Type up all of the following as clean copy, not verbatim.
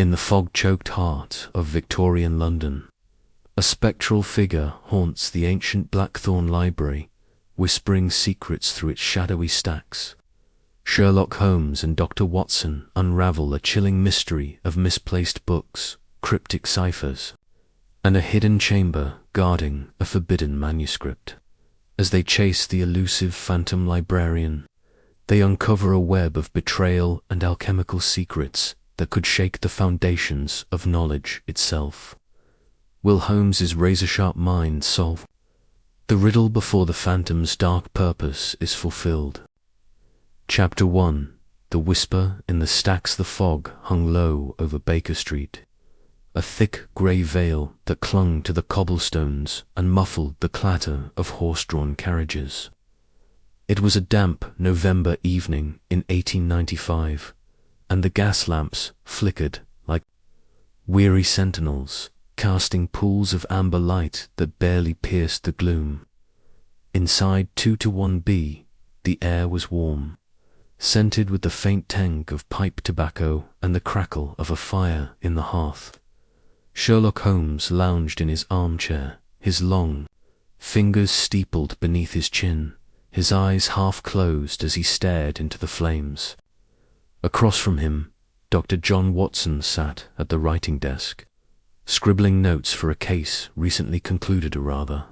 In the fog-choked heart of Victorian London, a spectral figure haunts the ancient Blackthorn Library, whispering secrets through its shadowy stacks. Sherlock Holmes and Dr. Watson unravel a chilling mystery of misplaced books, cryptic ciphers, and a hidden chamber guarding a forbidden manuscript. As they chase the elusive phantom librarian, they uncover a web of betrayal and alchemical secrets that could shake the foundations of knowledge itself. Will Holmes's razor-sharp mind solve the riddle before the phantom's dark purpose is fulfilled? Chapter 1. The Whisper in the Stacks. The fog hung low over Baker Street, a thick grey veil that clung to the cobblestones and muffled the clatter of horse-drawn carriages. It was a damp November evening in 1895, and the gas lamps flickered like weary sentinels, casting pools of amber light that barely pierced the gloom. Inside 221B, the air was warm, scented with the faint tang of pipe tobacco and the crackle of a fire in the hearth. Sherlock Holmes lounged in his armchair, his long fingers steepled beneath his chin, his eyes half closed as he stared into the flames. Across from him, Dr. John Watson sat at the writing desk, scribbling notes for a case recently concluded. A rather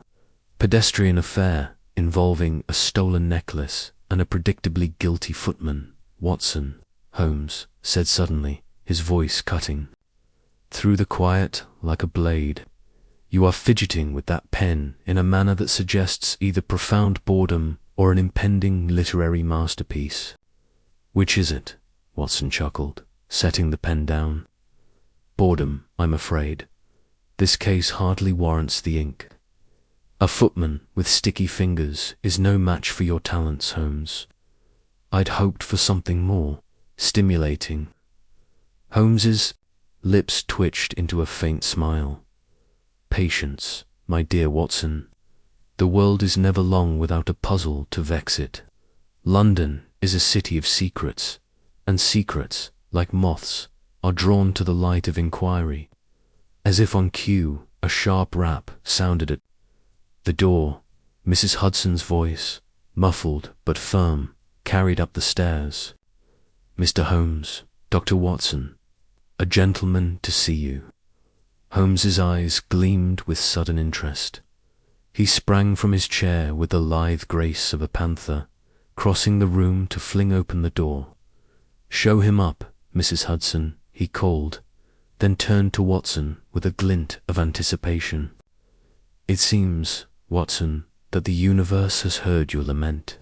pedestrian affair involving a stolen necklace and a predictably guilty footman. "Watson," Holmes said suddenly, his voice cutting through the quiet like a blade, "you are fidgeting with that pen in a manner that suggests either profound boredom or an impending literary masterpiece." "Which is it?" Watson chuckled, setting the pen down. "Boredom, I'm afraid. This case hardly warrants the ink. A footman with sticky fingers is no match for your talents, Holmes. I'd hoped for something more stimulating." Holmes's lips twitched into a faint smile. "Patience, my dear Watson. The world is never long without a puzzle to vex it. London is a city of secrets, and secrets, like moths, are drawn to the light of inquiry." As if on cue, a sharp rap sounded at the door. Mrs. Hudson's voice, muffled but firm, carried up the stairs. "Mr. Holmes, Dr. Watson, a gentleman to see you." Holmes's eyes gleamed with sudden interest. He sprang from his chair with the lithe grace of a panther, crossing the room to fling open the door. "Show him up, Mrs. Hudson," he called, then turned to Watson with a glint of anticipation. "It seems, Watson, that the universe has heard your lament."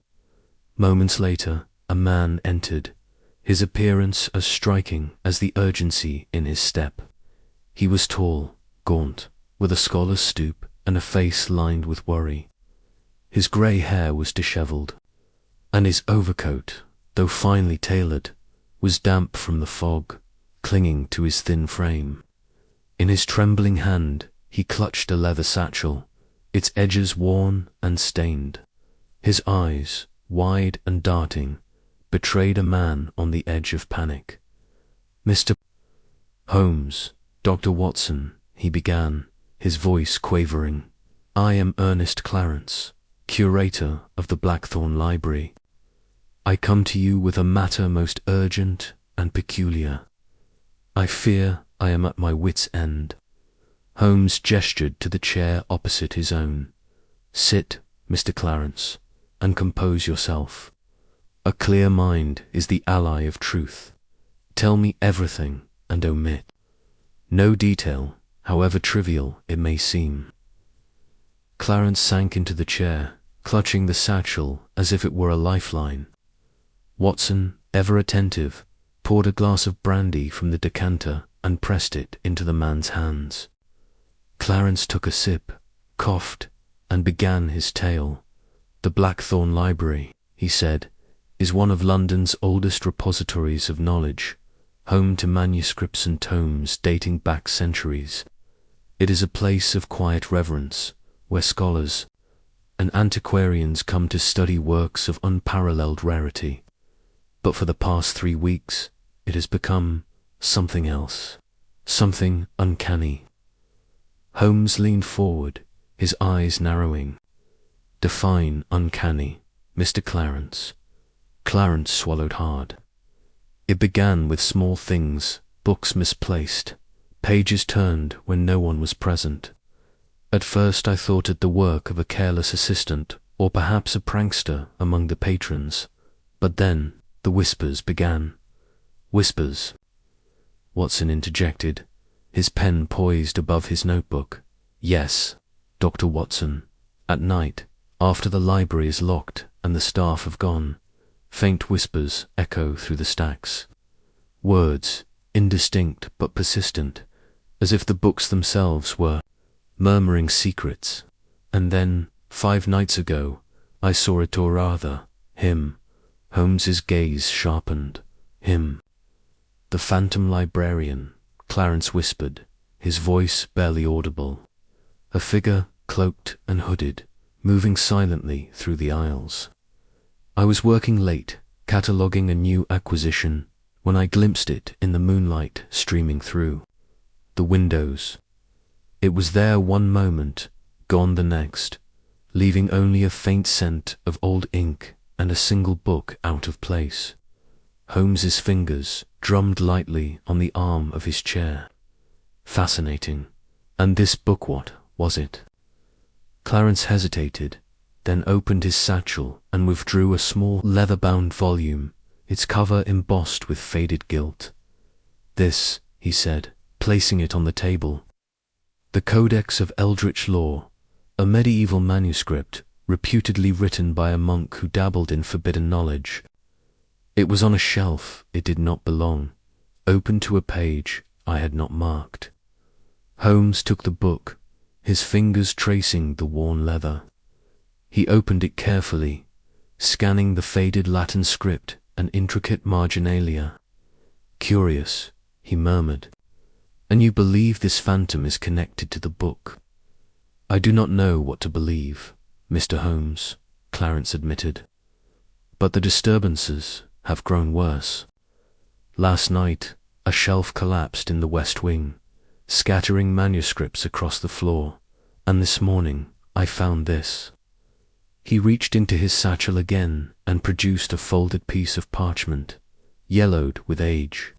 Moments later, a man entered, his appearance as striking as the urgency in his step. He was tall, gaunt, with a scholar's stoop and a face lined with worry. His grey hair was dishevelled, and his overcoat, though finely tailored, was damp from the fog, clinging to his thin frame. In his trembling hand, he clutched a leather satchel, its edges worn and stained. His eyes, wide and darting, betrayed a man on the edge of panic. "Mr. Holmes, Dr. Watson," he began, his voice quavering, "I am Ernest Clarence, curator of the Blackthorn Library. I come to you with a matter most urgent and peculiar. I fear I am at my wit's end." Holmes gestured to the chair opposite his own. "Sit, Mr. Clarence, and compose yourself. A clear mind is the ally of truth. Tell me everything and omit no detail, however trivial it may seem." Clarence sank into the chair, clutching the satchel as if it were a lifeline. Watson, ever attentive, poured a glass of brandy from the decanter and pressed it into the man's hands. Clarence took a sip, coughed, and began his tale. "The Blackthorn Library," he said, "is one of London's oldest repositories of knowledge, home to manuscripts and tomes dating back centuries. It is a place of quiet reverence, where scholars and antiquarians come to study works of unparalleled rarity. But for the past 3 weeks, it has become something else. Something uncanny. Holmes leaned forward, his eyes narrowing. Define uncanny, Mr. Clarence. Clarence swallowed hard. It began with small things, books misplaced, pages turned when no one was present. At first I thought it the work of a careless assistant, or perhaps a prankster among the patrons. But then the whispers began. Whispers. Watson interjected, his pen poised above his notebook. Yes, Dr. Watson. At night, after the library is locked and the staff have gone, faint whispers echo through the stacks. Words, indistinct but persistent, as if the books themselves were murmuring secrets. And then, 5 nights ago, I saw it, or rather, him. Holmes's gaze sharpened. Him. The phantom librarian, Clarence whispered, his voice barely audible. A figure, cloaked and hooded, moving silently through the aisles. I was working late, cataloguing a new acquisition, when I glimpsed it in the moonlight streaming through the windows. It was there one moment, gone the next, leaving only a faint scent of old ink and a single book out of place. Holmes's fingers drummed lightly on the arm of his chair. Fascinating. And this book, what was it? Clarence hesitated, then opened his satchel and withdrew a small leather-bound volume, its cover embossed with faded gilt. This, he said, placing it on the table. The Codex of Eldritch Law, a medieval manuscript reputedly written by a monk who dabbled in forbidden knowledge. It was on a shelf it did not belong, open to a page I had not marked. Holmes took the book, his fingers tracing the worn leather. He opened it carefully, scanning the faded Latin script and intricate marginalia. Curious, he murmured. And you believe this phantom is connected to the book? I do not know what to believe, Mr. Holmes, Clarence admitted. But the disturbances have grown worse. Last night, a shelf collapsed in the West Wing, scattering manuscripts across the floor, and this morning I found this. He reached into his satchel again and produced a folded piece of parchment, yellowed with age.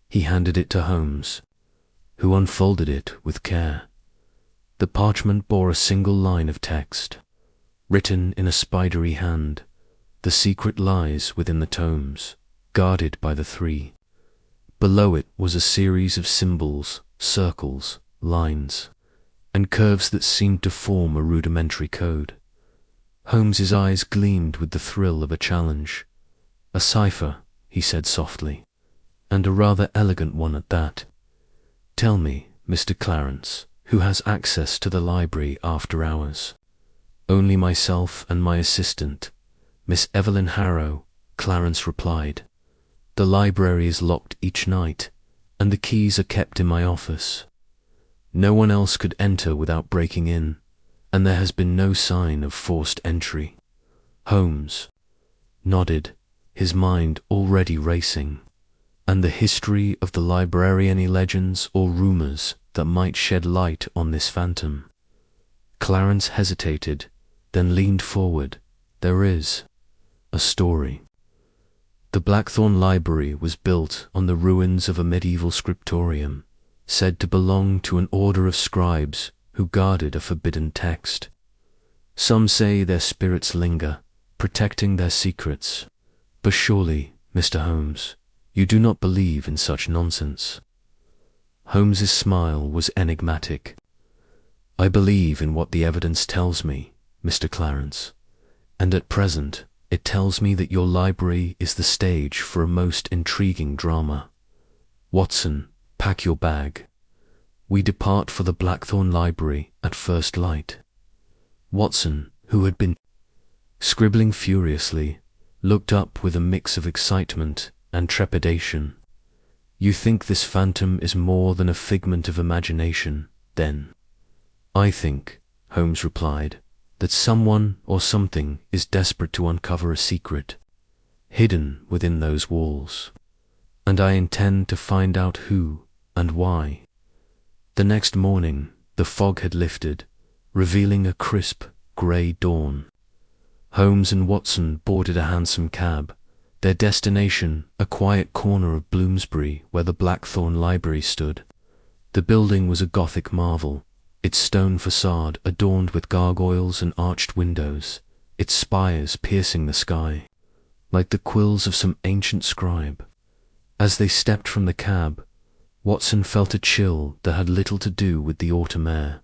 He handed it to Holmes, who unfolded it with care. The parchment bore a single line of text, written in a spidery hand. The secret lies within the tomes, guarded by the three. Below it was a series of symbols, circles, lines, and curves that seemed to form a rudimentary code. Holmes's eyes gleamed with the thrill of a challenge. A cipher, he said softly, and a rather elegant one at that. Tell me, Mr. Clarence, who has access to the library after hours? Only myself and my assistant, Miss Evelyn Harrow, Clarence replied. The library is locked each night, and the keys are kept in my office. No one else could enter without breaking in, and there has been no sign of forced entry. Holmes nodded, his mind already racing. And the history of the library, any legends or rumors that might shed light on this phantom? Clarence hesitated, then leaned forward. There is a story. The Blackthorn Library was built on the ruins of a medieval scriptorium, said to belong to an order of scribes who guarded a forbidden text. Some say their spirits linger, protecting their secrets. But surely, Mr. Holmes, you do not believe in such nonsense. Holmes's smile was enigmatic. I believe in what the evidence tells me, Mr. Clarence, and at present it tells me that your library is the stage for a most intriguing drama. Watson, pack your bag. We depart for the Blackthorn Library at first light. Watson, who had been scribbling furiously, looked up with a mix of excitement and trepidation. You think this phantom is more than a figment of imagination, then? I think, Holmes replied, that someone or something is desperate to uncover a secret, hidden within those walls. And I intend to find out who and why. The next morning, the fog had lifted, revealing a crisp, grey dawn. Holmes and Watson boarded a hansom cab, their destination a quiet corner of Bloomsbury where the Blackthorn Library stood. The building was a Gothic marvel, its stone facade adorned with gargoyles and arched windows, its spires piercing the sky, like the quills of some ancient scribe. As they stepped from the cab, Watson felt a chill that had little to do with the autumn air.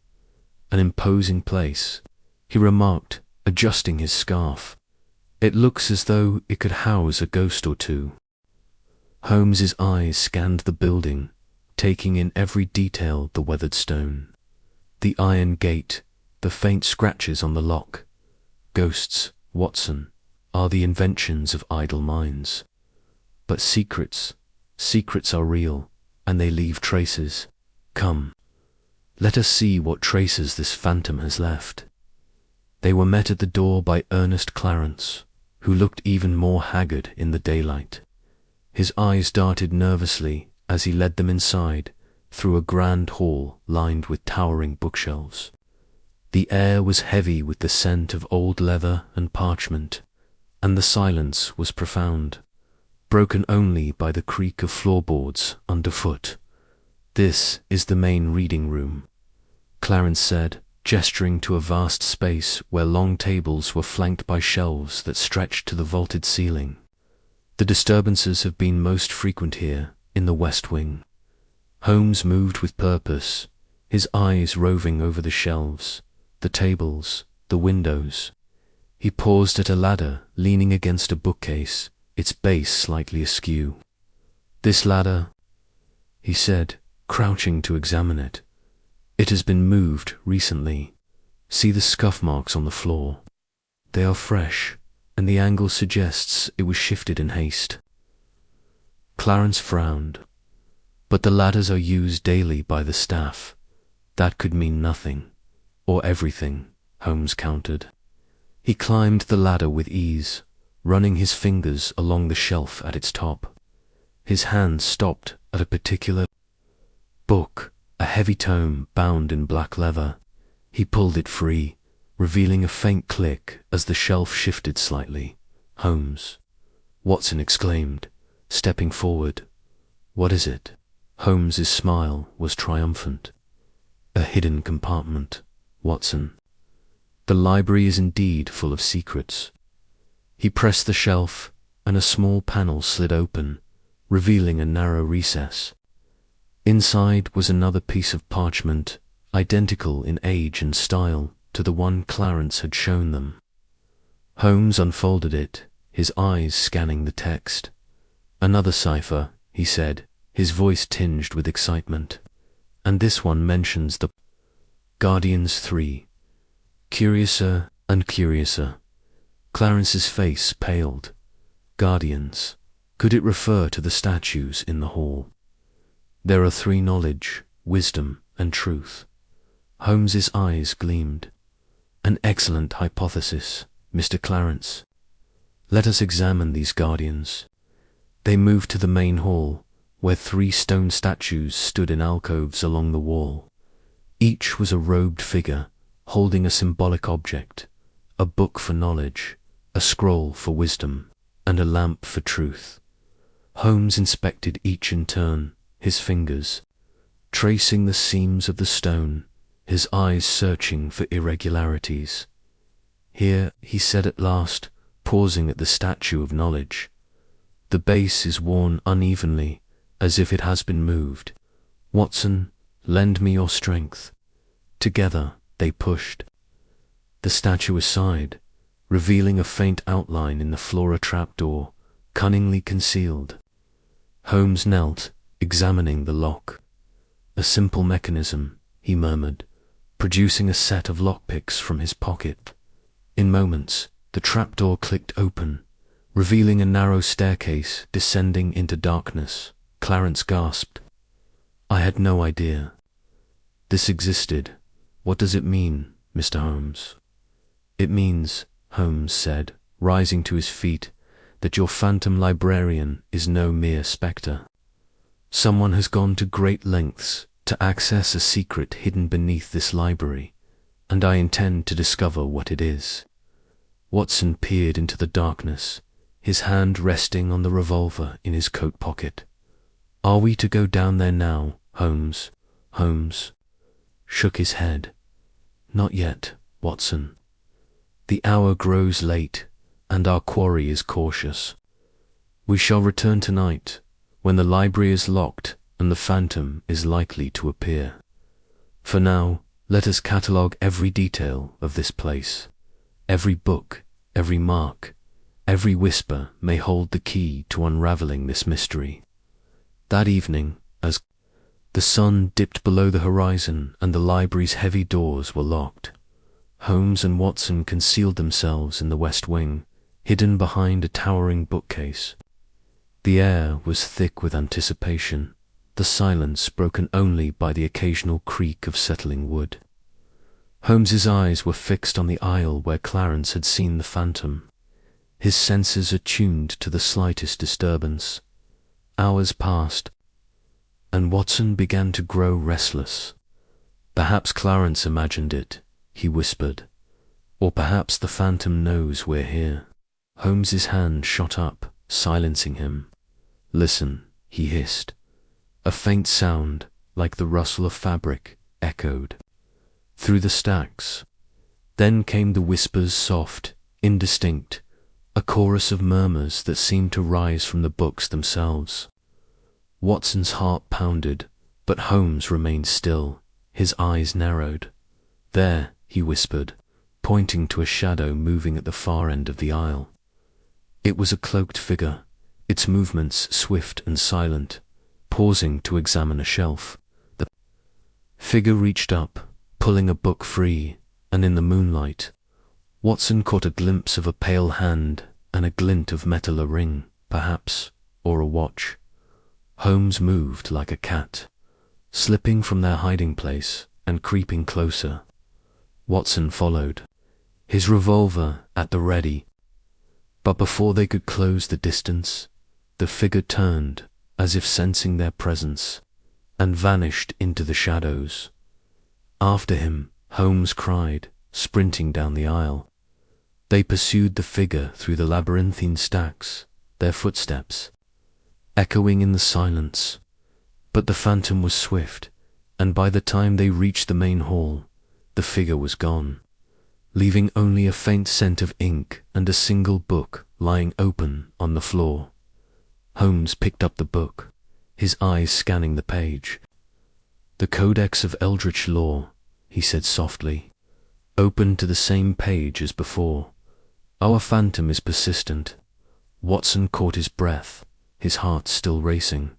An imposing place, he remarked, adjusting his scarf. It looks as though it could house a ghost or two. Holmes's eyes scanned the building, taking in every detail: the weathered stone, the iron gate, the faint scratches on the lock. Ghosts, Watson, are the inventions of idle minds. But secrets are real, and they leave traces. Come, let us see what traces this phantom has left. They were met at the door by Ernest Clarence, who looked even more haggard in the daylight. His eyes darted nervously as he led them inside, through a grand hall lined with towering bookshelves. The air was heavy with the scent of old leather and parchment, and the silence was profound, broken only by the creak of floorboards underfoot. "This is the main reading room," Clarence said, gesturing to a vast space where long tables were flanked by shelves that stretched to the vaulted ceiling. "The disturbances have been most frequent here, in the west wing." Holmes moved with purpose, his eyes roving over the shelves, the tables, the windows. He paused at a ladder leaning against a bookcase, its base slightly askew. "This ladder," he said, crouching to examine it. "It has been moved recently. See the scuff marks on the floor. They are fresh, and the angle suggests it was shifted in haste." Clarence frowned. "But the ladders are used daily by the staff. That could mean nothing, or everything," Holmes countered. He climbed the ladder with ease, running his fingers along the shelf at its top. His hand stopped at a particular book, a heavy tome bound in black leather. He pulled it free, revealing a faint click as the shelf shifted slightly. "Holmes," Watson exclaimed, stepping forward. "What is it?" Holmes's smile was triumphant. "A hidden compartment, Watson. The library is indeed full of secrets." He pressed the shelf, and a small panel slid open, revealing a narrow recess. Inside was another piece of parchment, identical in age and style to the one Clarence had shown them. Holmes unfolded it, his eyes scanning the text. "Another cipher," he said, his voice tinged with excitement. "And this one mentions the Guardians 3. Curiouser and curiouser." Clarence's face paled. Guardians. Could it refer to the statues in the hall? "There are 3: knowledge, wisdom, and truth." Holmes's eyes gleamed. "An excellent hypothesis, Mr. Clarence. Let us examine these guardians." They moved to the main hall, where 3 stone statues stood in alcoves along the wall. Each was a robed figure, holding a symbolic object: a book for knowledge, a scroll for wisdom, and a lamp for truth. Holmes inspected each in turn, his fingers, tracing the seams of the stone, his eyes searching for irregularities. "Here," he said at last, pausing at the statue of knowledge. "The base is worn unevenly, as if it has been moved. Watson, lend me your strength." Together they pushed. The statue sighed, revealing a faint outline in the floor trapdoor, cunningly concealed. Holmes knelt, examining the lock. "A simple mechanism," he murmured, producing a set of lockpicks from his pocket. In moments, the trapdoor clicked open, revealing a narrow staircase descending into darkness. Clarence gasped. "I had no idea. This existed. What does it mean, Mr. Holmes?" "It means," Holmes said, rising to his feet, "that your phantom librarian is no mere spectre. Someone has gone to great lengths to access a secret hidden beneath this library, and I intend to discover what it is." Watson peered into the darkness, his hand resting on the revolver in his coat pocket. "Are we to go down there now, Holmes?" Holmes shook his head. "Not yet, Watson. The hour grows late, and our quarry is cautious. We shall return tonight, when the library is locked and the phantom is likely to appear. For now, let us catalogue every detail of this place. Every book, every mark, every whisper may hold the key to unravelling this mystery." That evening, as the sun dipped below the horizon and the library's heavy doors were locked, Holmes and Watson concealed themselves in the west wing, hidden behind a towering bookcase. The air was thick with anticipation, the silence broken only by the occasional creak of settling wood. Holmes's eyes were fixed on the aisle where Clarence had seen the phantom, his senses attuned to the slightest disturbance. Hours passed, and Watson began to grow restless. "Perhaps Clarence imagined it," he whispered, "or perhaps the phantom knows we're here." Holmes's hand shot up, silencing him. "Listen," he hissed. A faint sound, like the rustle of fabric, echoed through the stacks. Then came the whispers, soft, indistinct, a chorus of murmurs that seemed to rise from the books themselves. Watson's heart pounded, but Holmes remained still, his eyes narrowed. "There," he whispered, pointing to a shadow moving at the far end of the aisle. It was a cloaked figure, its movements swift and silent, pausing to examine a shelf. The figure reached up, pulling a book free, and in the moonlight, Watson caught a glimpse of a pale hand and a glint of metal, a ring, perhaps, or a watch. Holmes moved like a cat, slipping from their hiding place and creeping closer. Watson followed, his revolver at the ready. But before they could close the distance, the figure turned, as if sensing their presence, and vanished into the shadows. "After him," Holmes cried, sprinting down the aisle. They pursued the figure through the labyrinthine stacks, their footsteps echoing in the silence. But the phantom was swift, and by the time they reached the main hall, the figure was gone, leaving only a faint scent of ink and a single book lying open on the floor. Holmes picked up the book, his eyes scanning the page. "The Codex of Eldritch Law," he said softly, "open to the same page as before. Our phantom is persistent." Watson caught his breath, his heart still racing.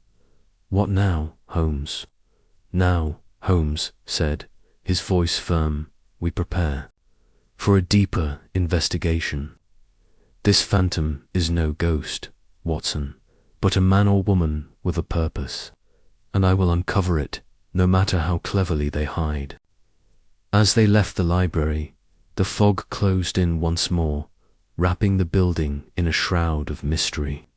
"What now, Holmes?" "Now," Holmes said, his voice firm, "we prepare for a deeper investigation. This phantom is no ghost, Watson, but a man or woman with a purpose, and I will uncover it, no matter how cleverly they hide." As they left the library, the fog closed in once more, wrapping the building in a shroud of mystery.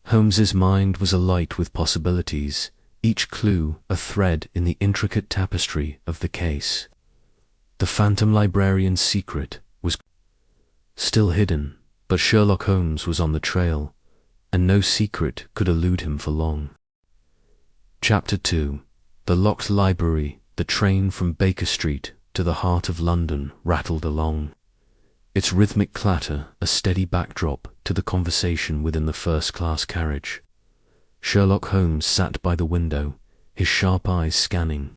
Holmes's mind was alight with possibilities, each clue a thread in the intricate tapestry of the case. The phantom librarian's secret was still hidden, but Sherlock Holmes was on the trail, and no secret could elude him for long. Chapter 2. The locked library. The train from Baker Street to the heart of London rattled along, its rhythmic clatter a steady backdrop to the conversation within the first-class carriage. Sherlock Holmes sat by the window, his sharp eyes scanning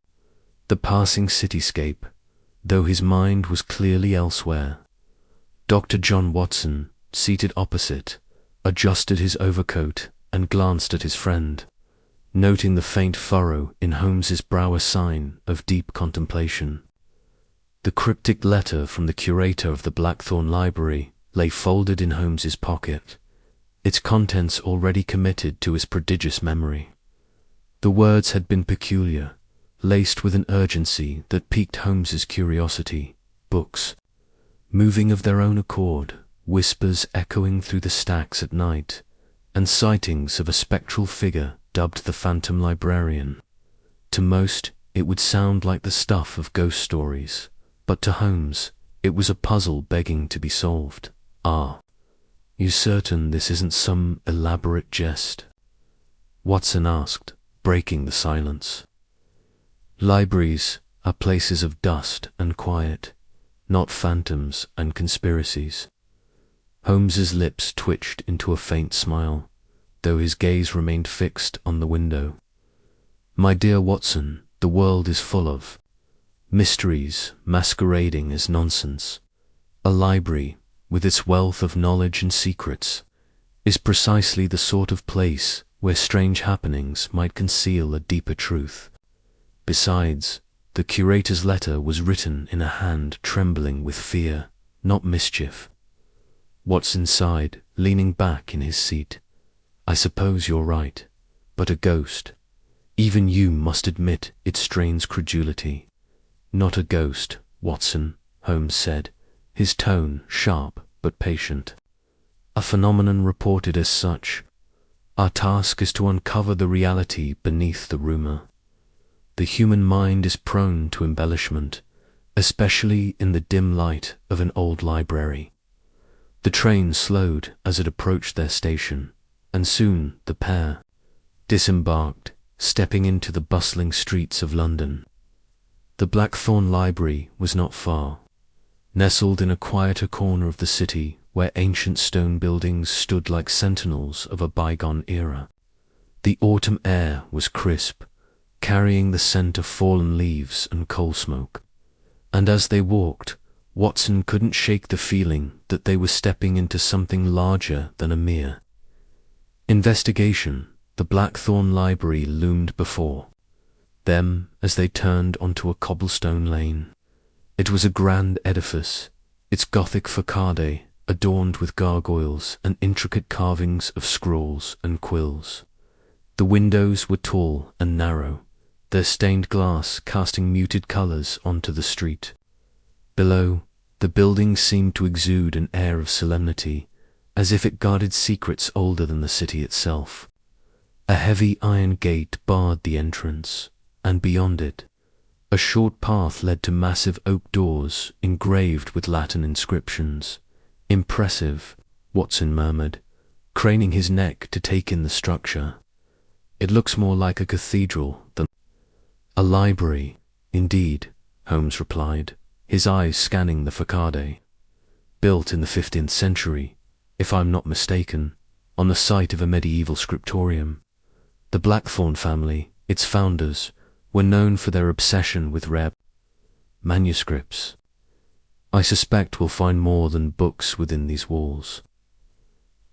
the passing cityscape, though his mind was clearly elsewhere. Dr. John Watson, seated opposite, adjusted his overcoat and glanced at his friend, noting the faint furrow in Holmes's brow, a sign of deep contemplation. The cryptic letter from the curator of the Blackthorn Library lay folded in Holmes's pocket, its contents already committed to his prodigious memory. The words had been peculiar, laced with an urgency that piqued Holmes's curiosity. Books, moving of their own accord, whispers echoing through the stacks at night, and sightings of a spectral figure dubbed the Phantom Librarian. To most, it would sound like the stuff of ghost stories, but to Holmes, it was a puzzle begging to be solved. "Ah, you certain this isn't some elaborate jest?" Watson asked, breaking the silence. "Libraries are places of dust and quiet, not phantoms and conspiracies." Holmes's lips twitched into a faint smile, though his gaze remained fixed on the window. "My dear Watson, the world is full of mysteries masquerading as nonsense. A library, with its wealth of knowledge and secrets, is precisely the sort of place where strange happenings might conceal a deeper truth. Besides, the curator's letter was written in a hand trembling with fear, not mischief." Watson sighed, leaning back in his seat. "I suppose you're right, but a ghost. Even you must admit it strains credulity." "Not a ghost, Watson," Holmes said, his tone sharp but patient. "A phenomenon reported as such. Our task is to uncover the reality beneath the rumor. The human mind is prone to embellishment, especially in the dim light of an old library." The train slowed as it approached their station, and soon the pair disembarked, stepping into the bustling streets of London. The Blackthorn Library was not far, nestled in a quieter corner of the city where ancient stone buildings stood like sentinels of a bygone era. The autumn air was crisp, carrying the scent of fallen leaves and coal smoke, and as they walked, Watson couldn't shake the feeling that they were stepping into something larger than a mere investigation. The Blackthorn Library loomed before them as they turned onto a cobblestone lane. It was a grand edifice, its Gothic facade adorned with gargoyles and intricate carvings of scrolls and quills. The windows were tall and narrow, their stained glass casting muted colours onto the street. Below, the building seemed to exude an air of solemnity, as if it guarded secrets older than the city itself. A heavy iron gate barred the entrance, and beyond it, a short path led to massive oak doors engraved with Latin inscriptions. "Impressive," Watson murmured, craning his neck to take in the structure. "It looks more like a cathedral than a library." "Indeed," Holmes replied, his eyes scanning the facade. "Built in the 15th century, if I'm not mistaken, on the site of a medieval scriptorium. The Blackthorn family, its founders, were known for their obsession with rare manuscripts. I suspect we'll find more than books within these walls."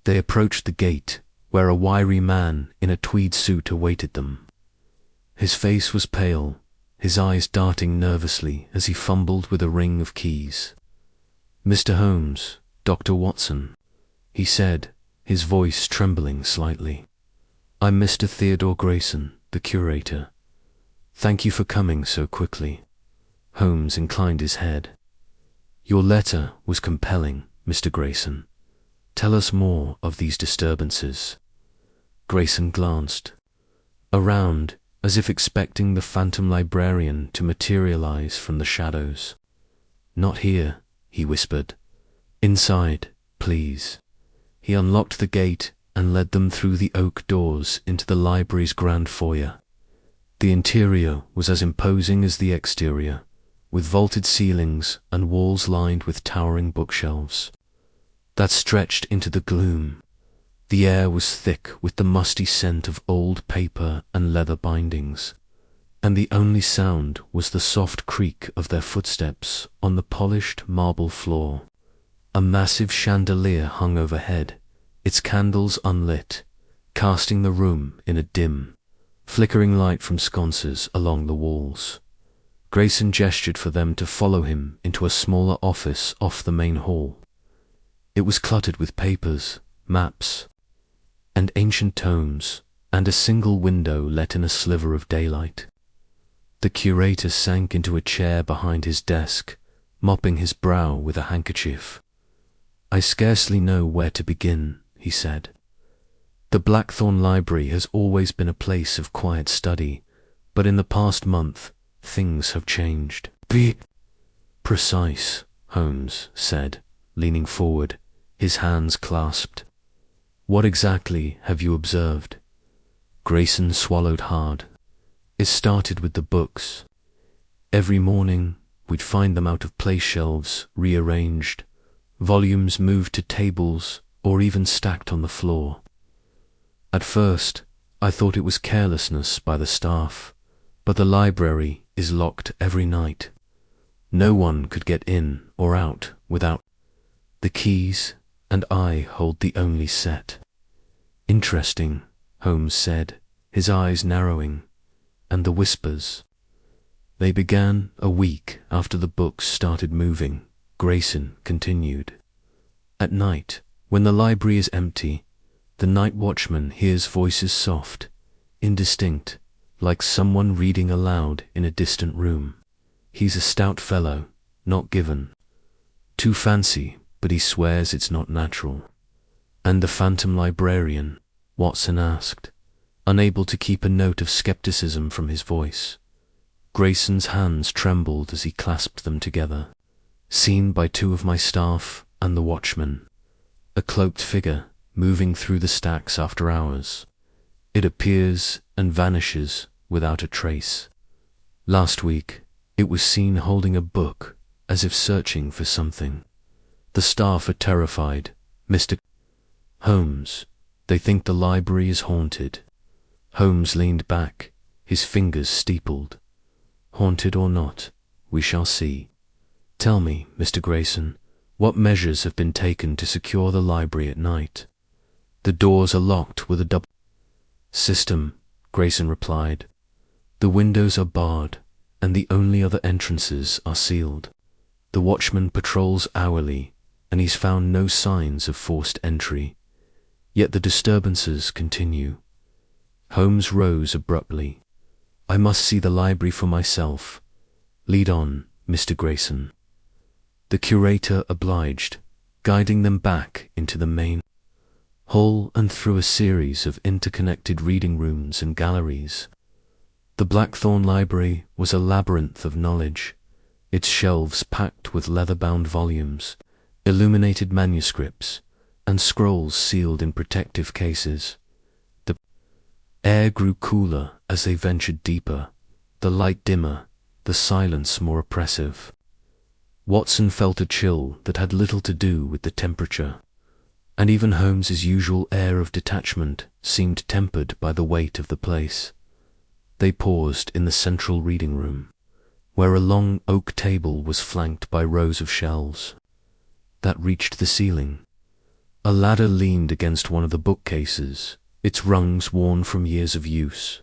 They approached the gate, where a wiry man in a tweed suit awaited them. His face was pale, his eyes darting nervously as he fumbled with a ring of keys. "Mr. Holmes, Dr. Watson," he said, his voice trembling slightly. "I'm Mr. Theodore Grayson, the curator. Thank you for coming so quickly." Holmes inclined his head. "Your letter was compelling, Mr. Grayson. Tell us more of these disturbances." Grayson glanced around, as if expecting the phantom librarian to materialize from the shadows. "Not here," he whispered. "Inside, please." He unlocked the gate and led them through the oak doors into the library's grand foyer. The interior was as imposing as the exterior, with vaulted ceilings and walls lined with towering bookshelves that stretched into the gloom. The air was thick with the musty scent of old paper and leather bindings, and the only sound was the soft creak of their footsteps on the polished marble floor. A massive chandelier hung overhead, its candles unlit, casting the room in a dim, flickering light from sconces along the walls. Grayson gestured for them to follow him into a smaller office off the main hall. It was cluttered with papers, maps, and ancient tomes, and a single window let in a sliver of daylight. The curator sank into a chair behind his desk, mopping his brow with a handkerchief. "I scarcely know where to begin," he said. "The Blackthorn Library has always been a place of quiet study, but in the past month, things have changed. Be precise, Holmes said, leaning forward, his hands clasped. What exactly have you observed? Grayson swallowed hard. It started with the books. Every morning, we'd find them out of place shelves, rearranged, volumes moved to tables, or even stacked on the floor. At first, I thought it was carelessness by the staff, but the library is locked every night. No one could get in or out without the keys, and I hold the only set. Interesting, Holmes said, his eyes narrowing. And the whispers. They began a week after the books started moving, Grayson continued. At night, when the library is empty, the night watchman hears voices soft, indistinct, like someone reading aloud in a distant room. He's a stout fellow, not given. Too fancy, but he swears it's not natural. And the phantom librarian? Watson asked, unable to keep a note of skepticism from his voice. Grayson's hands trembled as he clasped them together. Seen by two of my staff and the watchman. A cloaked figure, moving through the stacks after hours. It appears and vanishes without a trace. Last week, it was seen holding a book, as if searching for something. The staff are terrified. Mr. Holmes, they think the library is haunted. Holmes leaned back, his fingers steepled. Haunted or not, we shall see. Tell me, Mr. Grayson, what measures have been taken to secure the library at night? The doors are locked with a double system, Grayson replied. The windows are barred, and the only other entrances are sealed. The watchman patrols hourly, and he's found no signs of forced entry. Yet the disturbances continue. Holmes rose abruptly. I must see the library for myself. Lead on, Mr. Grayson. The curator obliged, guiding them back into the main hall and through a series of interconnected reading rooms and galleries. The Blackthorn Library was a labyrinth of knowledge, its shelves packed with leather-bound volumes, illuminated manuscripts, and scrolls sealed in protective cases. The air grew cooler as they ventured deeper, the light dimmer, the silence more oppressive. Watson felt a chill that had little to do with the temperature, and even Holmes's usual air of detachment seemed tempered by the weight of the place. They paused in the central reading room, where a long oak table was flanked by rows of shelves that reached the ceiling. A ladder leaned against one of the bookcases, its rungs worn from years of use.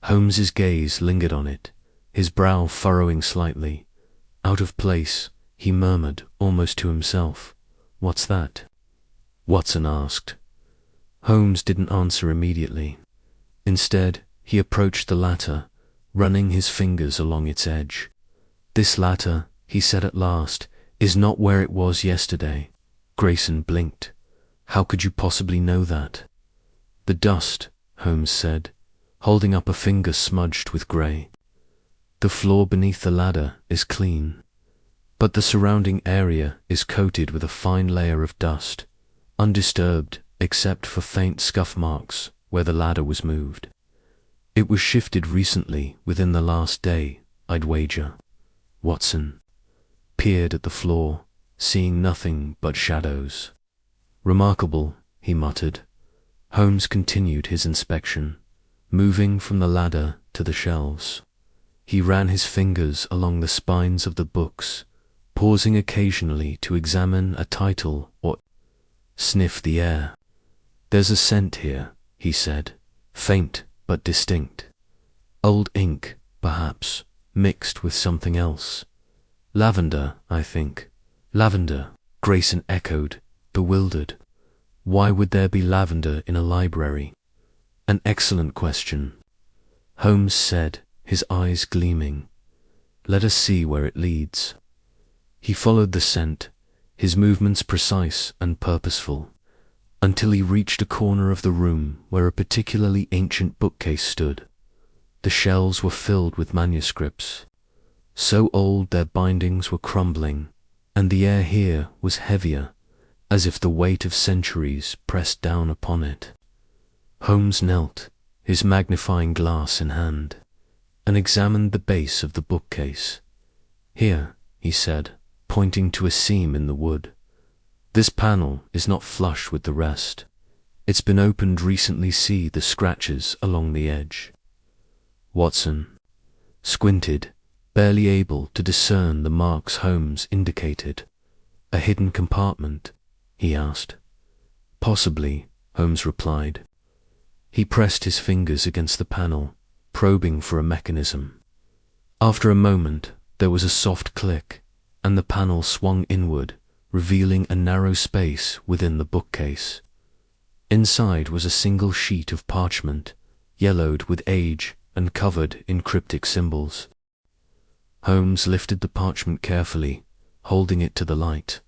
Holmes's gaze lingered on it, his brow furrowing slightly. Out of place, he murmured, almost to himself, "What's that?" Watson asked. Holmes didn't answer immediately. Instead, he approached the ladder, running his fingers along its edge. "This ladder," he said at last, "is not where it was yesterday." Grayson blinked. "How could you possibly know that?" "The dust," Holmes said, holding up a finger smudged with grey. "The floor beneath the ladder is clean, but the surrounding area is coated with a fine layer of dust, undisturbed except for faint scuff marks where the ladder was moved. It was shifted recently within the last day, I'd wager." Watson peered at the floor, seeing nothing but shadows. "Remarkable," he muttered. Holmes continued his inspection, moving from the ladder to the shelves. He ran his fingers along the spines of the books, pausing occasionally to examine a title or sniff the air. "There's a scent here," he said, "faint but distinct. Old ink, perhaps, mixed with something else. Lavender, I think." "Lavender," Grayson echoed, bewildered. "Why would there be lavender in a library?" "An excellent question," Holmes said, his eyes gleaming. "Let us see where it leads." He followed the scent, his movements precise and purposeful, until he reached a corner of the room where a particularly ancient bookcase stood. The shelves were filled with manuscripts, so old their bindings were crumbling, and the air here was heavier, as if the weight of centuries pressed down upon it. Holmes knelt, his magnifying glass in hand, and examined the base of the bookcase. "Here," he said, pointing to a seam in the wood. "This panel is not flush with the rest. It's been opened recently. See the scratches along the edge." Watson squinted, barely able to discern the marks Holmes indicated. "A hidden compartment?" he asked. "Possibly," Holmes replied. He pressed his fingers against the panel, probing for a mechanism. After a moment, there was a soft click, and the panel swung inward, revealing a narrow space within the bookcase. Inside was a single sheet of parchment, yellowed with age and covered in cryptic symbols. Holmes lifted the parchment carefully, holding it to the light.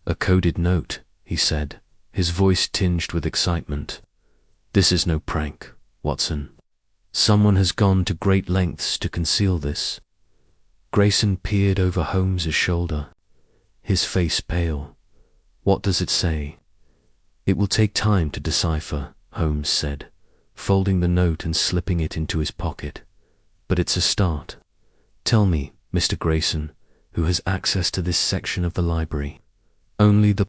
"A coded note," he said, his voice tinged with excitement. "This is no prank, Watson. Someone has gone to great lengths to conceal this." Grayson peered over Holmes's shoulder, his face pale. "What does it say?" "It will take time to decipher," Holmes said, folding the note and slipping it into his pocket. "But it's a start. Tell me, Mr. Grayson, who has access to this section of the library?" "Only the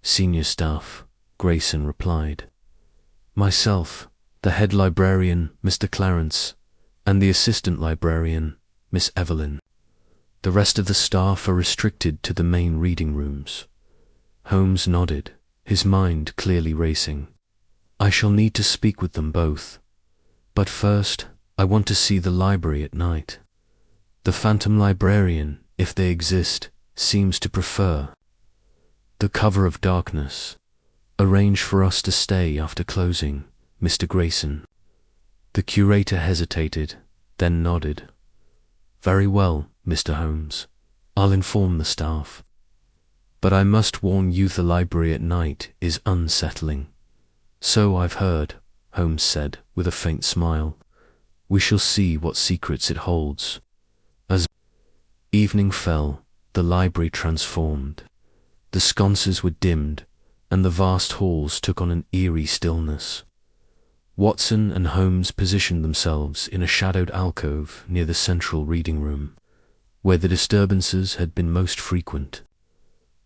senior staff," Grayson replied. "Myself, the head librarian, Mr. Clarence, and the assistant librarian, Miss Evelyn. The rest of the staff are restricted to the main reading rooms." Holmes nodded, his mind clearly racing. "I shall need to speak with them both. But first, I want to see the library at night. The phantom librarian, if they exist, seems to prefer the cover of darkness. Arrange for us to stay after closing, Mr. Grayson." The curator hesitated, then nodded. "Very well, Mr. Holmes. I'll inform the staff. But I must warn you, the library at night is unsettling." "So I've heard," Holmes said with a faint smile. "We shall see what secrets it holds." As evening fell, the library transformed. The sconces were dimmed, and the vast halls took on an eerie stillness. Watson and Holmes positioned themselves in a shadowed alcove near the central reading room, where the disturbances had been most frequent.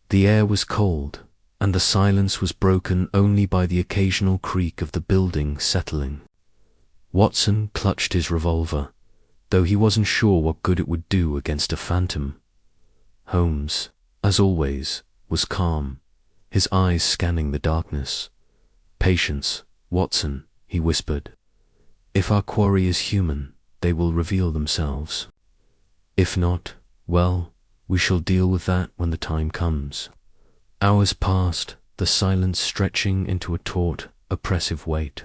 The air was cold, and the silence was broken only by the occasional creak of the building settling. Watson clutched his revolver, though he wasn't sure what good it would do against a phantom. Holmes, as always, was calm, his eyes scanning the darkness. "Patience, Watson," he whispered. "If our quarry is human, they will reveal themselves. If not, well, we shall deal with that when the time comes." Hours passed, the silence stretching into a taut, oppressive weight.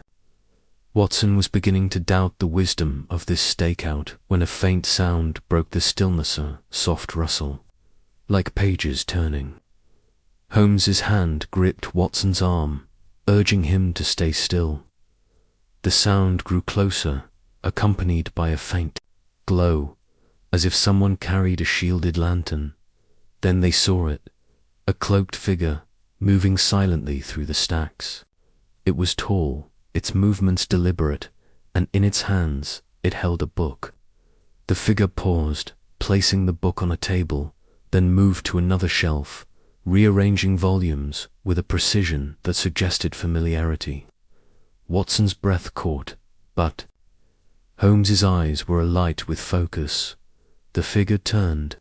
Watson was beginning to doubt the wisdom of this stakeout when a faint sound broke the stillness, a soft rustle, like pages turning. Holmes's hand gripped Watson's arm, urging him to stay still. The sound grew closer, accompanied by a faint glow, as if someone carried a shielded lantern. Then they saw it, a cloaked figure, moving silently through the stacks. It was tall, its movements deliberate, and in its hands it held a book. The figure paused, placing the book on a table, then moved to another shelf, rearranging volumes with a precision that suggested familiarity. Watson's breath caught, but Holmes's eyes were alight with focus. The figure turned,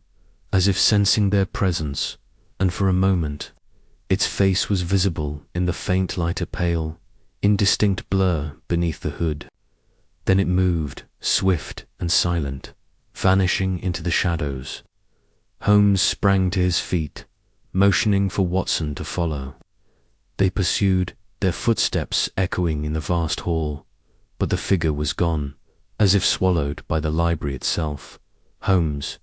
as if sensing their presence, and for a moment, its face was visible in the faint light, a pale, indistinct blur beneath the hood. Then it moved, swift and silent, vanishing into the shadows. Holmes sprang to his feet, motioning for Watson to follow. They pursued, their footsteps echoing in the vast hall, but the figure was gone, as if swallowed by the library itself. Holmes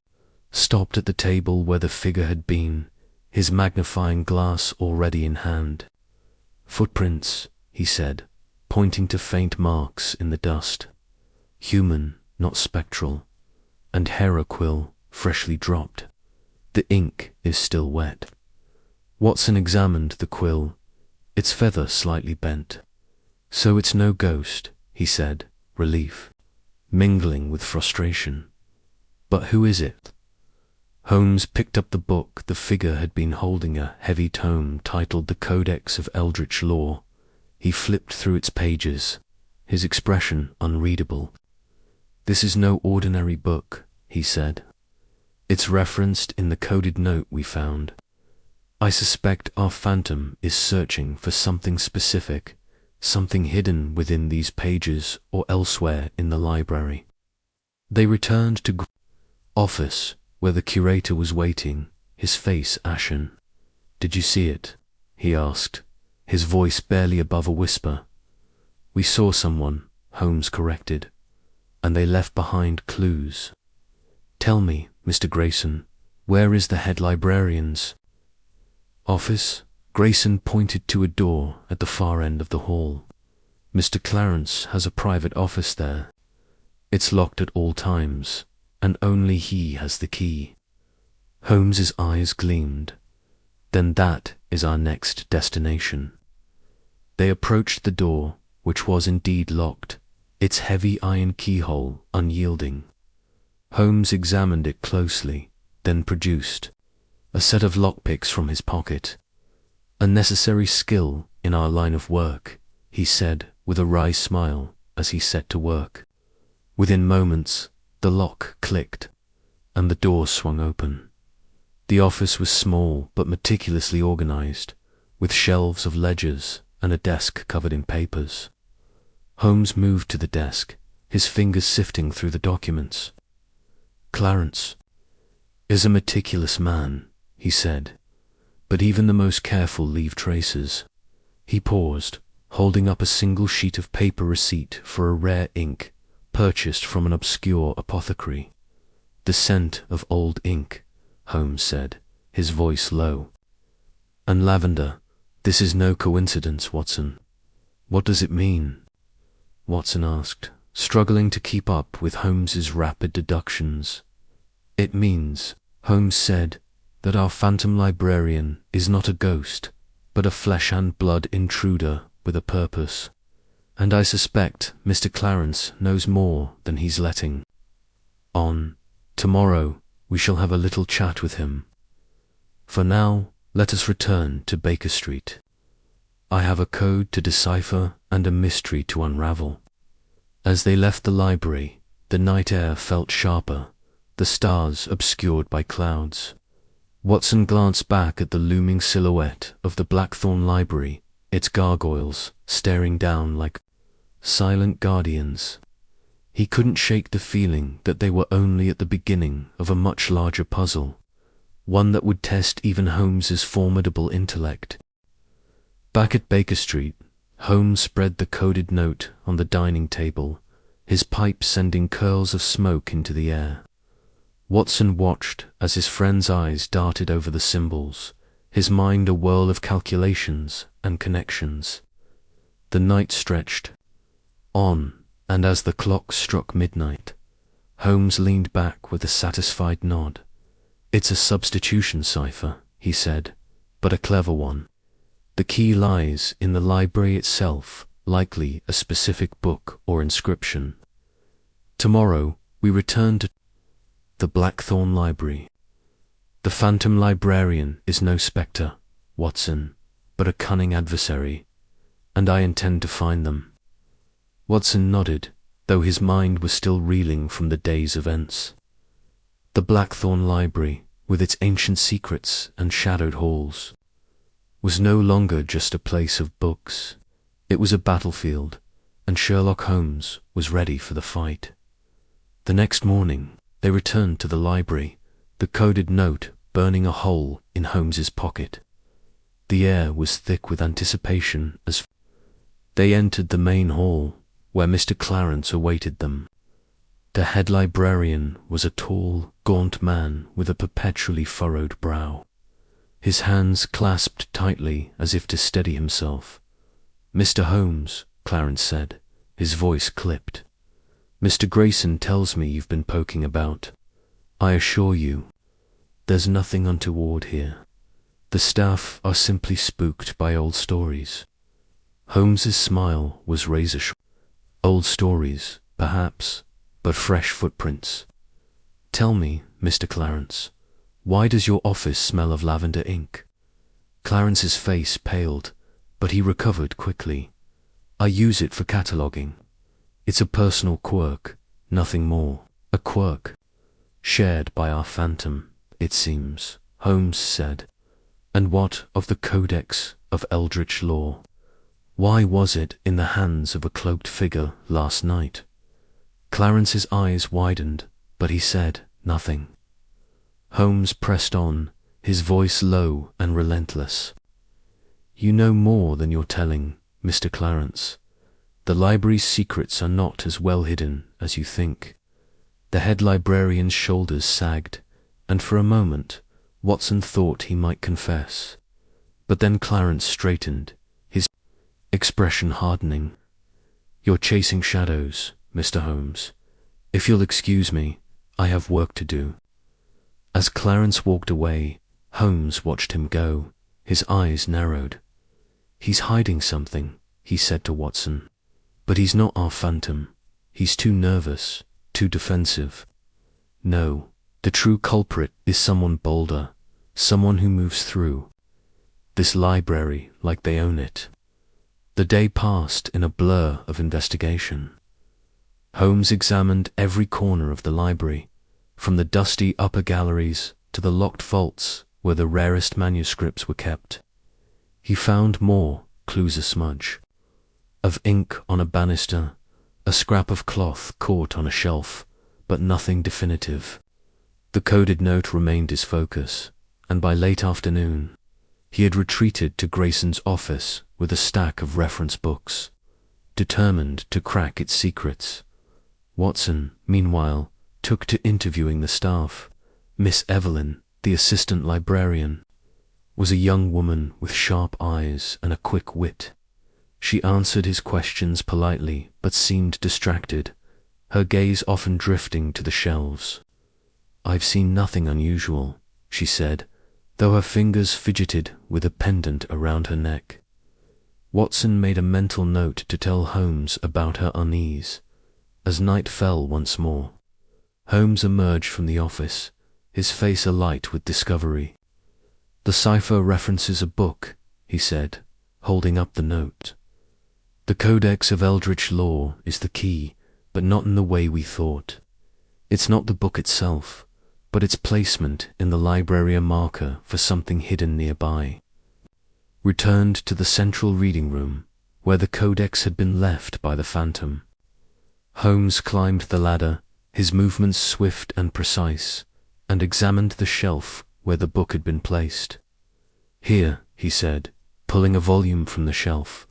stopped at the table where the figure had been, his magnifying glass already in hand. "Footprints," he said, pointing to faint marks in the dust. "Human, not spectral, and hair a quill, freshly dropped. The ink is still wet. Watson examined the quill, its feather slightly bent. So it's no ghost, he said, relief mingling with frustration. But who is it? Holmes picked up the book. The figure had been holding a heavy tome titled The Codex of Eldritch Law. He flipped through its pages, his expression unreadable. "This is no ordinary book," he said. "It's referenced in the coded note we found. I suspect our phantom is searching for something specific, something hidden within these pages or elsewhere in the library." They returned to office, where the curator was waiting, his face ashen. "Did you see it?" he asked, his voice barely above a whisper. "We saw someone," Holmes corrected, "and they left behind clues." "Tell me, Mr. Grayson, where is the head librarian's office?" Grayson pointed to a door at the far end of the hall. "Mr. Clarence has a private office there. It's locked at all times, and only he has the key." Holmes's eyes gleamed. "Then that is our next destination." They approached the door, which was indeed locked, its heavy iron keyhole unyielding. Holmes examined it closely, then produced a set of lockpicks from his pocket. "A necessary skill in our line of work," he said with a wry smile as he set to work. Within moments, the lock clicked, and the door swung open. The office was small but meticulously organized, with shelves of ledgers and a desk covered in papers. Holmes moved to the desk, his fingers sifting through the documents. "Clarence is a meticulous man," he said, "but even the most careful leave traces." He paused, holding up a single sheet of paper receipt for a rare ink purchased from an obscure apothecary. "The scent of old ink," Holmes said, his voice low. "And lavender. This is no coincidence, Watson." "What does it mean?" Watson asked, struggling to keep up with Holmes's rapid deductions. "It means," Holmes said, "that our phantom librarian is not a ghost, but a flesh and blood intruder with a purpose. And I suspect Mr. Clarence knows more than he's letting on. Tomorrow we shall have a little chat with him. For now, let us return to Baker Street. I have a code to decipher and a mystery to unravel." As they left the library, the night air felt sharper, the stars obscured by clouds. Watson glanced back at the looming silhouette of the Blackthorn Library, its gargoyles staring down like silent guardians. He couldn't shake the feeling that they were only at the beginning of a much larger puzzle, one that would test even Holmes's formidable intellect. Back at Baker Street, Holmes spread the coded note on the dining table, his pipe sending curls of smoke into the air. Watson watched as his friend's eyes darted over the symbols, his mind a whirl of calculations and connections. The night stretched on, and as the clock struck midnight, Holmes leaned back with a satisfied nod. "It's a substitution cipher," he said, "but a clever one. The key lies in the library itself, likely a specific book or inscription. Tomorrow we return to the Blackthorn Library. The phantom librarian is no spectre, Watson, but a cunning adversary, and I intend to find them." Watson nodded, though his mind was still reeling from the day's events. The Blackthorn Library, with its ancient secrets and shadowed halls, was no longer just a place of books. It was a battlefield, and Sherlock Holmes was ready for the fight. The next morning, they returned to the library, the coded note burning a hole in Holmes's pocket. The air was thick with anticipation as they entered the main hall, where Mr. Clarence awaited them. The head librarian was a tall, gaunt man with a perpetually furrowed brow. His hands clasped tightly as if to steady himself. "Mr. Holmes," Clarence said, his voice clipped. Mr. Grayson tells me you've been poking about. I assure you, there's nothing untoward here. The staff are simply spooked by old stories. Holmes's smile was razor-sharp. Old stories, perhaps, but fresh footprints. Tell me, Mr. Clarence, why does your office smell of lavender ink? Clarence's face paled, but he recovered quickly. I use it for cataloguing. It's a personal quirk, nothing more. A quirk shared by our phantom, it seems, Holmes said. And what of the Codex of Eldritch Law? Why was it in the hands of a cloaked figure last night? Clarence's eyes widened, but he said nothing. Holmes pressed on, his voice low and relentless. You know more than you're telling, Mr. Clarence. The library's secrets are not as well hidden as you think. The head librarian's shoulders sagged, and for a moment Watson thought he might confess. But then Clarence straightened, his expression hardening. You're chasing shadows, Mr. Holmes. If you'll excuse me, I have work to do. As Clarence walked away, Holmes watched him go, his eyes narrowed. He's hiding something, he said to Watson. But he's not our phantom. He's too nervous, too defensive. No, the true culprit is someone bolder, someone who moves through this library like they own it. The day passed in a blur of investigation. Holmes examined every corner of the library, from the dusty upper galleries to the locked vaults where the rarest manuscripts were kept. He found more clues a smudge. Of ink on a banister, a scrap of cloth caught on a shelf, but nothing definitive. The coded note remained his focus, and by late afternoon, he had retreated to Grayson's office with a stack of reference books, determined to crack its secrets. Watson, meanwhile, took to interviewing the staff. Miss Evelyn, the assistant librarian, was a young woman with sharp eyes and a quick wit. She answered his questions politely, but seemed distracted, her gaze often drifting to the shelves. I've seen nothing unusual, she said, though her fingers fidgeted with a pendant around her neck. Watson made a mental note to tell Holmes about her unease. As night fell once more, Holmes emerged from the office, his face alight with discovery. The cipher references a book, he said, holding up the note. The Codex of Eldritch Law is the key, but not in the way we thought. It's not the book itself, but its placement in the library a marker for something hidden nearby. Returned to the central reading room, where the Codex had been left by the phantom. Holmes climbed the ladder, his movements swift and precise, and examined the shelf where the book had been placed. Here, he said, pulling a volume from the shelf.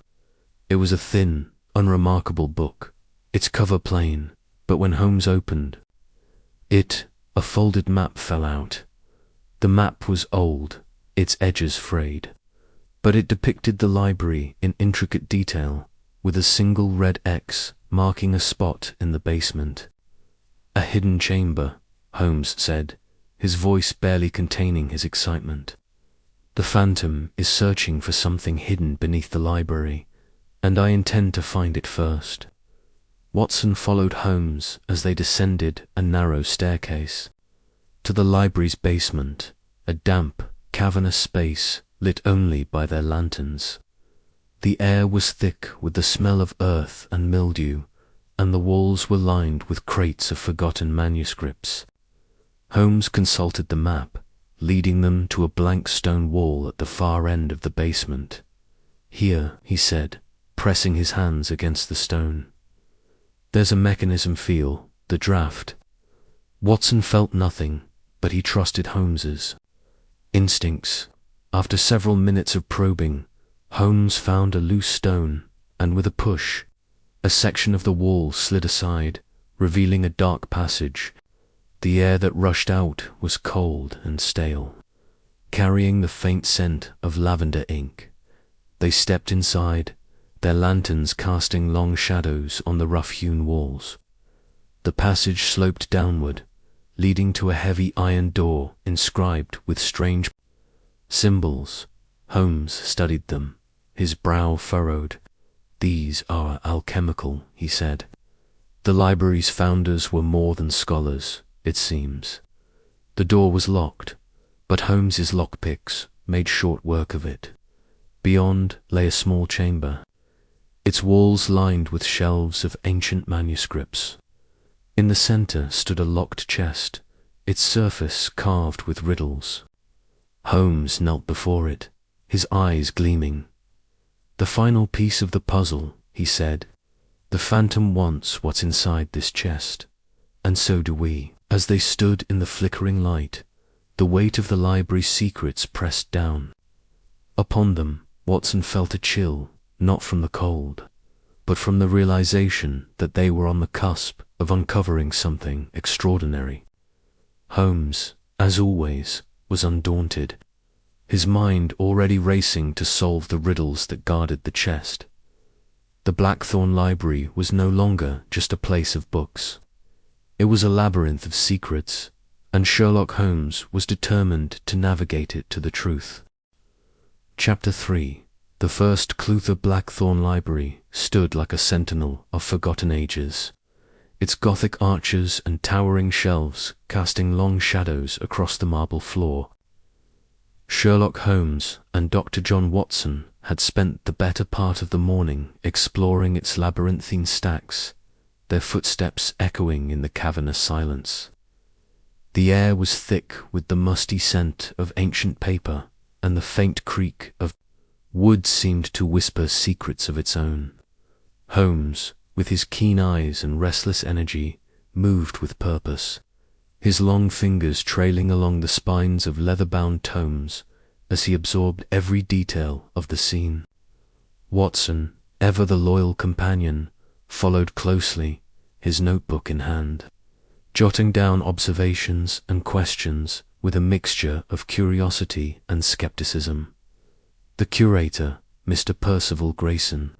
It was a thin, unremarkable book, its cover plain, but when Holmes opened it, a folded map fell out. The map was old, its edges frayed, but it depicted the library in intricate detail, with a single red X marking a spot in the basement. A hidden chamber, Holmes said, his voice barely containing his excitement. The phantom is searching for something hidden beneath the library, and I intend to find it first. Watson followed Holmes as they descended a narrow staircase to the library's basement, a damp, cavernous space lit only by their lanterns. The air was thick with the smell of earth and mildew, and the walls were lined with crates of forgotten manuscripts. Holmes consulted the map, leading them to a blank stone wall at the far end of the basement. Here, he said, pressing his hands against the stone. There's a mechanism feel, the draft. Watson felt nothing, but he trusted Holmes's instincts. After several minutes of probing, Holmes found a loose stone, and with a push, a section of the wall slid aside, revealing a dark passage. The air that rushed out was cold and stale, carrying the faint scent of lavender ink. They stepped inside, their lanterns casting long shadows on the rough-hewn walls. The passage sloped downward, leading to a heavy iron door inscribed with strange symbols. Holmes studied them, his brow furrowed. "These are alchemical," he said. "The library's founders were more than scholars, it seems." The door was locked, but Holmes's lockpicks made short work of it. Beyond lay a small chamber, its walls lined with shelves of ancient manuscripts. In the center stood a locked chest, its surface carved with riddles. Holmes knelt before it, his eyes gleaming. "The final piece of the puzzle," he said. "The phantom wants what's inside this chest, and so do we." As they stood in the flickering light, the weight of the library's secrets pressed down. Upon them, Watson felt a chill, not from the cold, but from the realization that they were on the cusp of uncovering something extraordinary. Holmes, as always, was undaunted, his mind already racing to solve the riddles that guarded the chest. The Blackthorn Library was no longer just a place of books. It was a labyrinth of secrets, and Sherlock Holmes was determined to navigate it to the truth. Chapter 3. The first Clutha Blackthorn Library stood like a sentinel of forgotten ages, its Gothic arches and towering shelves casting long shadows across the marble floor. Sherlock Holmes and Dr. John Watson had spent the better part of the morning exploring its labyrinthine stacks, their footsteps echoing in the cavernous silence. The air was thick with the musty scent of ancient paper, and the faint creak of wood seemed to whisper secrets of its own. Holmes, with his keen eyes and restless energy, moved with purpose, his long fingers trailing along the spines of leather-bound tomes as he absorbed every detail of the scene. Watson, ever the loyal companion, followed closely, his notebook in hand, jotting down observations and questions with a mixture of curiosity and skepticism. The curator, Mr. Percival Grayson,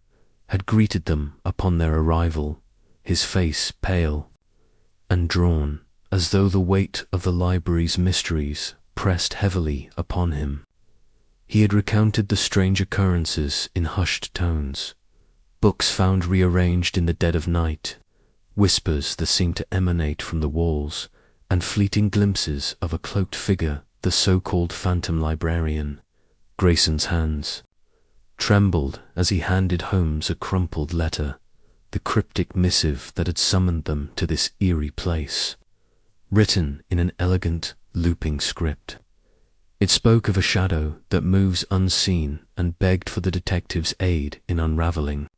had greeted them upon their arrival, his face pale and drawn, as though the weight of the library's mysteries pressed heavily upon him. He had recounted the strange occurrences in hushed tones, books found rearranged in the dead of night, whispers that seemed to emanate from the walls, and fleeting glimpses of a cloaked figure, the so-called phantom librarian. Grayson's hands trembled as he handed Holmes a crumpled letter, the cryptic missive that had summoned them to this eerie place, written in an elegant, looping script. It spoke of a shadow that moves unseen and begged for the detective's aid in unraveling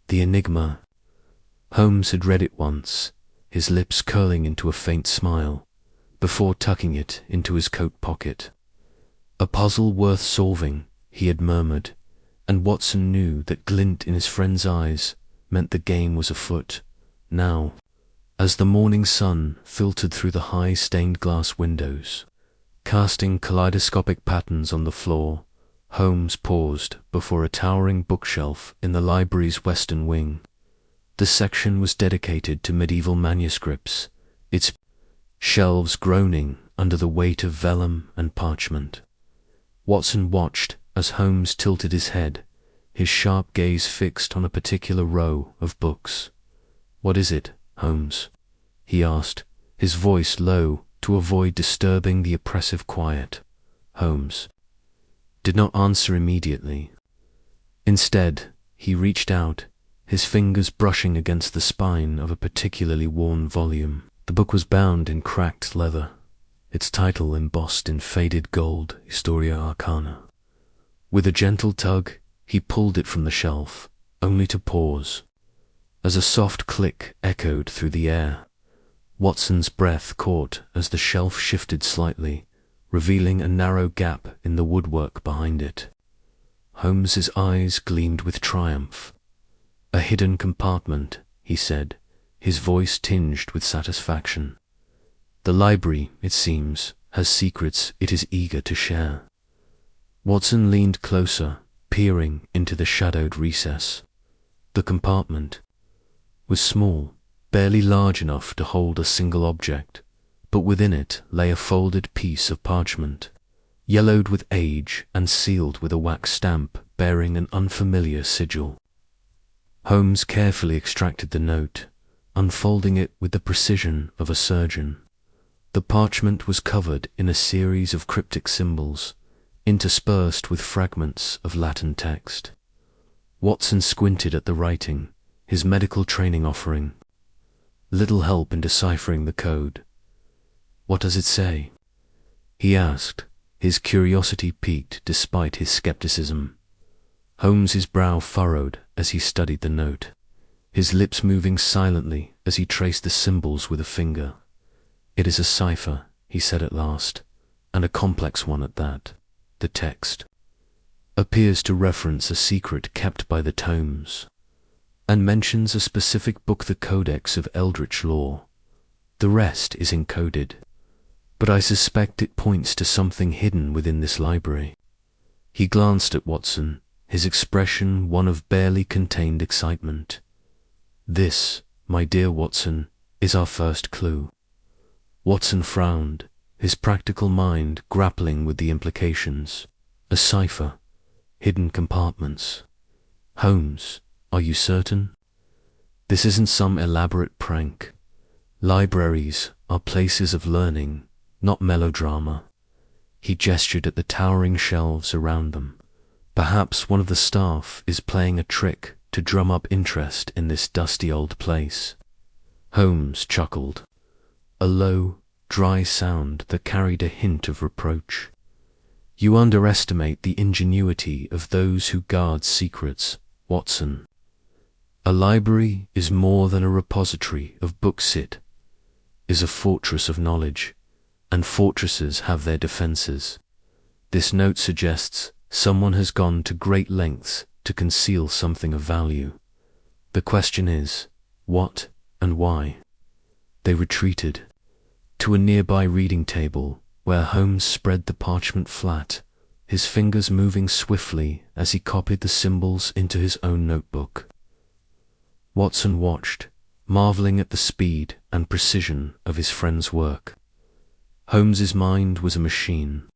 the enigma. Holmes had read it once, his lips curling into a faint smile, before tucking it into his coat pocket. "A puzzle worth solving," he had murmured, and Watson knew that glint in his friend's eyes meant the game was afoot. Now, as the morning sun filtered through the high stained glass windows, casting kaleidoscopic patterns on the floor, Holmes paused before a towering bookshelf in the library's western wing. The section was dedicated to medieval manuscripts, its shelves groaning under the weight of vellum and parchment. Watson watched as Holmes tilted his head, his sharp gaze fixed on a particular row of books. "What is it, Holmes?" he asked, his voice low to avoid disturbing the oppressive quiet. Holmes did not answer immediately. Instead, he reached out, his fingers brushing against the spine of a particularly worn volume. The book was bound in cracked leather, its title embossed in faded gold, Historia Arcana. With a gentle tug, he pulled it from the shelf, only to pause, as a soft click echoed through the air. Watson's breath caught as the shelf shifted slightly, revealing a narrow gap in the woodwork behind it. Holmes's eyes gleamed with triumph. "A hidden compartment," he said, his voice tinged with satisfaction. "The library, it seems, has secrets it is eager to share." Watson leaned closer, peering into the shadowed recess. The compartment was small, barely large enough to hold a single object, but within it lay a folded piece of parchment, yellowed with age and sealed with a wax stamp bearing an unfamiliar sigil. Holmes carefully extracted the note, unfolding it with the precision of a surgeon. The parchment was covered in a series of cryptic symbols, interspersed with fragments of Latin text. Watson squinted at the writing, his medical training offering little help in deciphering the code. "What does it say?" he asked, his curiosity piqued despite his skepticism. Holmes's brow furrowed as he studied the note, his lips moving silently as he traced the symbols with a finger. "It is a cipher," he said at last, "and a complex one at that. The text appears to reference a secret kept by the tomes, and mentions a specific book, the Codex of Eldritch Law. The rest is encoded, but I suspect it points to something hidden within this library." He glanced at Watson, his expression one of barely contained excitement. "This, my dear Watson, is our first clue." Watson frowned, his practical mind grappling with the implications. A cipher, hidden compartments. "Holmes, are you certain? This isn't some elaborate prank. Libraries are places of learning, not melodrama." He gestured at the towering shelves around them. "Perhaps one of the staff is playing a trick to drum up interest in this dusty old place." Holmes chuckled, a low, dry sound that carried a hint of reproach. "You underestimate the ingenuity of those who guard secrets, Watson. A library is more than a repository of books. It is a fortress of knowledge, and fortresses have their defenses. This note suggests someone has gone to great lengths to conceal something of value. The question is, what and why?" They retreated to a nearby reading table where Holmes spread the parchment flat, his fingers moving swiftly as he copied the symbols into his own notebook. Watson watched, marveling at the speed and precision of his friend's work. Holmes's mind was a machine,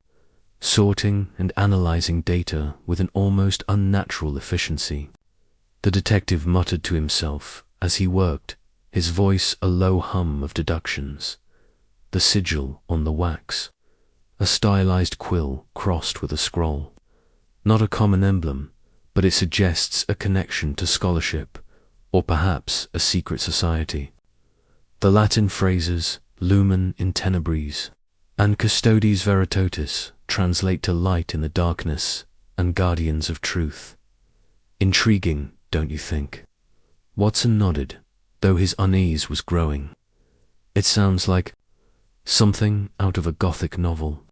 sorting and analyzing data with an almost unnatural efficiency. The detective muttered to himself as he worked, his voice a low hum of deductions. The sigil on the wax, a stylized quill crossed with a scroll. Not a common emblem, but it suggests a connection to scholarship, or perhaps a secret society. The Latin phrases lumen in tenebris and custodes veritatis translate to light in the darkness and guardians of truth. Intriguing, don't you think? Watson nodded, though his unease was growing. "It sounds like something out of a Gothic novel.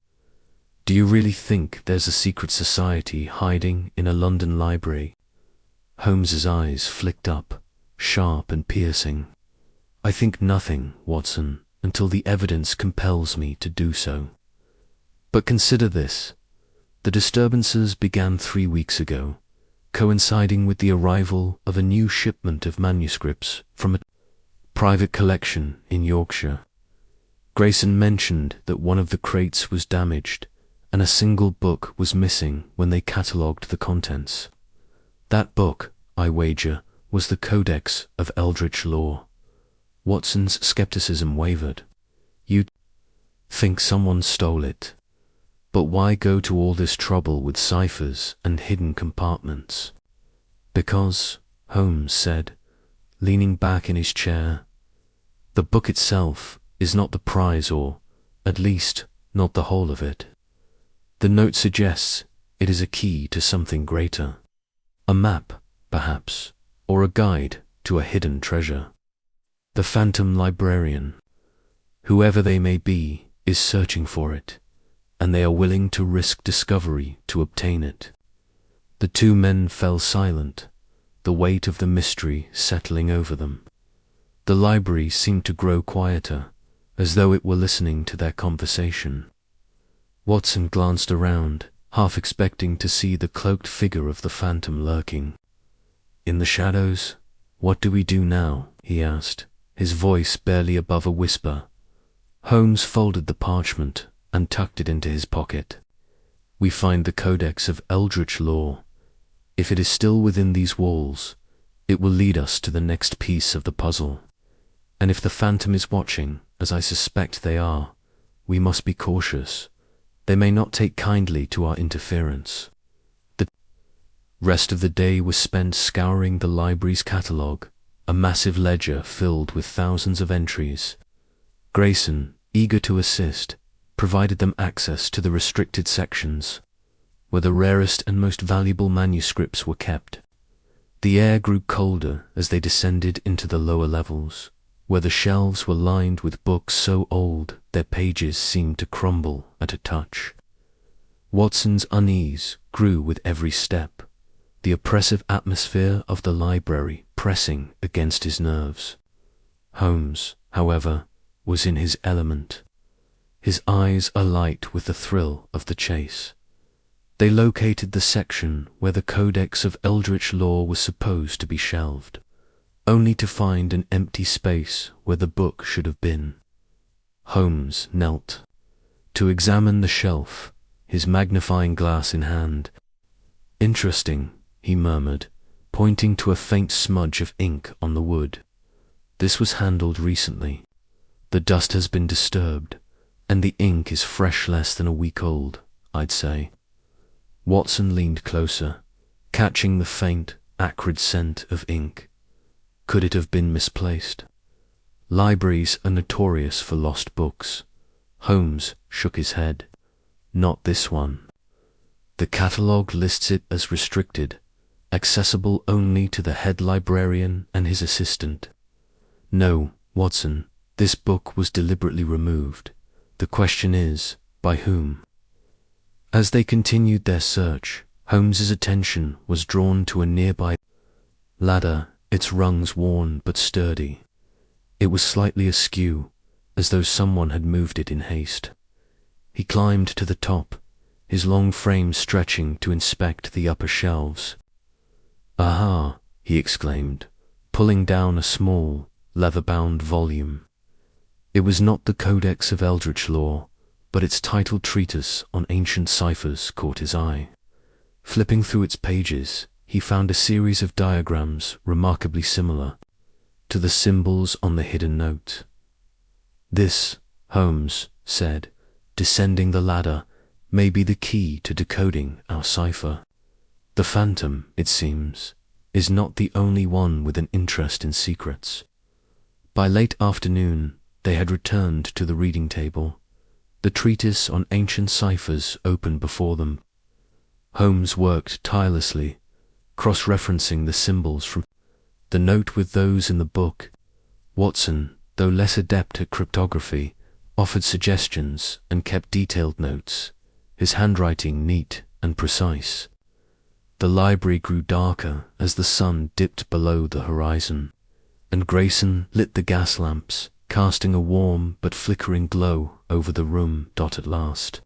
Do you really think there's a secret society hiding in a London library?" Holmes's eyes flicked up, sharp and piercing. "I think nothing, Watson, until the evidence compels me to do so. But consider this. The disturbances began 3 weeks ago, coinciding with the arrival of a new shipment of manuscripts from a private collection in Yorkshire. Grayson mentioned that one of the crates was damaged, and a single book was missing when they catalogued the contents. That book, I wager, was the Codex of Eldritch Law." Watson's skepticism wavered. "You think someone stole it? But why go to all this trouble with ciphers and hidden compartments?" "Because," Holmes said, leaning back in his chair, "the book itself is not the prize, or, at least, not the whole of it. The note suggests it is a key to something greater. A map, perhaps, or a guide to a hidden treasure. The phantom librarian, whoever they may be, is searching for it, and they are willing to risk discovery to obtain it." The two men fell silent, the weight of the mystery settling over them. The library seemed to grow quieter, as though it were listening to their conversation. Watson glanced around, half expecting to see the cloaked figure of the phantom lurking. "In the shadows, what do we do now?" he asked, his voice barely above a whisper. Holmes folded the parchment and tucked it into his pocket. "We find the Codex of Eldritch Law. If it is still within these walls, it will lead us to the next piece of the puzzle. And if the Phantom is watching, as I suspect they are, we must be cautious. They may not take kindly to our interference." The rest of the day was spent scouring the library's catalogue, a massive ledger filled with thousands of entries. Grayson, eager to assist, provided them access to the restricted sections, where the rarest and most valuable manuscripts were kept. The air grew colder as they descended into the lower levels, where the shelves were lined with books so old their pages seemed to crumble at a touch. Watson's unease grew with every step, the oppressive atmosphere of the library pressing against his nerves. Holmes, however, was in his element, his eyes alight with the thrill of the chase. They located the section where the Codex of Eldritch Law was supposed to be shelved, only to find an empty space where the book should have been. Holmes knelt to examine the shelf, his magnifying glass in hand. "Interesting," he murmured, pointing to a faint smudge of ink on the wood. "This was handled recently. The dust has been disturbed, and the ink is fresh less than a week old, I'd say." Watson leaned closer, catching the faint, acrid scent of ink. Could it have been misplaced? Libraries are notorious for lost books. Holmes shook his head. "Not this one. The catalogue lists it as restricted, accessible only to the head librarian and his assistant. No, Watson, this book was deliberately removed. The question is, by whom?" As they continued their search, Holmes's attention was drawn to a nearby ladder, its rungs worn but sturdy. It was slightly askew, as though someone had moved it in haste. He climbed to the top, his long frame stretching to inspect the upper shelves. "Aha!" he exclaimed, pulling down a small, leather-bound volume. It was not the Codex of Eldritch Law, but its titled treatise on ancient ciphers caught his eye. Flipping through its pages, he found a series of diagrams remarkably similar to the symbols on the hidden note. "This," Holmes said, descending the ladder, "may be the key to decoding our cipher. The Phantom, it seems, is not the only one with an interest in secrets." By late afternoon, they had returned to the reading table, the treatise on ancient ciphers open before them. Holmes worked tirelessly, cross-referencing the symbols from the note with those in the book. Watson, though less adept at cryptography, offered suggestions and kept detailed notes, his handwriting neat and precise. The library grew darker as the sun dipped below the horizon, and Grayson lit the gas lamps, casting a warm but flickering glow over the room. At last,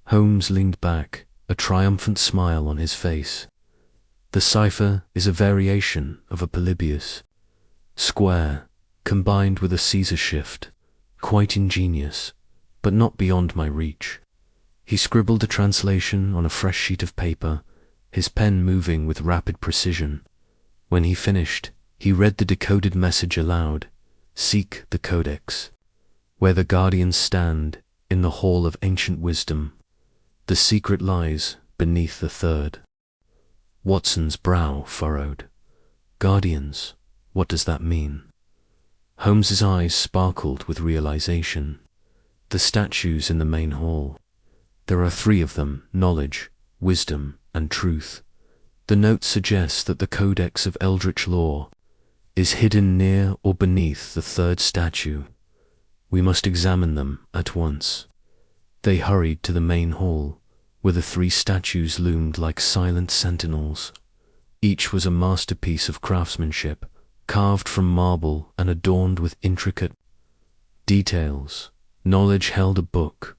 Holmes leaned back, a triumphant smile on his face. The cipher is a variation of a Polybius, square, combined with a Caesar shift, quite ingenious, but not beyond my reach. He scribbled a translation on a fresh sheet of paper, his pen moving with rapid precision. When he finished, he read the decoded message aloud: "Seek the Codex, where the guardians stand in the hall of ancient wisdom. The secret lies beneath the third." Watson's brow furrowed. "Guardians, what does that mean?" Holmes's eyes sparkled with realization. "The statues in the main hall. There are 3 of them: knowledge, wisdom, and truth. The note suggests that the Codex of Eldritch Law is hidden near or beneath the 3rd statue. We must examine them at once." They hurried to the main hall, where the 3 statues loomed like silent sentinels. Each was a masterpiece of craftsmanship, carved from marble and adorned with intricate details. Knowledge held a book,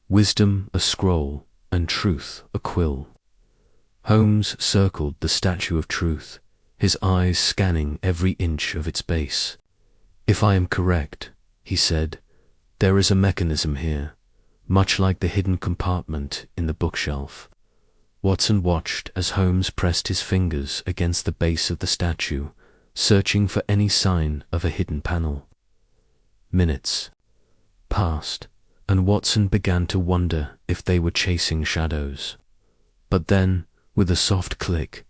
wisdom a scroll, and truth a quill. Holmes circled the statue of truth, his eyes scanning every inch of its base. If I am correct, he said, there is a mechanism here, much like the hidden compartment in the bookshelf. Watson watched as Holmes pressed his fingers against the base of the statue, searching for any sign of a hidden panel. Minutes passed, and Watson began to wonder if they were chasing shadows. But then, with a soft click,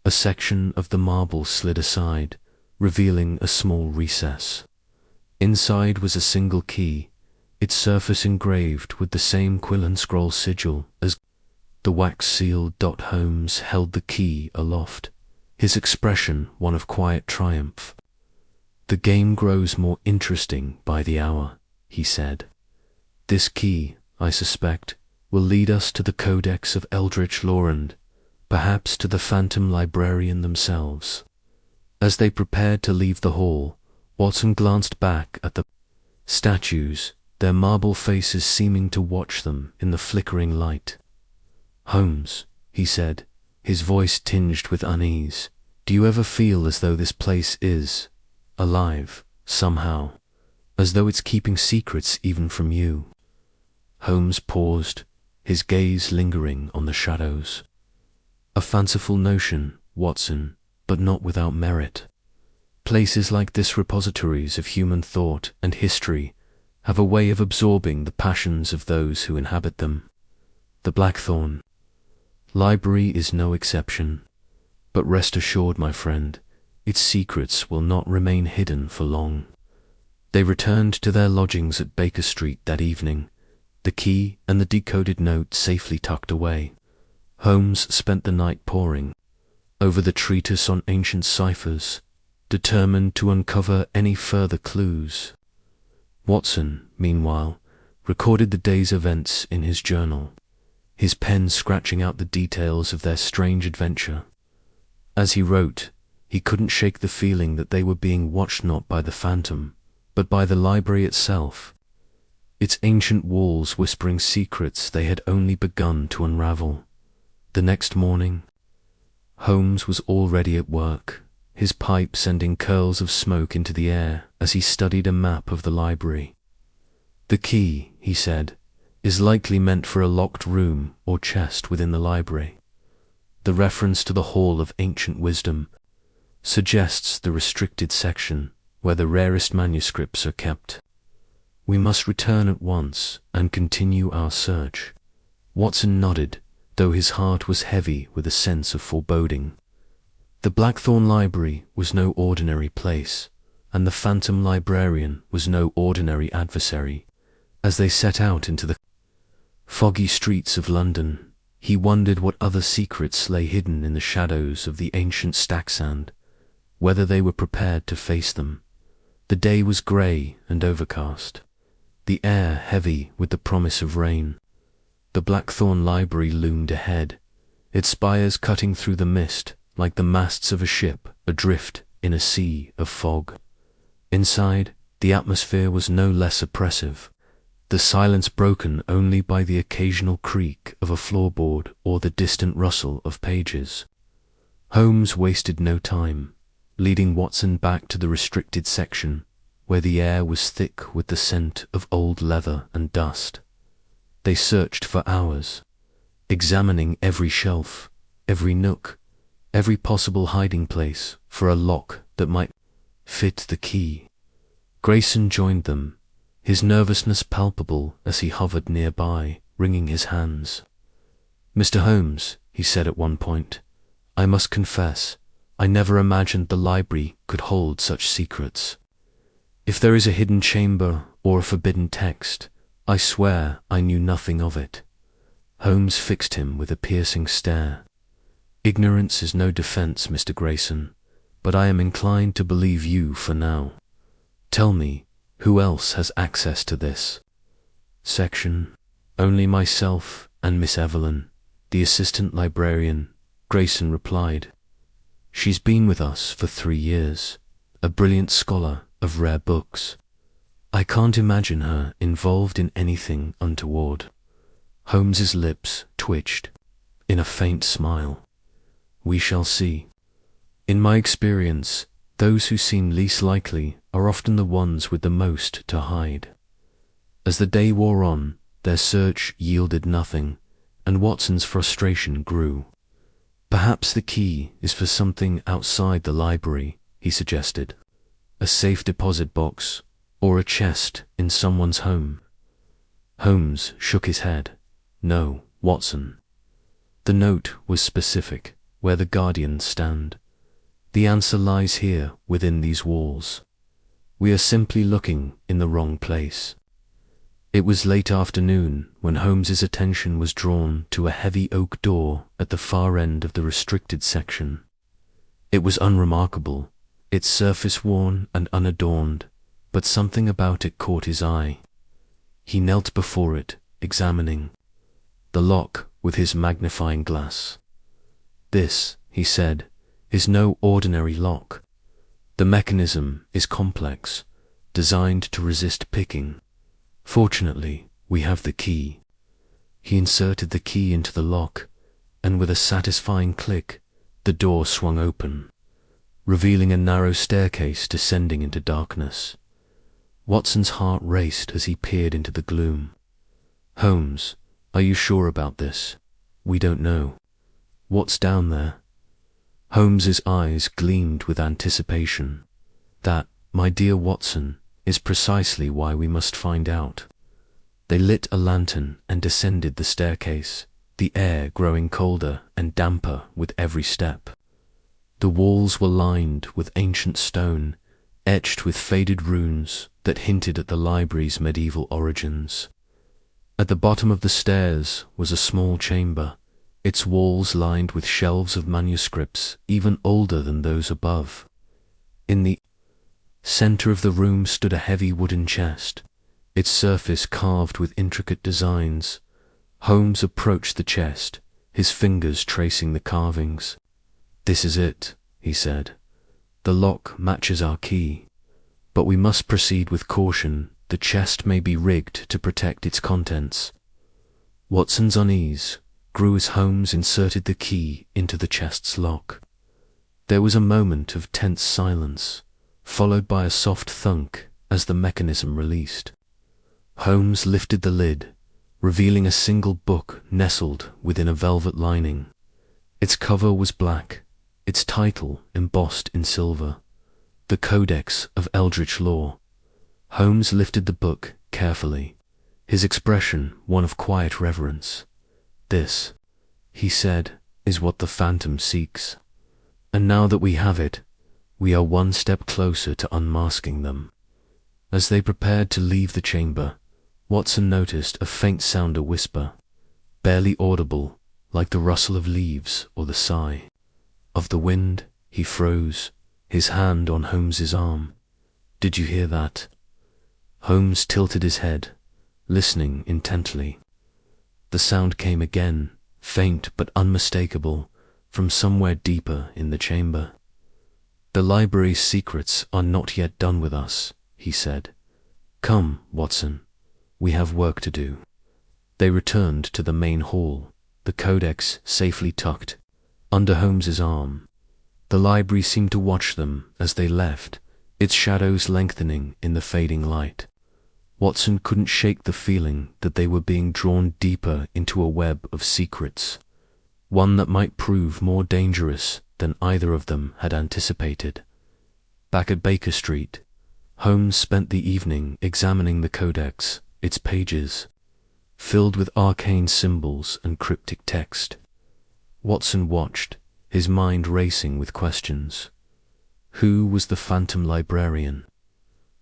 a section of the marble slid aside, revealing a small recess. Inside was a single key, its surface engraved with the same quill and scroll sigil as the wax-sealed. Holmes held the key aloft, his expression one of quiet triumph. The game grows more interesting by the hour, he said. This key, I suspect, will lead us to the Codex of Eldritch Lore and, perhaps, to the Phantom Librarian themselves. As they prepared to leave the hall, Watson glanced back at the statues, their marble faces seeming to watch them in the flickering light. Holmes, he said, his voice tinged with unease, do you ever feel as though this place is alive, somehow, as though it's keeping secrets even from you? Holmes paused, his gaze lingering on the shadows. A fanciful notion, Watson, but not without merit. Places like this, repositories of human thought and history, have a way of absorbing the passions of those who inhabit them. The Blackthorn Library is no exception. But rest assured, my friend, its secrets will not remain hidden for long. They returned to their lodgings at Baker Street that evening, the key and the decoded note safely tucked away. Holmes spent the night poring over the treatise on ancient ciphers, determined to uncover any further clues. Watson, meanwhile, recorded the day's events in his journal, his pen scratching out the details of their strange adventure. As he wrote, he couldn't shake the feeling that they were being watched not by the phantom, but by the library itself, its ancient walls whispering secrets they had only begun to unravel. The next morning, Holmes was already at work, his pipe sending curls of smoke into the air as he studied a map of the library. The key, he said, is likely meant for a locked room or chest within the library. The reference to the Hall of Ancient Wisdom suggests the restricted section where the rarest manuscripts are kept. We must return at once and continue our search. Watson nodded, though his heart was heavy with a sense of foreboding. The Blackthorn Library was no ordinary place, and the Phantom Librarian was no ordinary adversary. As they set out into the foggy streets of London, he wondered what other secrets lay hidden in the shadows of the ancient Stacksand, whether they were prepared to face them. The day was grey and overcast, the air heavy with the promise of rain. The Blackthorn Library loomed ahead, its spires cutting through the mist like the masts of a ship adrift in a sea of fog. Inside, the atmosphere was no less oppressive, the silence broken only by the occasional creak of a floorboard or the distant rustle of pages. Holmes wasted no time, leading Watson back to the restricted section, where the air was thick with the scent of old leather and dust. They searched for hours, examining every shelf, every nook, every possible hiding place for a lock that might fit the key. Grayson joined them, his nervousness palpable as he hovered nearby, wringing his hands. "Mr. Holmes," he said at one point, "I must confess, I never imagined the library could hold such secrets. If there is a hidden chamber or a forbidden text, I swear I knew nothing of it." Holmes fixed him with a piercing stare. "Ignorance is no defense, Mr. Grayson, but I am inclined to believe you for now. Tell me, who else has access to this section?" "Only myself and Miss Evelyn, the assistant librarian," Grayson replied. "She's been with us for 3 years, a brilliant scholar of rare books. I can't imagine her involved in anything untoward." Holmes's lips twitched in a faint smile. "We shall see. In my experience, those who seem least likely are often the ones with the most to hide. As the day wore on, their search yielded nothing, and Watson's frustration grew. Perhaps the key is for something outside the library, he suggested. A safe deposit box, or a chest in someone's home. Holmes shook his head. No, Watson. The note was specific, where the guardians stand. The answer lies here, within these walls. We are simply looking in the wrong place. It was late afternoon when Holmes's attention was drawn to a heavy oak door at the far end of the restricted section. It was unremarkable, its surface worn and unadorned, but something about it caught his eye. He knelt before it, examining the lock with his magnifying glass. This, he said, is no ordinary lock. The mechanism is complex, designed to resist picking. Fortunately, we have the key. He inserted the key into the lock, and with a satisfying click, the door swung open, revealing a narrow staircase descending into darkness. Watson's heart raced as he peered into the gloom. Holmes, are you sure about this? We don't know. What's down there? Holmes's eyes gleamed with anticipation. That, my dear Watson, is precisely why we must find out. They lit a lantern and descended the staircase, the air growing colder and damper with every step. The walls were lined with ancient stone, etched with faded runes that hinted at the library's medieval origins. At the bottom of the stairs was a small chamber, its walls lined with shelves of manuscripts even older than those above. In the center of the room stood a heavy wooden chest, its surface carved with intricate designs. Holmes approached the chest, his fingers tracing the carvings. This is it, he said. The lock matches our key, but we must proceed with caution. The chest may be rigged to protect its contents. Watson's unease grew as Holmes inserted the key into the chest's lock. There was a moment of tense silence, followed by a soft thunk as the mechanism released. Holmes lifted the lid, revealing a single book nestled within a velvet lining. Its cover was black, its title embossed in silver, The Codex of Eldritch Law. Holmes lifted the book carefully, his expression one of quiet reverence. This, he said, is what the phantom seeks. And now that we have it, we are one step closer to unmasking them. As they prepared to leave the chamber, Watson noticed a faint sound, a whisper, barely audible, like the rustle of leaves or the sigh of the wind. He froze, his hand on Holmes's arm. Did you hear that? Holmes tilted his head, listening intently. The sound came again, faint but unmistakable, from somewhere deeper in the chamber. The library's secrets are not yet done with us, he said. Come, Watson, we have work to do. They returned to the main hall, the codex safely tucked under Holmes's arm. The library seemed to watch them as they left, its shadows lengthening in the fading light. Watson couldn't shake the feeling that they were being drawn deeper into a web of secrets, one that might prove more dangerous than either of them had anticipated. Back at Baker Street, Holmes spent the evening examining the codex, its pages, filled with arcane symbols and cryptic text. Watson watched, his mind racing with questions. Who was the phantom librarian?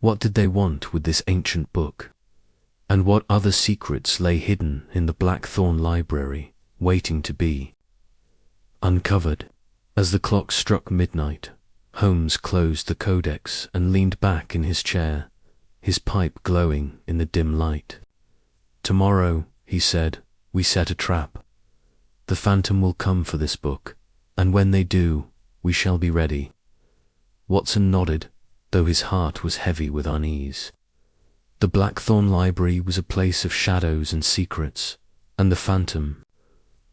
What did they want with this ancient book? And what other secrets lay hidden in the Blackthorn Library, waiting to be uncovered? As the clock struck midnight, Holmes closed the codex and leaned back in his chair, his pipe glowing in the dim light. Tomorrow, he said, we set a trap. The phantom will come for this book, and when they do, we shall be ready. Watson nodded, though his heart was heavy with unease. The Blackthorn Library was a place of shadows and secrets, and the phantom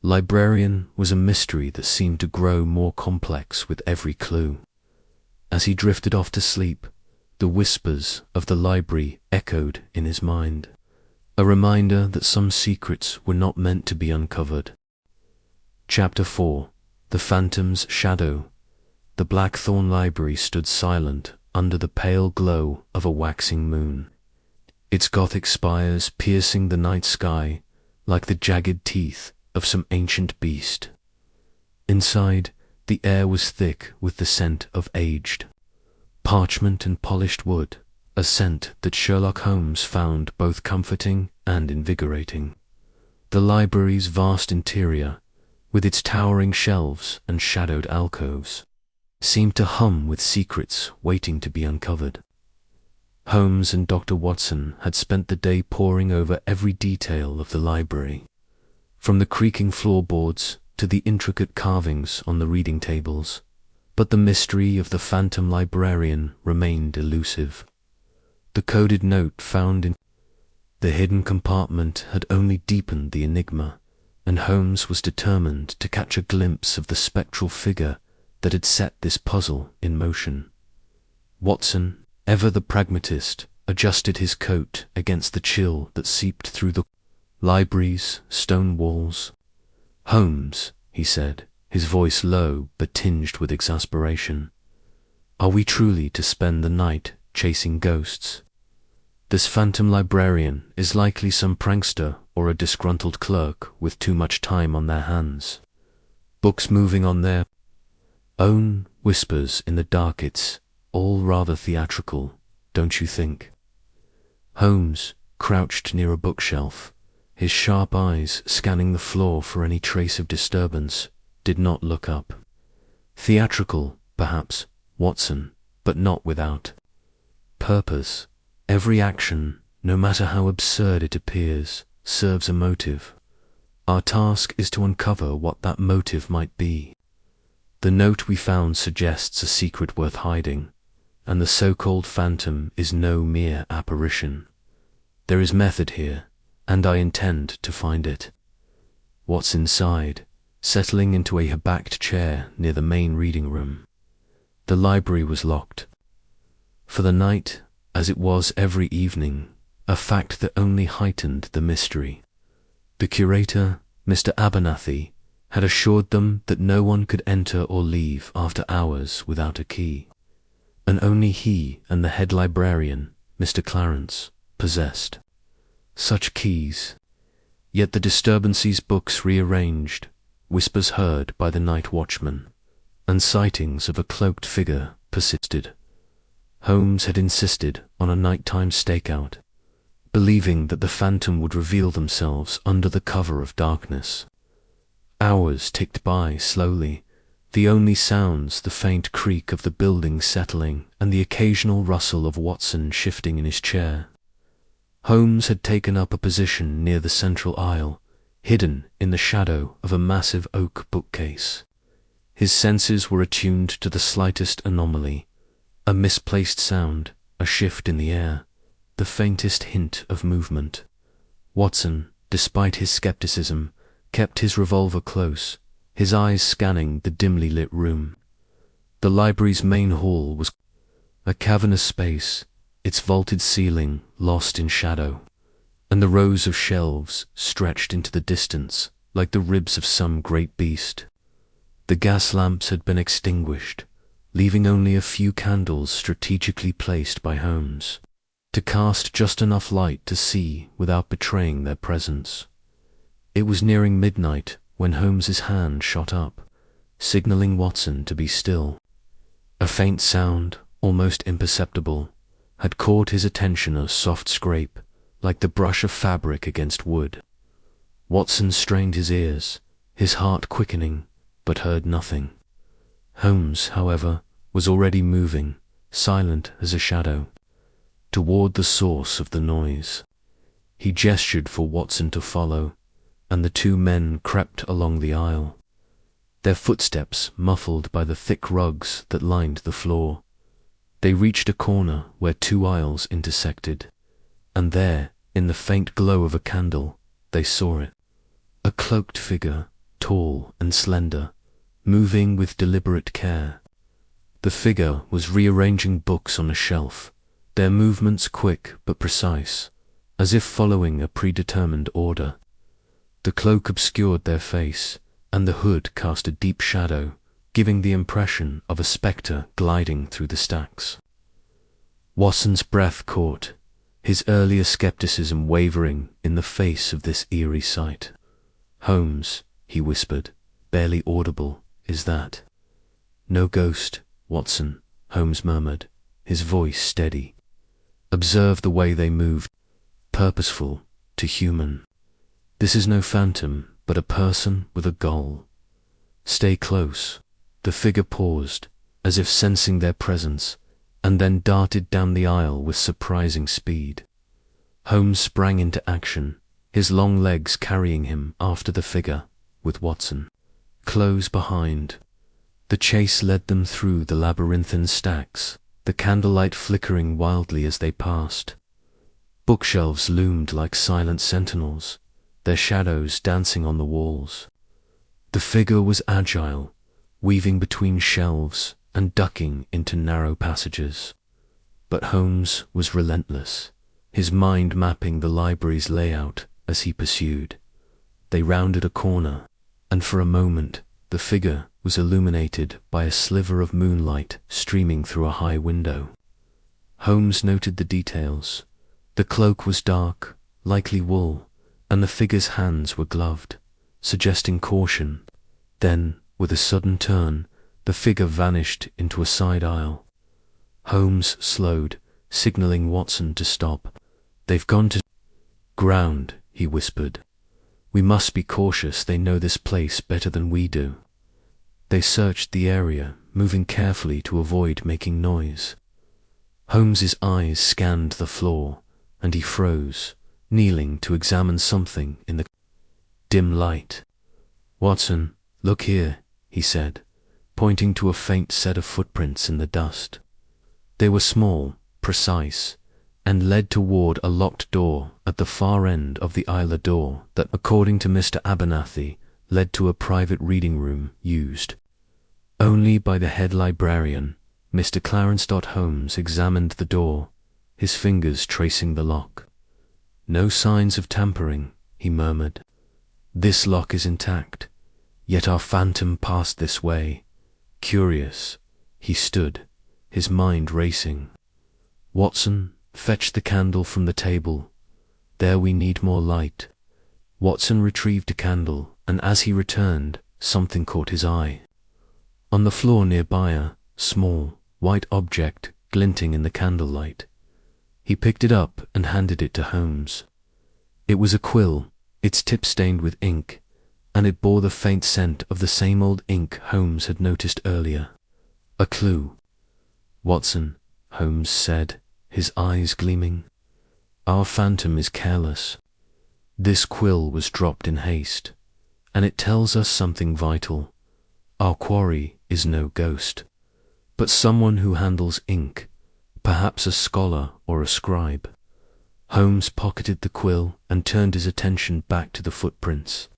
librarian was a mystery that seemed to grow more complex with every clue. As he drifted off to sleep, The whispers of the library echoed in his mind, a reminder that some secrets were not meant to be uncovered. Chapter 4. The Phantom's Shadow. The Blackthorn Library stood silent under the pale glow of a waxing moon, its Gothic spires piercing the night sky like the jagged teeth of some ancient beast. Inside, the air was thick with the scent of aged parchment and polished wood, a scent that Sherlock Holmes found both comforting and invigorating. The library's vast interior, with its towering shelves and shadowed alcoves, seemed to hum with secrets waiting to be uncovered. Holmes and Dr. Watson had spent the day poring over every detail of the library, from the creaking floorboards to the intricate carvings on the reading tables, but the mystery of the phantom librarian remained elusive. The coded note found in the hidden compartment had only deepened the enigma, and Holmes was determined to catch a glimpse of the spectral figure that had set this puzzle in motion. Watson, ever the pragmatist, adjusted his coat against the chill that seeped through the library's stone walls. "Holmes," he said, his voice low but tinged with exasperation, "are we truly to spend the night chasing ghosts? This phantom librarian is likely some prankster or a disgruntled clerk with too much time on their hands. Books moving on their own, whispers in the dark, it's all rather theatrical, don't you think?" Holmes crouched near a bookshelf, his sharp eyes scanning the floor for any trace of disturbance, did not look up. Theatrical, perhaps, Watson, but not without purpose. Every action, no matter how absurd it appears, serves a motive. Our task is to uncover what that motive might be. The note we found suggests a secret worth hiding, and the so-called phantom is no mere apparition. There is method here, and I intend to find it. Watson sighed, settling into a backed chair near the main reading room. The library was locked for the night, as it was every evening, a fact that only heightened the mystery. The curator, Mr. Abernathy, had assured them that no one could enter or leave after hours without a key, and only he and the head librarian, Mr. Clarence, possessed such keys. Yet the disturbances, books rearranged, whispers heard by the night watchman, and sightings of a cloaked figure persisted. Holmes had insisted on a nighttime stakeout, believing that the phantom would reveal themselves under the cover of darkness. Hours ticked by slowly, the only sounds the faint creak of the building settling and the occasional rustle of Watson shifting in his chair. Holmes had taken up a position near the central aisle, hidden in the shadow of a massive oak bookcase. His senses were attuned to the slightest anomaly, a misplaced sound, a shift in the air, the faintest hint of movement. Watson, despite his skepticism, kept his revolver close, his eyes scanning the dimly lit room. The library's main hall was a cavernous space, its vaulted ceiling lost in shadow, and the rows of shelves stretched into the distance like the ribs of some great beast. The gas lamps had been extinguished, leaving only a few candles strategically placed by Holmes, to cast just enough light to see without betraying their presence. It was nearing midnight when Holmes's hand shot up, signaling Watson to be still. A faint sound, almost imperceptible, had caught his attention, a soft scrape, like the brush of fabric against wood. Watson strained his ears, his heart quickening, but heard nothing. Holmes, however, was already moving, silent as a shadow, toward the source of the noise. He gestured for Watson to follow, and the two men crept along the aisle, their footsteps muffled by the thick rugs that lined the floor. They reached a corner where two aisles intersected, and there, in the faint glow of a candle, they saw it. A cloaked figure, tall and slender, moving with deliberate care. The figure was rearranging books on a shelf, their movements quick but precise, as if following a predetermined order. The cloak obscured their face, and the hood cast a deep shadow, giving the impression of a spectre gliding through the stacks. Watson's breath caught, his earlier skepticism wavering in the face of this eerie sight. "Holmes," he whispered, barely audible, "is that?" "No ghost, Watson," Holmes murmured, his voice steady. "Observe the way they moved, purposeful to human. This is no phantom, but a person with a goal. Stay close." The figure paused, as if sensing their presence, and then darted down the aisle with surprising speed. Holmes sprang into action, his long legs carrying him after the figure, with Watson close behind. The chase led them through the labyrinthine stacks, the candlelight flickering wildly as they passed. Bookshelves loomed like silent sentinels, their shadows dancing on the walls. The figure was agile, weaving between shelves and ducking into narrow passages. But Holmes was relentless, his mind mapping the library's layout as he pursued. They rounded a corner, and for a moment the figure was illuminated by a sliver of moonlight streaming through a high window. Holmes noted the details. The cloak was dark, likely wool, and the figure's hands were gloved, suggesting caution. Then, with a sudden turn, the figure vanished into a side aisle. Holmes slowed, signaling Watson to stop. "They've gone to ground," he whispered. "We must be cautious, they know this place better than we do." They searched the area, moving carefully to avoid making noise. Holmes's eyes scanned the floor, and he froze, kneeling to examine something in the dim light. "Watson, look here," he said, pointing to a faint set of footprints in the dust. They were small, precise, and led toward a locked door at the far end of the aisle, door that, according to Mr. Abernathy, led to a private reading room used only by the head librarian. Mr. Clarence Holmes examined the door, his fingers tracing the lock. "No signs of tampering," he murmured. "This lock is intact, yet our phantom passed this way. Curious." He stood, his mind racing. "Watson, fetch the candle from the table. There, we need more light." Watson retrieved a candle, and as he returned, something caught his eye. On the floor nearby, a small, white object glinting in the candlelight. He picked it up and handed it to Holmes. It was a quill, its tip stained with ink, and it bore the faint scent of the same old ink Holmes had noticed earlier. "A clue." "Watson," Holmes said, his eyes gleaming, "our phantom is careless. This quill was dropped in haste, and it tells us something vital. Our quarry is no ghost, but someone who handles ink, perhaps a scholar or a scribe." Holmes pocketed the quill and turned his attention back to the footprints.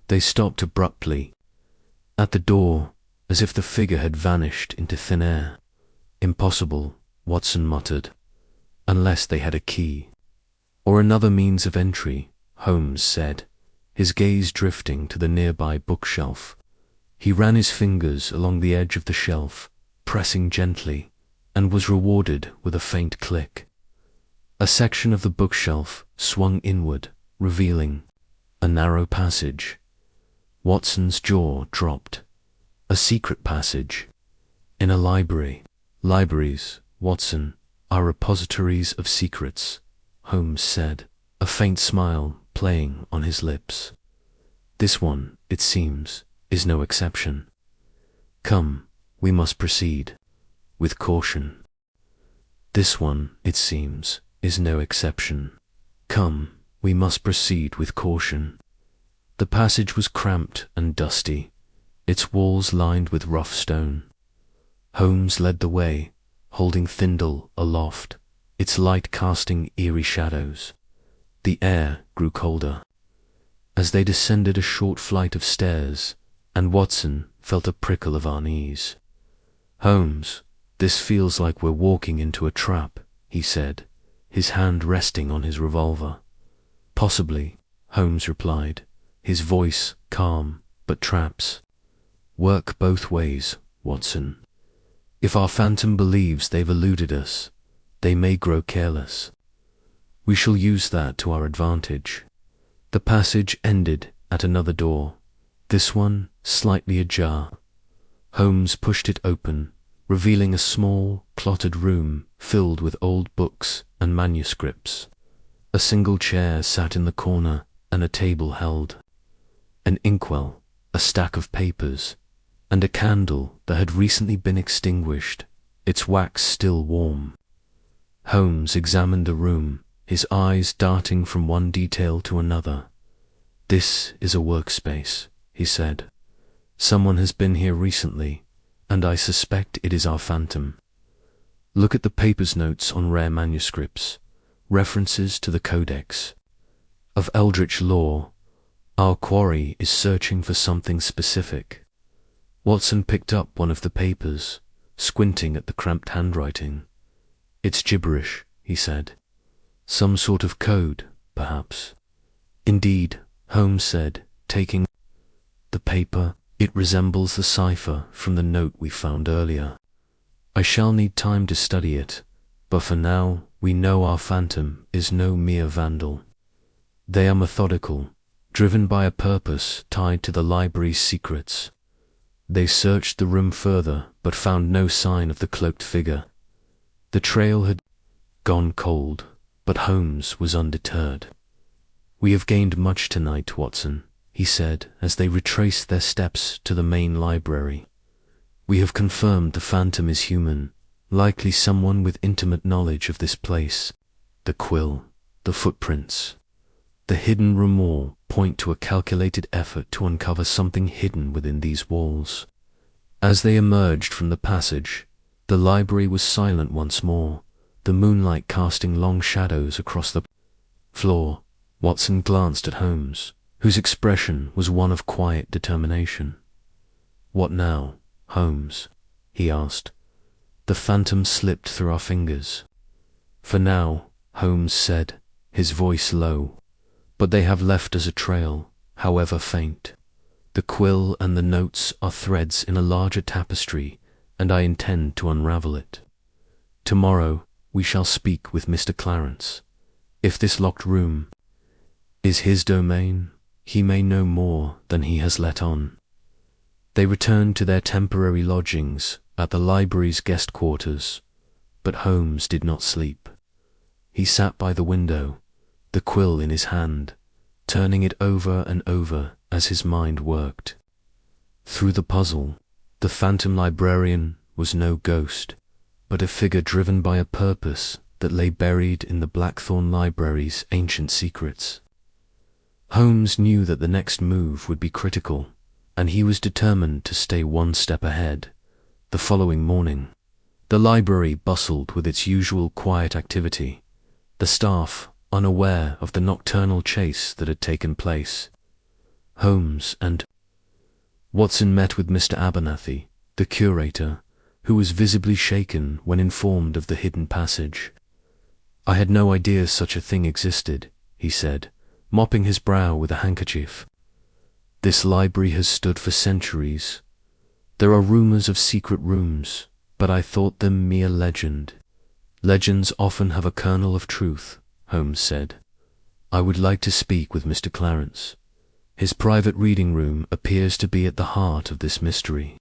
They stopped abruptly at the door, as if the figure had vanished into thin air. "Impossible," Watson muttered, "unless they had a key." "Or another means of entry," Holmes said, his gaze drifting to the nearby bookshelf. He ran his fingers along the edge of the shelf, pressing gently, and was rewarded with a faint click. A section of the bookshelf swung inward, revealing a narrow passage. Watson's jaw dropped. A secret passage. In a library. "Libraries, Watson, are repositories of secrets," Holmes said, a faint smile playing on his lips. "This one, it seems, is no exception. Come, we must proceed with caution." "This one, it seems, is no exception. Come, we must proceed with caution." The passage was cramped and dusty, its walls lined with rough stone. Holmes led the way, holding Thindle aloft, its light casting eerie shadows. The air grew colder. As they descended a short flight of stairs, and Watson felt a prickle of unease. "Holmes, this feels like we're walking into a trap," he said, his hand resting on his revolver. Possibly, Holmes replied, his voice calm, but traps work both ways, Watson. If our phantom believes they've eluded us, they may grow careless. We shall use that to our advantage. The passage ended at another door, this one slightly ajar. Holmes pushed it open, revealing a small, cluttered room filled with old books and manuscripts. A single chair sat in the corner, and a table held an inkwell, a stack of papers, and a candle that had recently been extinguished, its wax still warm. Holmes examined the room, his eyes darting from one detail to another. "This is a workspace," he said. "Someone has been here recently, and I suspect it is our phantom. Look at the paper's notes on rare manuscripts, references to the codex of eldritch lore. Our quarry is searching for something specific." Watson picked up one of the papers, squinting at the cramped handwriting. "It's gibberish," he said. "Some sort of code, perhaps." "Indeed," Holmes said, taking the paper. "It resembles the cipher from the note we found earlier. I shall need time to study it, but for now we know our phantom is no mere vandal. They are methodical, driven by a purpose tied to the library's secrets." They searched the room further, but found no sign of the cloaked figure. The trail had gone cold, but Holmes was undeterred. "We have gained much tonight, Watson," he said as they retraced their steps to the main library. "We have confirmed the phantom is human, likely someone with intimate knowledge of this place. The quill, the footprints, the hidden remorse point to a calculated effort to uncover something hidden within these walls." As they emerged from the passage, the library was silent once more, the moonlight casting long shadows across the floor. Watson glanced at Holmes, whose expression was one of quiet determination. "What now, Holmes?" he asked. "The phantom slipped through our fingers." "For now," Holmes said, his voice low, "but they have left us a trail, however faint. The quill and the notes are threads in a larger tapestry, and I intend to unravel it. Tomorrow we shall speak with Mr. Clarence. If this locked room is his domain, he may know more than he has let on." They returned to their temporary lodgings at the library's guest quarters, but Holmes did not sleep. He sat by the window, the quill in his hand, turning it over and over as his mind worked. Through the puzzle, the phantom librarian was no ghost, but a figure driven by a purpose that lay buried in the Blackthorn Library's ancient secrets. Holmes knew that the next move would be critical, and he was determined to stay one step ahead. The following morning, the library bustled with its usual quiet activity, the staff unaware of the nocturnal chase that had taken place. Holmes and Watson met with Mr. Abernathy, the curator, who was visibly shaken when informed of the hidden passage. "I had no idea such a thing existed," he said, mopping his brow with a handkerchief. "This library has stood for centuries. There are rumors of secret rooms, but I thought them mere legend." "Legends often have a kernel of truth," Holmes said. "I would like to speak with Mr. Clarence. His private reading room appears to be at the heart of this mystery."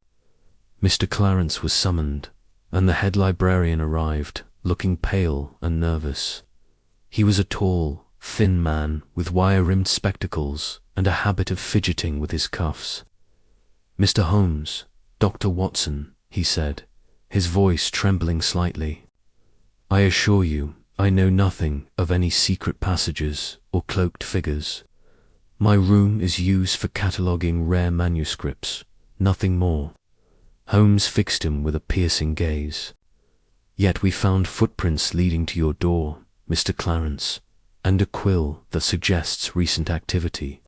Mr. Clarence was summoned, and the head librarian arrived, looking pale and nervous. He was a tall, thin man with wire-rimmed spectacles and a habit of fidgeting with his cuffs. "Mr. Holmes, Dr. Watson," he said, his voice trembling slightly. "I assure you, I know nothing of any secret passages or cloaked figures. My room is used for cataloguing rare manuscripts, nothing more." Holmes fixed him with a piercing gaze. "Yet we found footprints leading to your door, Mr. Clarence, and a quill that suggests recent activity.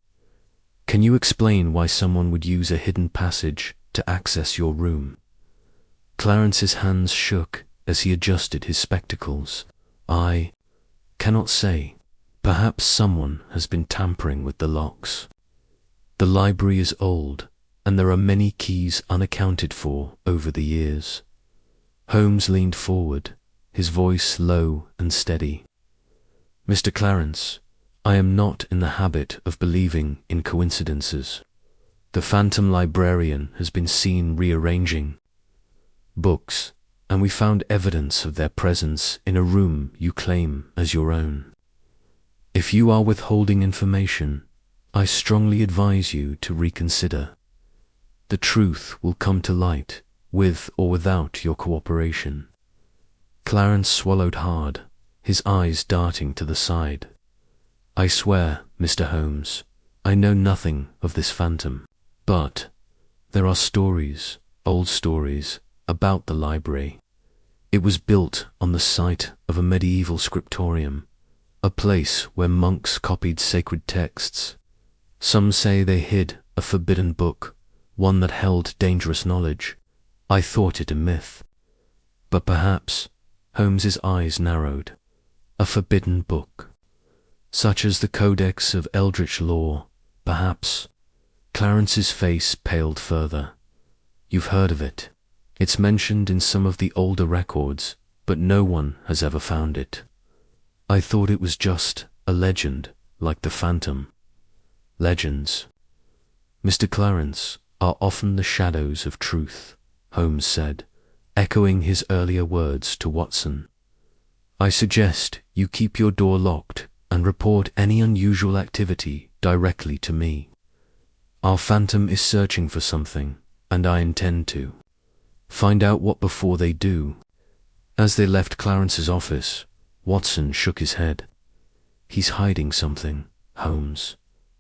Can you explain why someone would use a hidden passage to access your room?" Clarence's hands shook as he adjusted his spectacles. I cannot say. Perhaps someone has been tampering with the locks. The library is old, and there are many keys unaccounted for over the years. Holmes leaned forward, his voice low and steady. Mr. Clarence, I am not in the habit of believing in coincidences. The phantom librarian has been seen rearranging books, and we found evidence of their presence in a room you claim as your own. If you are withholding information, I strongly advise you to reconsider. The truth will come to light, with or without your cooperation. Clarence swallowed hard, his eyes darting to the side. I swear, Mr. Holmes, I know nothing of this phantom, but there are stories, old stories, about the library. It was built on the site of a medieval scriptorium, a place where monks copied sacred texts. Some say they hid a forbidden book, one that held dangerous knowledge. I thought it a myth. But perhaps, Holmes's eyes narrowed, a forbidden book, such as the Codex of Eldritch Law, perhaps. Clarence's face paled further. You've heard of it. It's mentioned in some of the older records, but no one has ever found it. I thought it was just a legend, like the phantom. Legends, Mr. Clarence, are often the shadows of truth, Holmes said, echoing his earlier words to Watson. I suggest you keep your door locked and report any unusual activity directly to me. Our phantom is searching for something, and I intend to find out what before they do. As they left Clarence's office, Watson shook his head. He's hiding something, Holmes.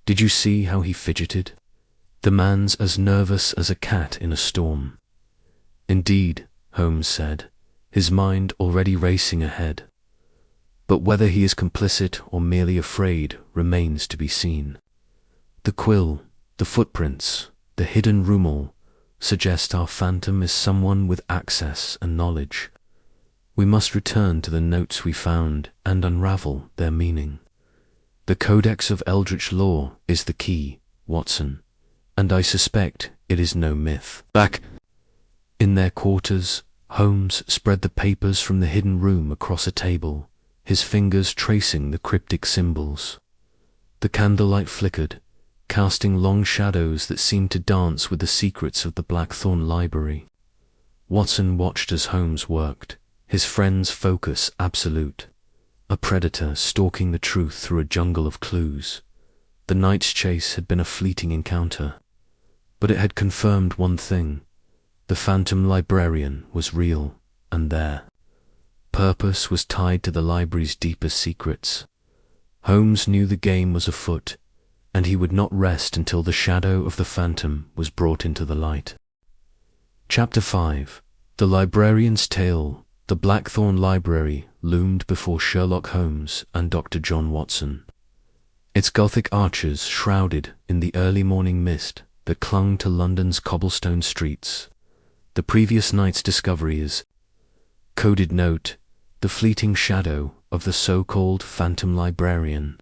Did you see how he fidgeted? The man's as nervous as a cat in a storm. Indeed, Holmes said, his mind already racing ahead. But whether he is complicit or merely afraid remains to be seen. The quill, the footprints, the hidden rumor suggest our phantom is someone with access and knowledge. We must return to the notes we found and unravel their meaning. The Codex of Eldritch Law is the key, Watson, and I suspect it is no myth. Back in their quarters, Holmes spread the papers from the hidden room across a table, his fingers tracing the cryptic symbols. The candlelight flickered, casting long shadows that seemed to dance with the secrets of the Blackthorn Library. Watson watched as Holmes worked, his friend's focus absolute, a predator stalking the truth through a jungle of clues. The night's chase had been a fleeting encounter, but it had confirmed one thing: the phantom librarian was real, and there. Purpose was tied to the library's deepest secrets. Holmes knew the game was afoot, and he would not rest until the shadow of the phantom was brought into the light. Chapter 5. The Librarian's Tale. The Blackthorn Library loomed before Sherlock Holmes and Dr. John Watson, its Gothic arches shrouded in the early morning mist that clung to London's cobblestone streets. The previous night's discoveries, coded note, the fleeting shadow of the so-called phantom librarian,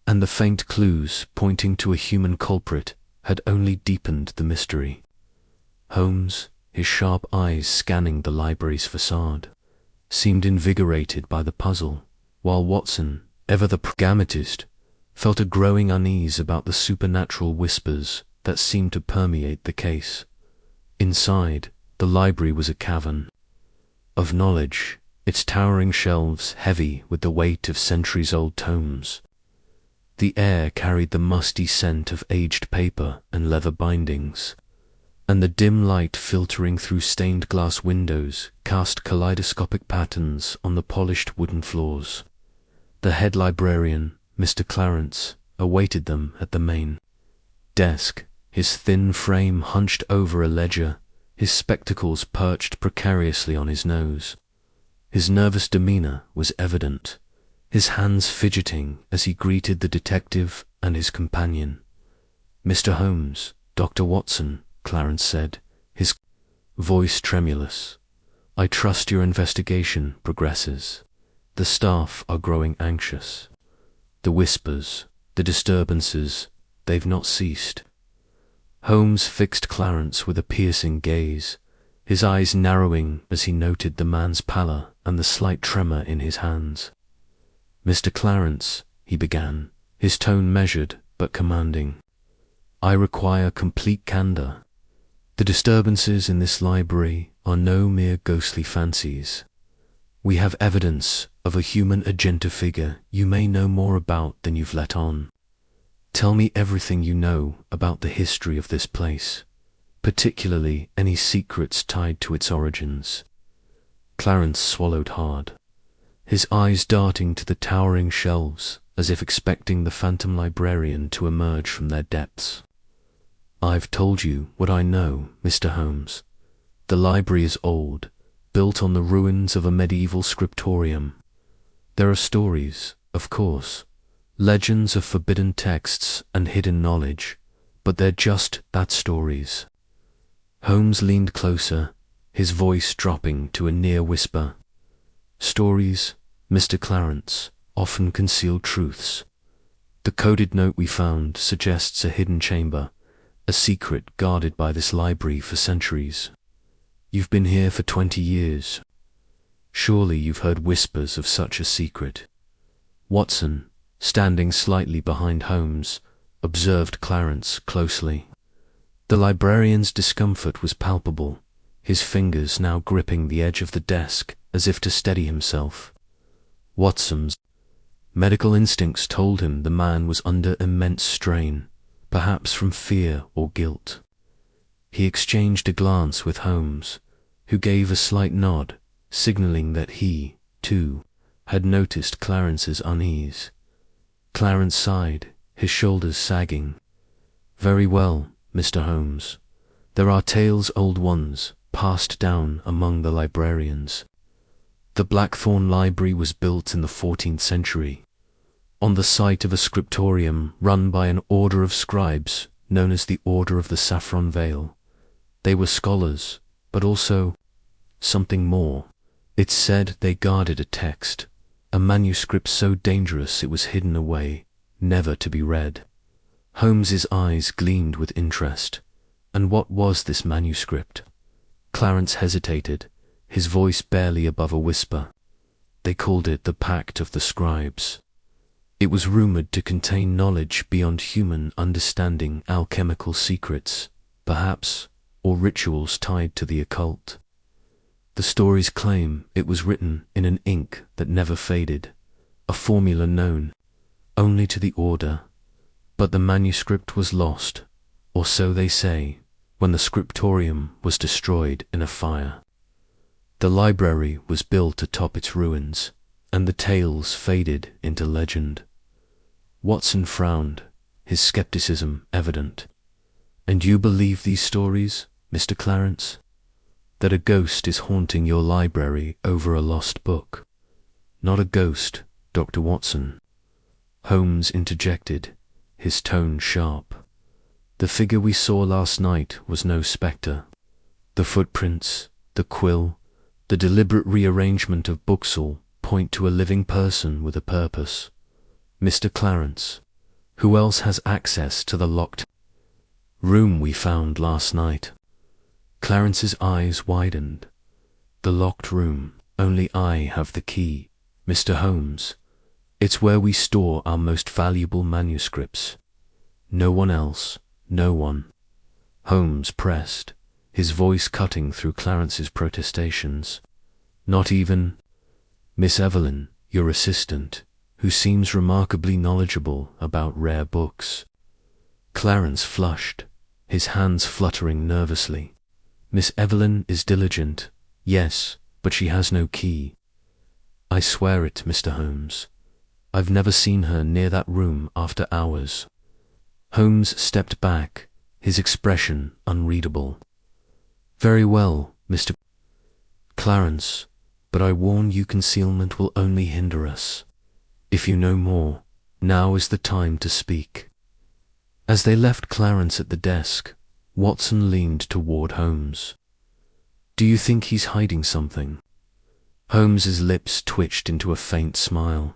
and the faint clues pointing to a human culprit had only deepened the mystery. Holmes, his sharp eyes scanning the library's facade, seemed invigorated by the puzzle, while Watson, ever the pragmatist, felt a growing unease about the supernatural whispers that seemed to permeate the case. Inside, the library was a cavern of knowledge, its towering shelves heavy with the weight of centuries-old tomes. The air carried the musty scent of aged paper and leather bindings, and the dim light filtering through stained glass windows cast kaleidoscopic patterns on the polished wooden floors. The head librarian, Mr. Clarence, awaited them at the main desk, his thin frame hunched over a ledger, his spectacles perched precariously on his nose. His nervous demeanor was evident, his hands fidgeting as he greeted the detective and his companion. Mr. Holmes, Dr. Watson, Clarence said, his voice tremulous. I trust your investigation progresses. The staff are growing anxious. The whispers, the disturbances, they've not ceased. Holmes fixed Clarence with a piercing gaze, his eyes narrowing as he noted the man's pallor and the slight tremor in his hands. "Mr. Clarence," he began, his tone measured but commanding, "I require complete candor. The disturbances in this library are no mere ghostly fancies. We have evidence of a human agenda figure you may know more about than you've let on. Tell me everything you know about the history of this place, particularly any secrets tied to its origins." Clarence swallowed hard, his eyes darting to the towering shelves as if expecting the phantom librarian to emerge from their depths. "I've told you what I know, Mr. Holmes. The library is old, built on the ruins of a medieval scriptorium. There are stories, of course, legends of forbidden texts and hidden knowledge, but they're just that, stories." Holmes leaned closer, his voice dropping to a near whisper. "Stories, Mr. Clarence, often conceal truths. The coded note we found suggests a hidden chamber, a secret guarded by this library for centuries. You've been here for 20 years. Surely you've heard whispers of such a secret." Watson, standing slightly behind Holmes, observed Clarence closely. The librarian's discomfort was palpable, his fingers now gripping the edge of the desk as if to steady himself. Watson's medical instincts told him the man was under immense strain, perhaps from fear or guilt. He exchanged a glance with Holmes, who gave a slight nod, signaling that he, too, had noticed Clarence's unease. Clarence sighed, his shoulders sagging. "Very well, Mr. Holmes. There are tales, old ones, passed down among the librarians. The Blackthorn Library was built in the 14th century, on the site of a scriptorium run by an order of scribes known as the Order of the Saffron Veil. They were scholars, but also something more. It's said they guarded a text, a manuscript so dangerous it was hidden away, never to be read." Holmes's eyes gleamed with interest. And what was this manuscript? Clarence hesitated, his voice barely above a whisper. They called it the Pact of the Scribes. It was rumored to contain knowledge beyond human understanding, alchemical secrets, perhaps, or rituals tied to the occult. The stories claim it was written in an ink that never faded, a formula known only to the order. But the manuscript was lost, or so they say, when the scriptorium was destroyed in a fire. The library was built atop its ruins, and the tales faded into legend. Watson frowned, his skepticism evident. "And you believe these stories, Mr. Clarence? That a ghost is haunting your library over a lost book?" "Not a ghost, Dr. Watson," Holmes interjected, his tone sharp. "The figure we saw last night was no spectre. The footprints, the quill, the deliberate rearrangement of books all point to a living person with a purpose. Mr. Clarence, who else has access to the locked room we found last night?" Clarence's eyes widened. "The locked room, only I have the key, Mr. Holmes. It's where we store our most valuable manuscripts. No one else, no one." Holmes pressed, his voice cutting through Clarence's protestations. "Not even Miss Evelyn, your assistant, who seems remarkably knowledgeable about rare books?" Clarence flushed, his hands fluttering nervously. "Miss Evelyn is diligent, yes, but she has no key. I swear it, Mr. Holmes. I've never seen her near that room after hours." Holmes stepped back, his expression unreadable. "Very well, Mr. Clarence, but I warn you concealment will only hinder us. If you know more, now is the time to speak." As they left Clarence at the desk, Watson leaned toward Holmes. "Do you think he's hiding something?" Holmes's lips twitched into a faint smile.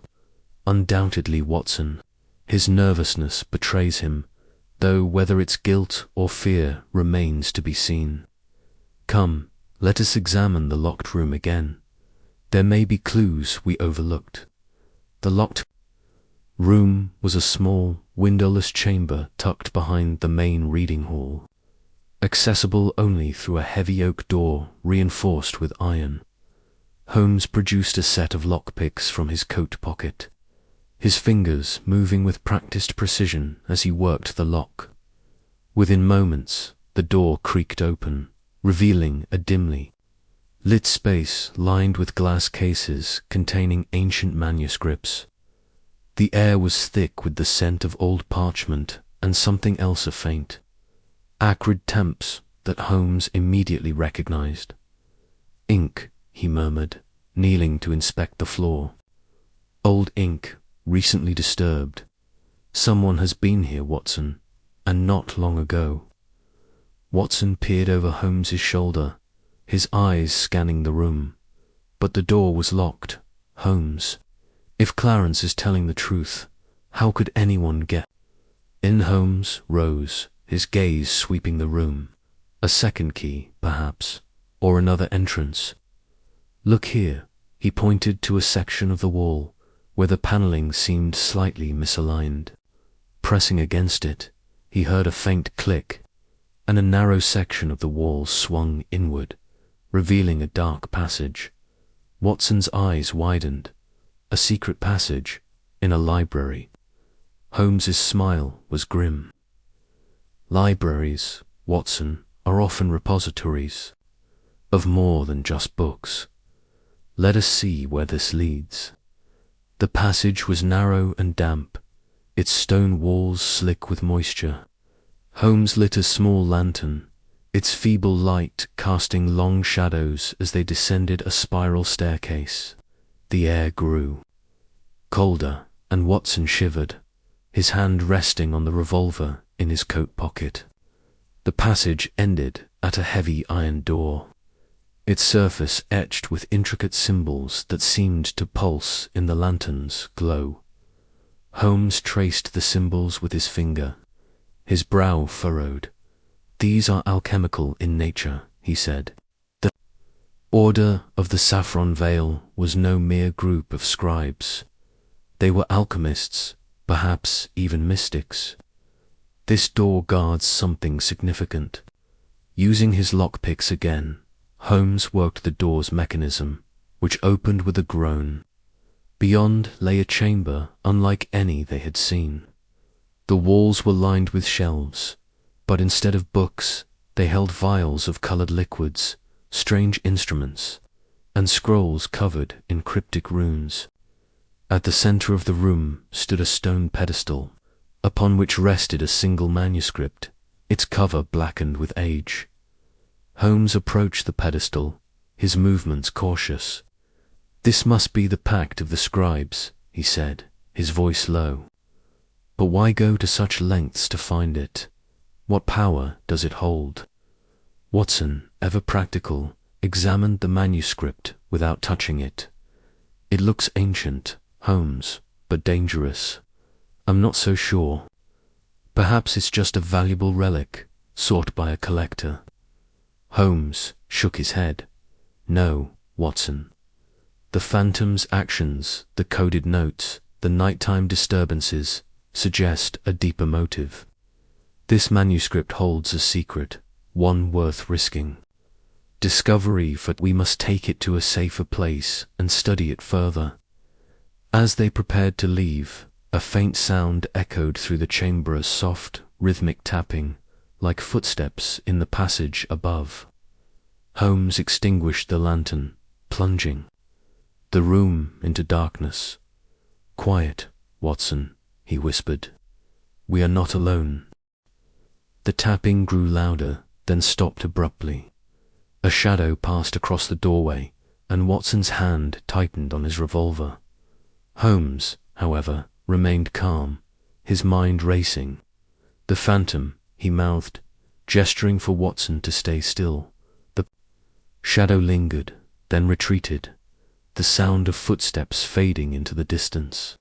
Undoubtedly, Watson. His nervousness betrays him, though whether it's guilt or fear remains to be seen. Come, let us examine the locked room again. There may be clues we overlooked. The locked room was a small, windowless chamber tucked behind the main reading hall, accessible only through a heavy oak door reinforced with iron. Holmes produced a set of lockpicks from his coat pocket, his fingers moving with practiced precision as he worked the lock. Within moments, the door creaked open, revealing a dimly lit space lined with glass cases containing ancient manuscripts. The air was thick with the scent of old parchment and something else, a faint, acrid temps that Holmes immediately recognized. Ink, he murmured, kneeling to inspect the floor. Old ink, recently disturbed. Someone has been here, Watson, and not long ago. Watson peered over Holmes's shoulder, his eyes scanning the room. But the door was locked. Holmes, if Clarence is telling the truth, how could anyone get in? Holmes rose, his gaze sweeping the room. A second key, perhaps, or another entrance. Look here, he pointed to a section of the wall where the paneling seemed slightly misaligned. Pressing against it, he heard a faint click, and a narrow section of the wall swung inward, revealing a dark passage. Watson's eyes widened. A secret passage in a library. Holmes's smile was grim. Libraries, Watson, are often repositories of more than just books. Let us see where this leads. The passage was narrow and damp, its stone walls slick with moisture. Holmes lit a small lantern, its feeble light casting long shadows as they descended a spiral staircase. The air grew colder, and Watson shivered, his hand resting on the revolver in his coat pocket. The passage ended at a heavy iron door, its surface etched with intricate symbols that seemed to pulse in the lantern's glow. Holmes traced the symbols with his finger, his brow furrowed. These are alchemical in nature, he said. The Order of the Saffron Veil was no mere group of scribes. They were alchemists, perhaps even mystics. This door guards something significant. Using his lockpicks again, Holmes worked the door's mechanism, which opened with a groan. Beyond lay a chamber unlike any they had seen. The walls were lined with shelves, but instead of books, they held vials of colored liquids, strange instruments, and scrolls covered in cryptic runes. At the center of the room stood a stone pedestal, upon which rested a single manuscript, its cover blackened with age. Holmes approached the pedestal, his movements cautious. "This must be the pact of the scribes," he said, his voice low. "But why go to such lengths to find it? What power does it hold?" Watson, ever practical, examined the manuscript without touching it. "It looks ancient, Holmes, but dangerous. I'm not so sure. Perhaps it's just a valuable relic, sought by a collector." Holmes shook his head. "No, Watson. The phantom's actions, the coded notes, the nighttime disturbances, suggest a deeper motive. This manuscript holds a secret, one worth risking. Discovery, for we must take it to a safer place and study it further." As they prepared to leave, a faint sound echoed through the chamber, a soft, rhythmic tapping, like footsteps in the passage above. Holmes extinguished the lantern, plunging the room into darkness. "Quiet, Watson," he whispered. "We are not alone." The tapping grew louder, then stopped abruptly. A shadow passed across the doorway, and Watson's hand tightened on his revolver. Holmes, however, remained calm, his mind racing. "The phantom," he mouthed, gesturing for Watson to stay still. The shadow lingered, then retreated. the sound of footsteps fading into the distance.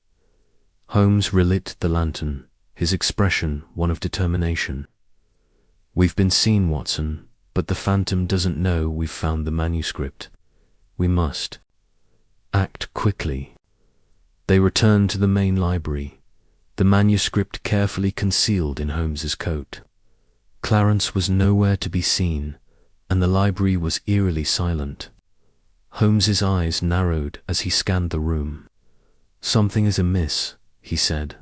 Holmes relit the lantern, his expression one of determination. "We've been seen, Watson, but the Phantom doesn't know we've found the manuscript. We must act quickly." They returned to the main library, the manuscript carefully concealed in Holmes's coat. Clarence was nowhere to be seen, and the library was eerily silent. Holmes's eyes narrowed as he scanned the room. "Something is amiss," he said.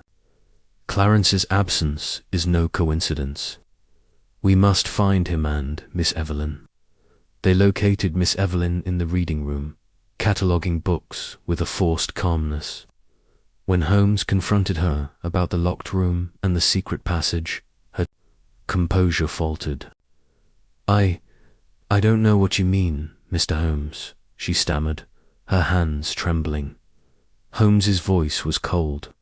"Clarence's absence is no coincidence. We must find him and Miss Evelyn." They located Miss Evelyn in the reading room, cataloguing books with a forced calmness. When Holmes confronted her about the locked room and the secret passage, her composure faltered. I don't know what you mean, Mr. Holmes," she stammered, her hands trembling. Holmes's voice was cold.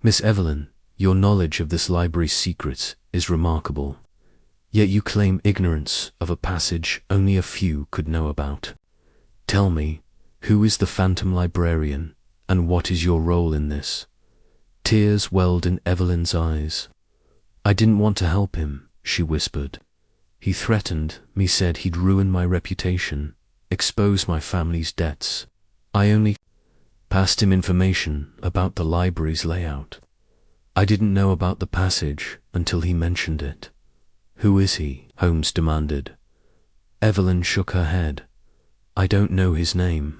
"Miss Evelyn, your knowledge of this library's secrets is remarkable. Yet you claim ignorance of a passage only a few could know about. Tell me, who is the Phantom Librarian, and what is your role in this?" Tears welled in Evelyn's eyes. "I didn't want to help him," she whispered. "He threatened me, said he'd ruin my reputation, expose my family's debts. I only passed him information about the library's layout. I didn't know about the passage until he mentioned it." "Who is he?" Holmes demanded. Evelyn shook her head. "I don't know his name.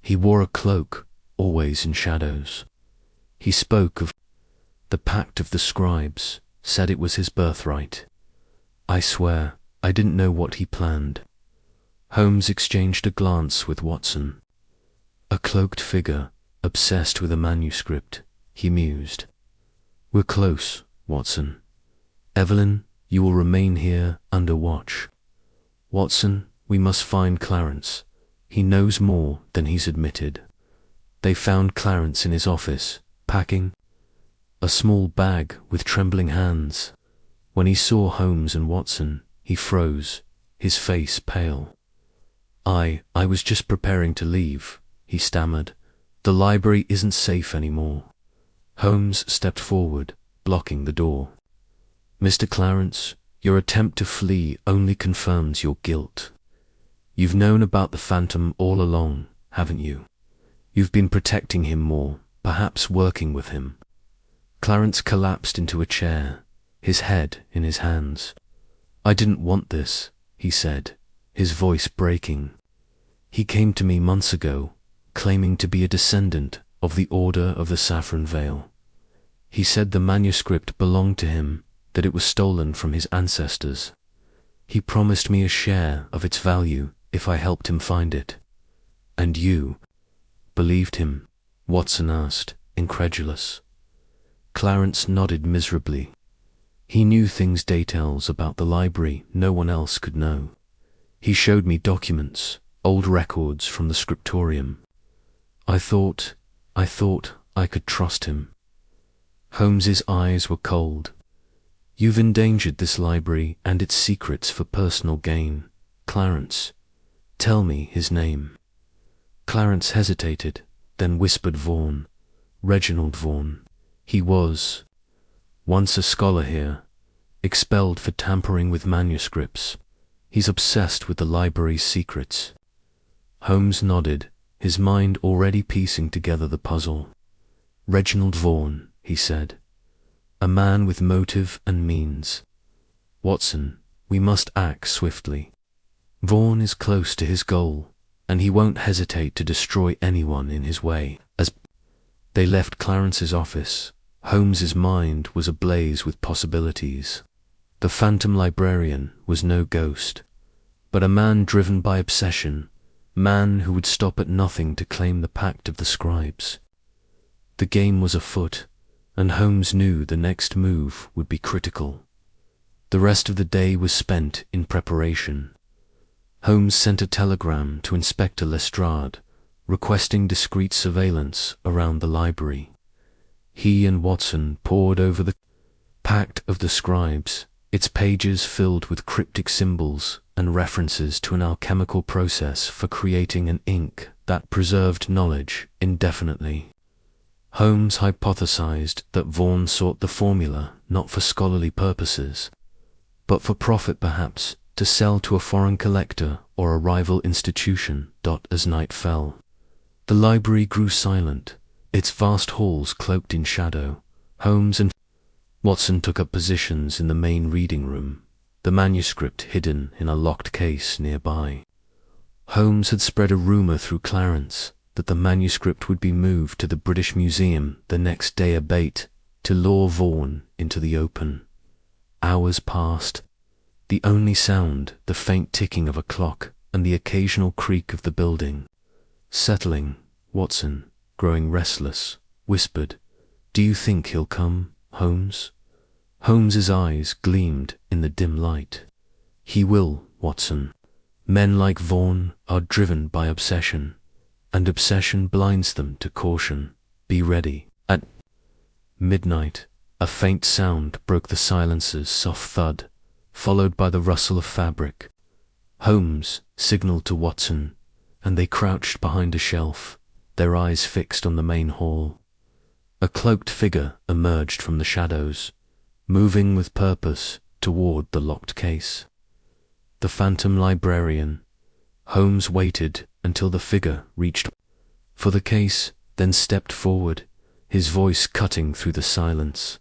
He wore a cloak, always in shadows. He spoke of the Pact of the Scribes, said it was his birthright. I swear, I didn't know what he planned." Holmes exchanged a glance with Watson. "A cloaked figure, obsessed with a manuscript," he mused. "We're close, Watson. Evelyn, you will remain here under watch. Watson, we must find Clarence. He knows more than he's admitted." They found Clarence in his office, packing a small bag with trembling hands. When he saw Holmes and Watson, he froze, his face pale. I was just preparing to leave," he stammered. "The library isn't safe anymore." Holmes stepped forward, blocking the door. "Mr. Clarence, your attempt to flee only confirms your guilt. You've known about the Phantom all along, haven't you? You've been protecting him more, perhaps working with him." Clarence collapsed into a chair, his head in his hands. "I didn't want this," he said, his voice breaking. "He came to me months ago, claiming to be a descendant of the Order of the Saffron Veil. He said the manuscript belonged to him, that it was stolen from his ancestors. He promised me a share of its value if I helped him find it." "And you believed him?" Watson asked, incredulous. Clarence nodded miserably. "He knew details about the library no one else could know. He showed me documents, old records from the scriptorium. I thought I could trust him." Holmes's eyes were cold. "You've endangered this library and its secrets for personal gain. Clarence, tell me his name." Clarence hesitated, then whispered Vaughan. "Reginald Vaughan. He was once a scholar here, expelled for tampering with manuscripts. He's obsessed with the library's secrets." Holmes nodded, his mind already piecing together the puzzle. "Reginald Vaughan," he said. "A man with motive and means. Watson, we must act swiftly. Vaughan is close to his goal, and he won't hesitate to destroy anyone in his way." As they left Clarence's office, Holmes's mind was ablaze with possibilities. The Phantom Librarian was no ghost, but a man driven by obsession, man who would stop at nothing to claim the Pact of the Scribes. The game was afoot, and Holmes knew the next move would be critical. The rest of the day was spent in preparation. Holmes sent a telegram to Inspector Lestrade, requesting discreet surveillance around the library. He and Watson pored over the Pact of the Scribes, its pages filled with cryptic symbols and references to an alchemical process for creating an ink that preserved knowledge indefinitely. Holmes hypothesized that Vaughan sought the formula not for scholarly purposes, but for profit perhaps, to sell to a foreign collector or a rival institution. As night fell, the library grew silent, its vast halls cloaked in shadow. Holmes and Watson took up positions in the main reading room, the manuscript hidden in a locked case nearby. Holmes had spread a rumour through Clarence that the manuscript would be moved to the British Museum the next day, a bait to lure Vaughan into the open. Hours passed, the only sound the faint ticking of a clock and the occasional creak of the building. Settling, Watson, growing restless, whispered, "Do you think he'll come, Holmes?" Holmes's eyes gleamed in the dim light. "He will, Watson. Men like Vaughan are driven by obsession, and obsession blinds them to caution. Be ready." At midnight, a faint sound broke the silence's soft thud, followed by the rustle of fabric. Holmes signaled to Watson, and they crouched behind a shelf, their eyes fixed on the main hall. A cloaked figure emerged from the shadows, moving with purpose toward the locked case. The phantom librarian. Holmes waited until the figure reached for the case, then stepped forward, his voice cutting through the silence.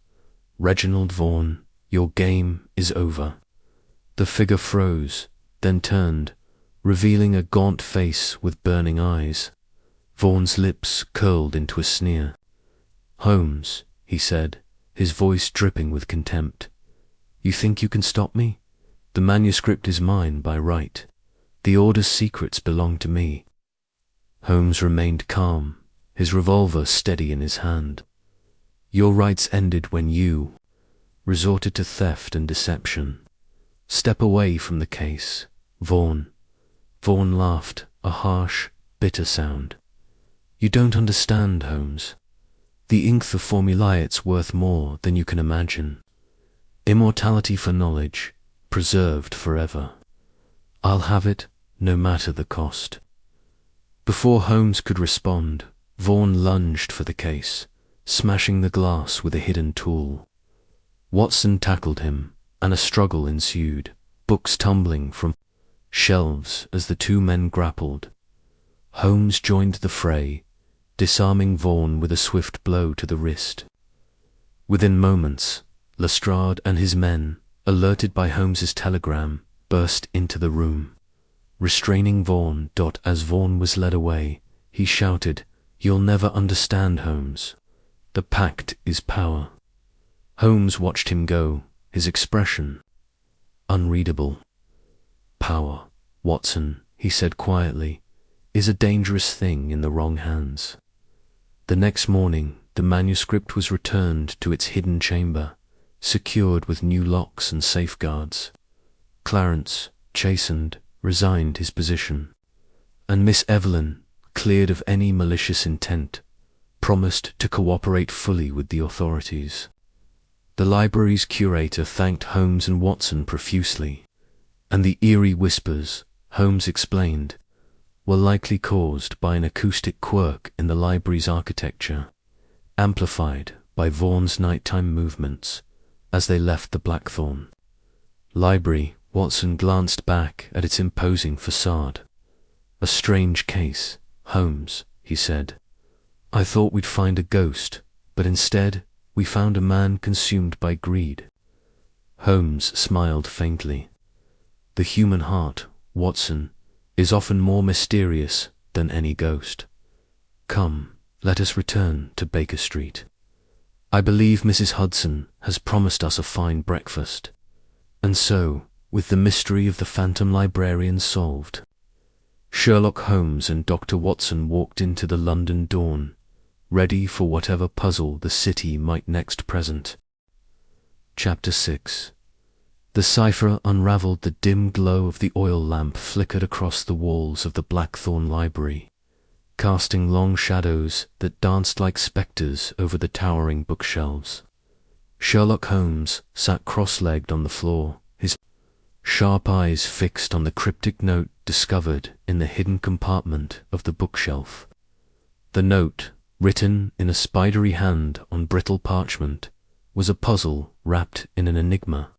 "Reginald Vaughan, your game is over." The figure froze, then turned, revealing a gaunt face with burning eyes. Vaughan's lips curled into a sneer. "Holmes," he said, his voice dripping with contempt, "you think you can stop me? The manuscript is mine by right. The Order's secrets belong to me." Holmes remained calm, his revolver steady in his hand. "Your rights ended when you resorted to theft and deception. Step away from the case, Vaughan." Vaughan laughed, a harsh, bitter sound. "You don't understand, Holmes. The ink the formulate's worth more than you can imagine. Immortality for knowledge, preserved forever. I'll have it, no matter the cost." Before Holmes could respond, Vaughan lunged for the case, smashing the glass with a hidden tool. Watson tackled him, and a struggle ensued, books tumbling from shelves as the two men grappled. Holmes joined the fray, disarming Vaughan with a swift blow to the wrist. Within moments, Lestrade and his men, alerted by Holmes's telegram, burst into the room. Restraining Vaughan. As Vaughan was led away, he shouted, "You'll never understand, Holmes. The pact is power." Holmes watched him go, his expression unreadable. "Power, Watson," he said quietly, "is a dangerous thing in the wrong hands." The next morning, the manuscript was returned to its hidden chamber, secured with new locks and safeguards. Clarence, chastened, resigned his position, and Miss Evelyn, cleared of any malicious intent, promised to cooperate fully with the authorities. The library's curator thanked Holmes and Watson profusely, and the eerie whispers, Holmes explained, were likely caused by an acoustic quirk in the library's architecture, amplified by Vaughan's nighttime movements as they left the Blackthorn Library. Watson glanced back at its imposing facade. "A strange case, Holmes," he said. "I thought we'd find a ghost, but instead we found a man consumed by greed." Holmes smiled faintly. "The human heart, Watson, is often more mysterious than any ghost. Come, let us return to Baker Street. I believe Mrs. Hudson has promised us a fine breakfast." And so, with the mystery of the phantom librarian solved, Sherlock Holmes and Dr. Watson walked into the London dawn, ready for whatever puzzle the city might next present. Chapter 6. The cipher unravelled. The dim glow of the oil lamp flickered across the walls of the Blackthorn Library, casting long shadows that danced like spectres over the towering bookshelves. Sherlock Holmes sat cross-legged on the floor, his sharp eyes fixed on the cryptic note discovered in the hidden compartment of the bookshelf. The note, written in a spidery hand on brittle parchment, was a puzzle wrapped in an enigma.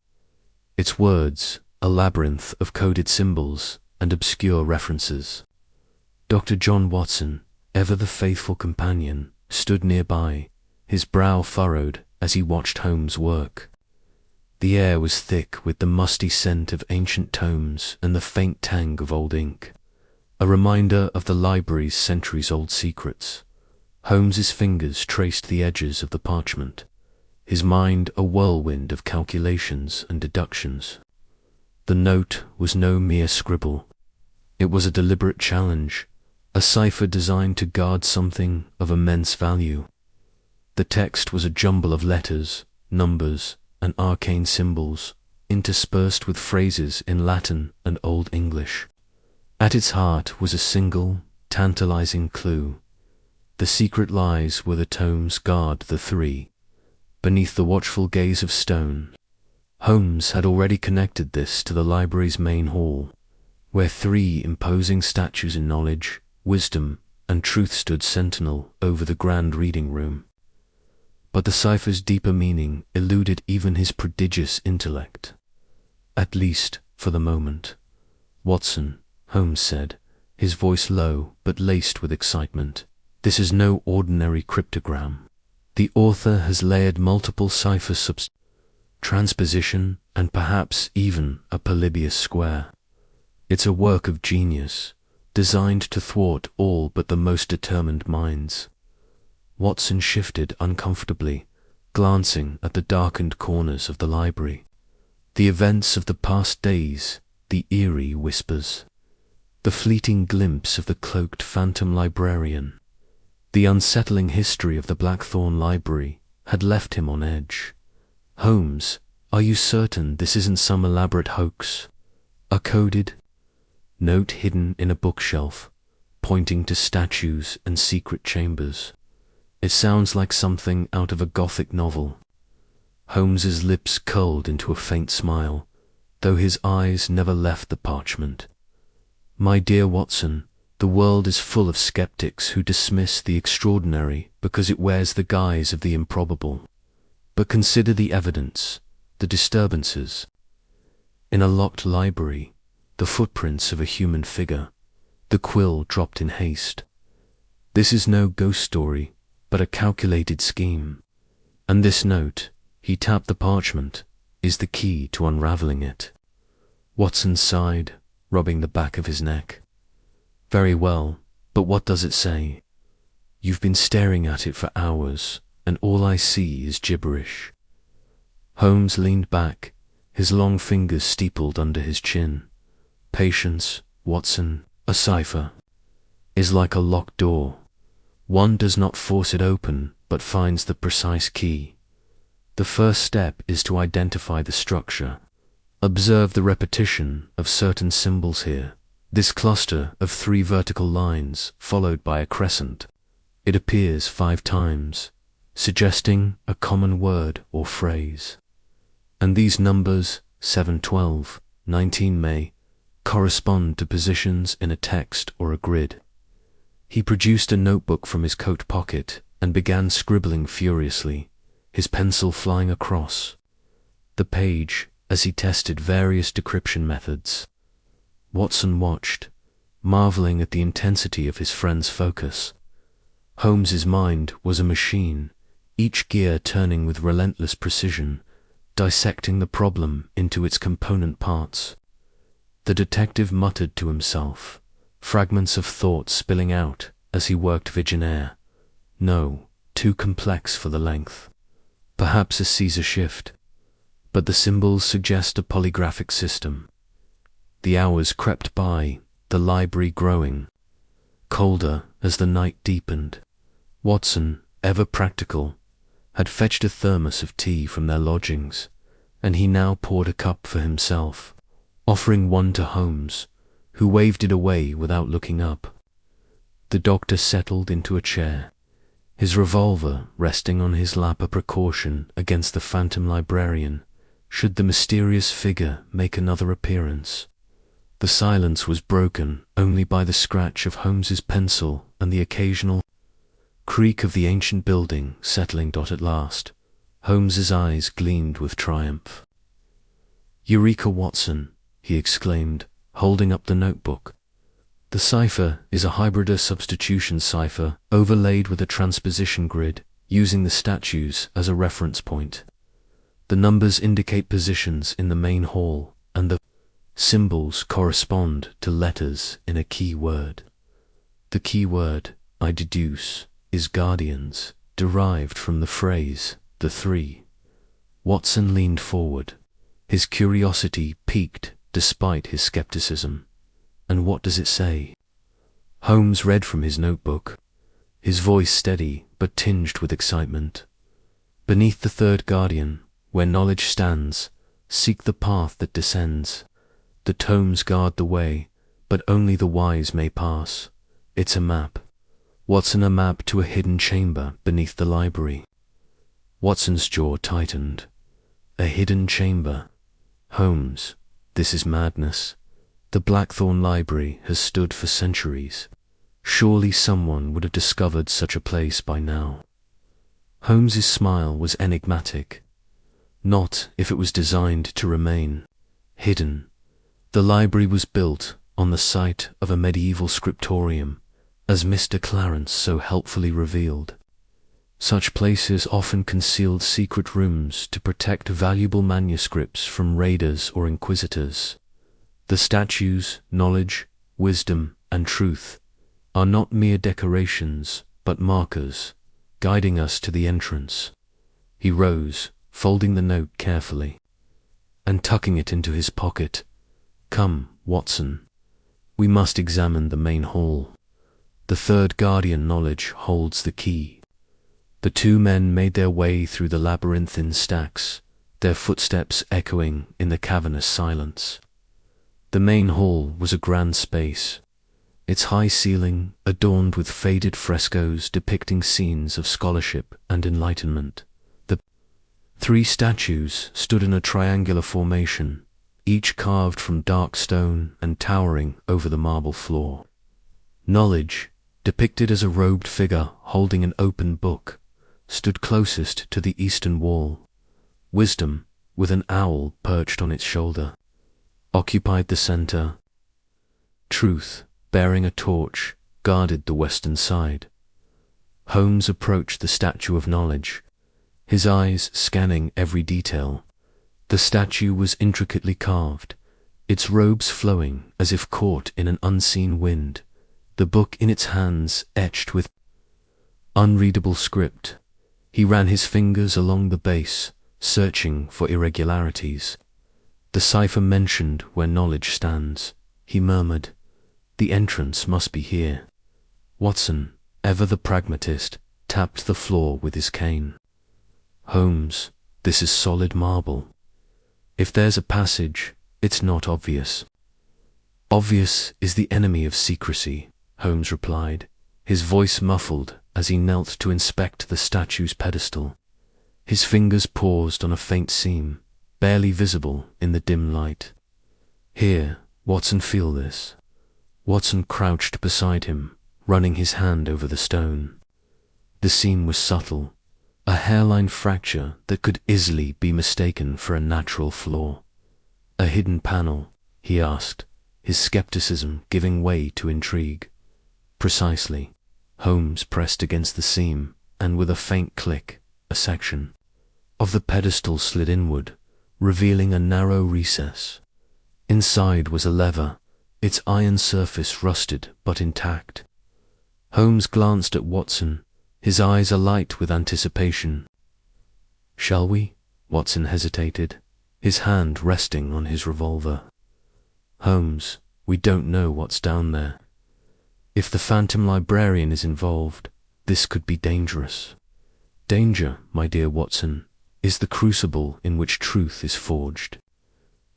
Its words, a labyrinth of coded symbols and obscure references. Dr. John Watson, ever the faithful companion, stood nearby, his brow furrowed as he watched Holmes work. The air was thick with the musty scent of ancient tomes and the faint tang of old ink, a reminder of the library's centuries-old secrets. Holmes's fingers traced the edges of the parchment, his mind a whirlwind of calculations and deductions. The note was no mere scribble. It was a deliberate challenge, a cipher designed to guard something of immense value. The text was a jumble of letters, numbers, and arcane symbols, interspersed with phrases in Latin and Old English. At its heart was a single, tantalizing clue. The secret lies where the tomes guard the three, beneath the watchful gaze of stone. Holmes had already connected this to the library's main hall, where three imposing statues in knowledge, wisdom, and truth stood sentinel over the grand reading room. But the cipher's deeper meaning eluded even his prodigious intellect. At least, for the moment. "Watson," Holmes said, his voice low but laced with excitement, "this is no ordinary cryptogram. The author has layered multiple cipher transposition, and perhaps even a Polybius square. It's a work of genius, designed to thwart all but the most determined minds." Watson shifted uncomfortably, glancing at the darkened corners of the library. The events of the past days, the eerie whispers, the fleeting glimpse of the cloaked phantom librarian, the unsettling history of the Blackthorn Library had left him on edge. "Holmes, are you certain this isn't some elaborate hoax? A coded note hidden in a bookshelf, pointing to statues and secret chambers. It sounds like something out of a Gothic novel." Holmes's lips curled into a faint smile, though his eyes never left the parchment. "My dear Watson, the world is full of skeptics who dismiss the extraordinary because it wears the guise of the improbable. But consider the evidence, the disturbances. In a locked library, the footprints of a human figure, the quill dropped in haste. This is no ghost story, but a calculated scheme. And this note," he tapped the parchment, "is the key to unraveling it." Watson sighed, rubbing the back of his neck. "Very well, but what does it say? You've been staring at it for hours, and all I see is gibberish." Holmes leaned back, his long fingers steepled under his chin. "Patience, Watson. A cipher is like a locked door. One does not force it open, but finds the precise key. The first step is to identify the structure. Observe the repetition of certain symbols here. This cluster of 3 vertical lines, followed by a crescent. It appears 5 times, suggesting a common word or phrase. And these numbers, 7, 12, 19 may correspond to positions in a text or a grid." He produced a notebook from his coat pocket and began scribbling furiously, his pencil flying across the page as he tested various decryption methods. Watson watched, marveling at the intensity of his friend's focus. Holmes's mind was a machine, each gear turning with relentless precision, dissecting the problem into its component parts. The detective muttered to himself, fragments of thought spilling out as he worked visionaire. No, too complex for the length. Perhaps a Caesar shift, but the symbols suggest a polygraphic system. The hours crept by, the library growing colder as the night deepened. Watson, ever practical, had fetched a thermos of tea from their lodgings, and he now poured a cup for himself, offering one to Holmes, who waved it away without looking up. The doctor settled into a chair, his revolver resting on his lap a precaution against the phantom librarian, Should the mysterious figure make another appearance? The silence was broken only by the scratch of Holmes's pencil and the occasional creak of the ancient building settling. At last, Holmes's eyes gleamed with triumph. "Eureka, Watson!" he exclaimed, holding up the notebook. The cipher is a hybrid substitution cipher overlaid with a transposition grid, using the statues as a reference point. The numbers indicate positions in the main hall, and the symbols correspond to letters in a key word. The key word, I deduce, is guardians, derived from the phrase, the three. Watson leaned forward. His curiosity piqued despite his skepticism. "And what does it say?" Holmes read from his notebook, his voice steady but tinged with excitement. "Beneath the third guardian, where knowledge stands, seek the path that descends. The tomes guard the way, but only the wise may pass. It's a map. Watson, a map to a hidden chamber beneath the library." Watson's jaw tightened. A hidden chamber. Holmes, this is madness. The Blackthorn Library has stood for centuries. Surely someone would have discovered such a place by now. Holmes's smile was enigmatic. Not if it was designed to remain hidden. The library was built on the site of a medieval scriptorium, as Mr. Clarence so helpfully revealed. Such places often concealed secret rooms to protect valuable manuscripts from raiders or inquisitors. The statues, knowledge, wisdom, and truth are not mere decorations, but markers, guiding us to the entrance. He rose, folding the note carefully, and tucking it into his pocket. "Come, Watson. We must examine the main hall. The third guardian knowledge holds the key." The two men made their way through the labyrinthine stacks, their footsteps echoing in the cavernous silence. The main hall was a grand space, its high ceiling adorned with faded frescoes depicting scenes of scholarship and enlightenment. The three statues stood in a triangular formation, each carved from dark stone and towering over the marble floor. Knowledge, depicted as a robed figure holding an open book, stood closest to the eastern wall. Wisdom, with an owl perched on its shoulder, occupied the center. Truth, bearing a torch, guarded the western side. Holmes approached the statue of knowledge, his eyes scanning every detail. The statue was intricately carved, its robes flowing as if caught in an unseen wind, the book in its hands etched with unreadable script. He ran his fingers along the base, searching for irregularities. "The cipher mentioned where knowledge stands," he murmured. "The entrance must be here." Watson, ever the pragmatist, tapped the floor with his cane. "Holmes, this is solid marble. If there's a passage, it's not obvious." "Obvious is the enemy of secrecy," Holmes replied, his voice muffled as he knelt to inspect the statue's pedestal. His fingers paused on a faint seam, barely visible in the dim light. "Here, Watson, feel this." Watson crouched beside him, running his hand over the stone. The seam was subtle, a hairline fracture that could easily be mistaken for a natural flaw. "A hidden panel?" he asked, his skepticism giving way to intrigue. "Precisely." Holmes pressed against the seam, and with a faint click, a section of the pedestal slid inward, revealing a narrow recess. Inside was a lever, its iron surface rusted but intact. Holmes glanced at Watson, his eyes alight with anticipation. "Shall we?" Watson hesitated, his hand resting on his revolver. "Holmes, we don't know what's down there. If the phantom librarian is involved, this could be dangerous." "Danger, my dear Watson, is the crucible in which truth is forged."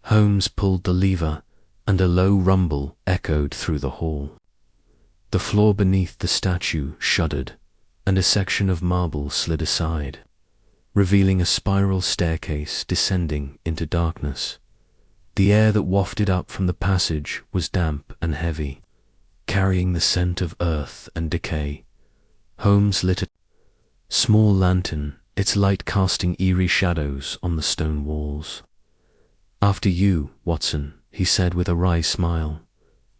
Holmes pulled the lever, and a low rumble echoed through the hall. The floor beneath the statue shuddered, and a section of marble slid aside, revealing a spiral staircase descending into darkness. The air that wafted up from the passage was damp and heavy, carrying the scent of earth and decay. Holmes lit a small lantern, its light casting eerie shadows on the stone walls. "After you, Watson," he said with a wry smile.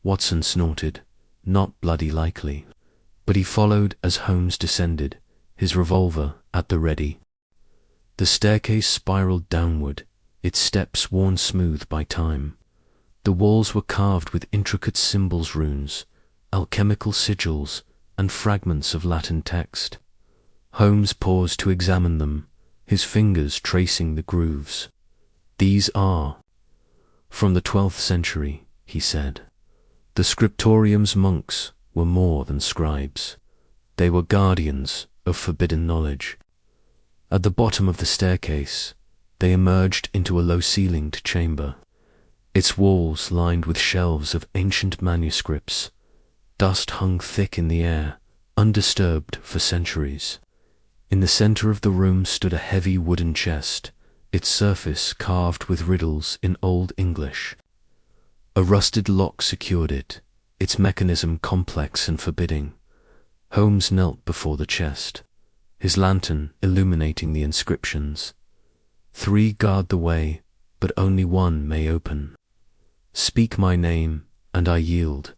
Watson snorted, not bloody likely, but he followed as Holmes descended, his revolver at the ready. The staircase spiraled downward, its steps worn smooth by time. The walls were carved with intricate symbols, runes, alchemical sigils, and fragments of Latin text. Holmes paused to examine them, his fingers tracing the grooves. "These are from the 12th century," he said. "The scriptorium's monks were more than scribes. They were guardians of forbidden knowledge." At the bottom of the staircase, they emerged into a low-ceilinged chamber, its walls lined with shelves of ancient manuscripts. Dust hung thick in the air, undisturbed for centuries. In the center of the room stood a heavy wooden chest, its surface carved with riddles in Old English. A rusted lock secured it, its mechanism complex and forbidding. Holmes knelt before the chest, his lantern illuminating the inscriptions. "3 guard the way, but only 1 may open. Speak my name, and I yield."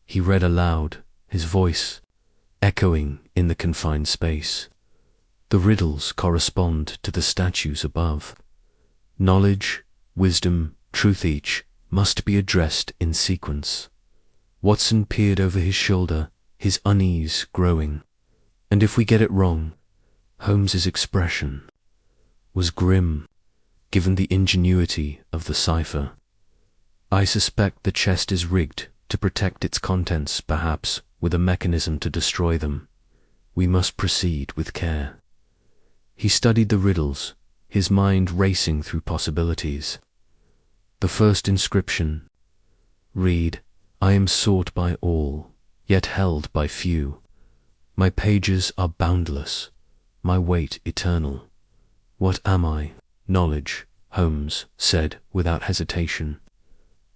He read aloud, his voice echoing in the confined space. The riddles correspond to the statues above. Knowledge, wisdom, truth, each must be addressed in sequence. Watson peered over his shoulder, his unease growing. "And if we get it wrong?" Holmes's expression was grim, given the ingenuity of the cipher. "I suspect the chest is rigged to protect its contents, perhaps with a mechanism to destroy them. We must proceed with care." He studied the riddles, his mind racing through possibilities. The first inscription read, "I am sought by all, yet held by few. My pages are boundless, my weight eternal. What am I?" "Knowledge," Holmes said without hesitation.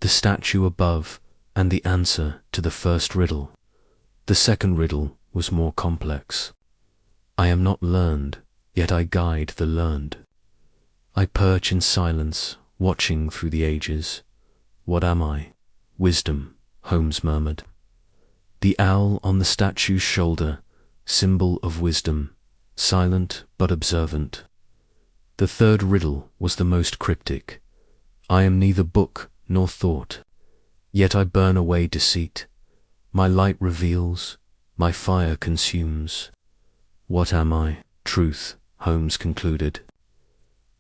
The statue above, and the answer to the first riddle. The second riddle was more complex. "I am not learned, yet I guide the learned. I perch in silence, watching through the ages. What am I?" "Wisdom," Holmes murmured. The owl on the statue's shoulder, symbol of wisdom, silent but observant. The third riddle was the most cryptic. "I am neither book nor thought, yet I burn away deceit. My light reveals, my fire consumes. What am I?" "Truth," Holmes concluded.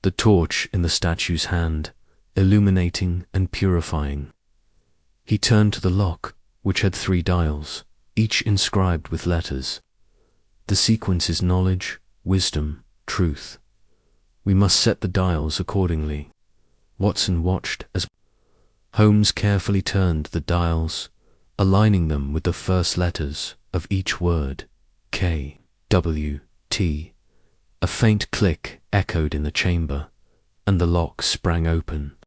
The torch in the statue's hand, illuminating and purifying. He turned to the lock, which had 3 dials, each inscribed with letters. "The sequence is knowledge, wisdom, truth. We must set the dials accordingly." Watson watched as Holmes carefully turned the dials, aligning them with the first letters of each word. K, W, T. A faint click echoed in the chamber, and the lock sprang open.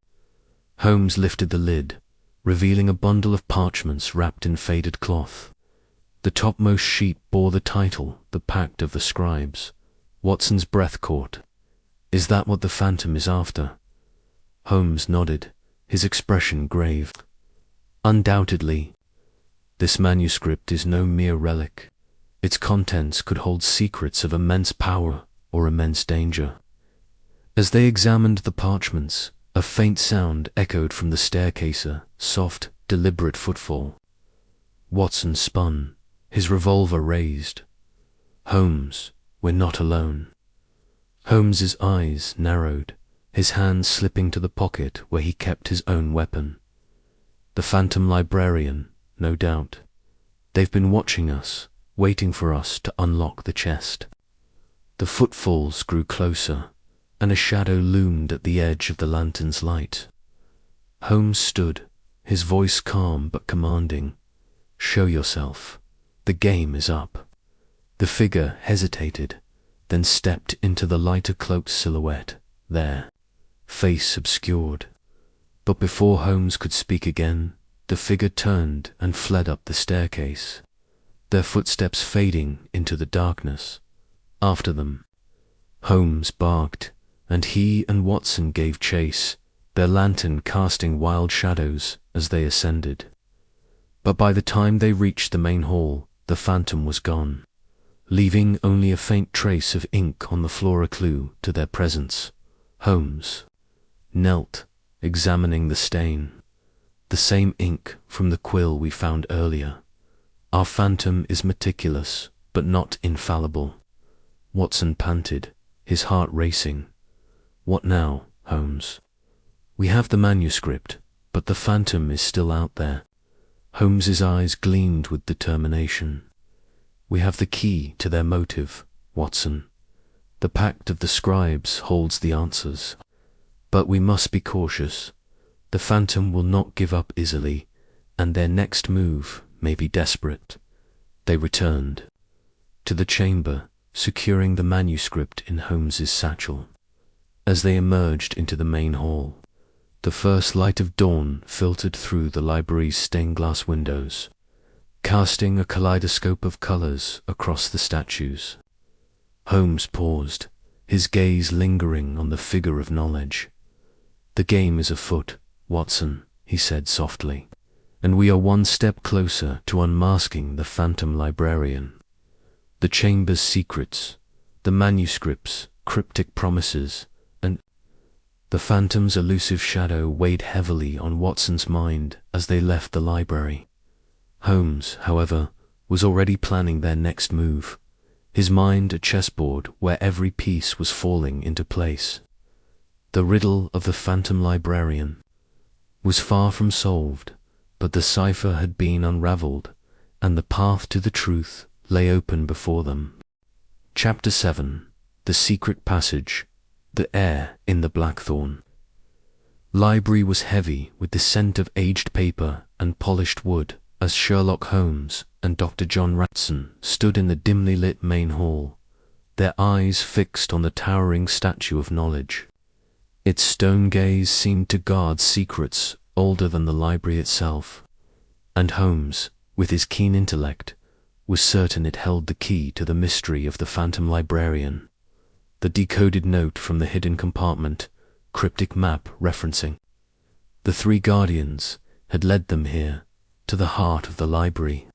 Holmes lifted the lid, revealing a bundle of parchments wrapped in faded cloth. The topmost sheet bore the title, "The Pact of the Scribes." Watson's breath caught. "Is that what the phantom is after?" Holmes nodded, his expression grave. "Undoubtedly. This manuscript is no mere relic. Its contents could hold secrets of immense power or immense danger." As they examined the parchments, a faint sound echoed from the staircase, a soft, deliberate footfall. Watson spun, his revolver raised. "Holmes, we're not alone." Holmes's eyes narrowed, his hand slipping to the pocket where he kept his own weapon. "The phantom librarian, no doubt. They've been watching us, waiting for us to unlock the chest." The footfalls grew closer, and a shadow loomed at the edge of the lantern's light. Holmes stood, his voice calm but commanding. "Show yourself. The game is up." The figure hesitated, then stepped into the lighter cloaked silhouette, there, face obscured. But before Holmes could speak again, the figure turned and fled up the staircase, their footsteps fading into the darkness. After them, Holmes barked, and he and Watson gave chase, their lantern casting wild shadows as they ascended. But by the time they reached the main hall, the phantom was gone, leaving only a faint trace of ink on the floor, a clue to their presence. Holmes knelt, examining the stain. The same ink from the quill we found earlier. Our phantom is meticulous, but not infallible. Watson panted, his heart racing. What now, Holmes? We have the manuscript, but the phantom is still out there. Holmes's eyes gleamed with determination. We have the key to their motive, Watson. The pact of the scribes holds the answers. But we must be cautious. The phantom will not give up easily, and their next move may be desperate. They returned to the chamber, securing the manuscript in Holmes's satchel. As they emerged into the main hall, the first light of dawn filtered through the library's stained-glass windows, casting a kaleidoscope of colors across the statues. Holmes paused, his gaze lingering on the figure of knowledge. The game is afoot, Watson, he said softly, and we are one step closer to unmasking the phantom librarian. The chamber's secrets, the manuscript's cryptic promises, and the phantom's elusive shadow weighed heavily on Watson's mind as they left the library. Holmes, however, was already planning their next move, his mind a chessboard where every piece was falling into place. The riddle of the phantom librarian was far from solved, but the cipher had been unraveled, and the path to the truth lay open before them. Chapter 7. The Secret Passage. The Air in the Blackthorn. Library was heavy with the scent of aged paper and polished wood as Sherlock Holmes and Dr. John Ratson stood in the dimly lit main hall, their eyes fixed on the towering statue of knowledge. Its stone gaze seemed to guard secrets older than the library itself, and Holmes, with his keen intellect, was certain it held the key to the mystery of the phantom librarian. The decoded note from the hidden compartment, cryptic map referencing the three guardians, had led them here, to the heart of the library,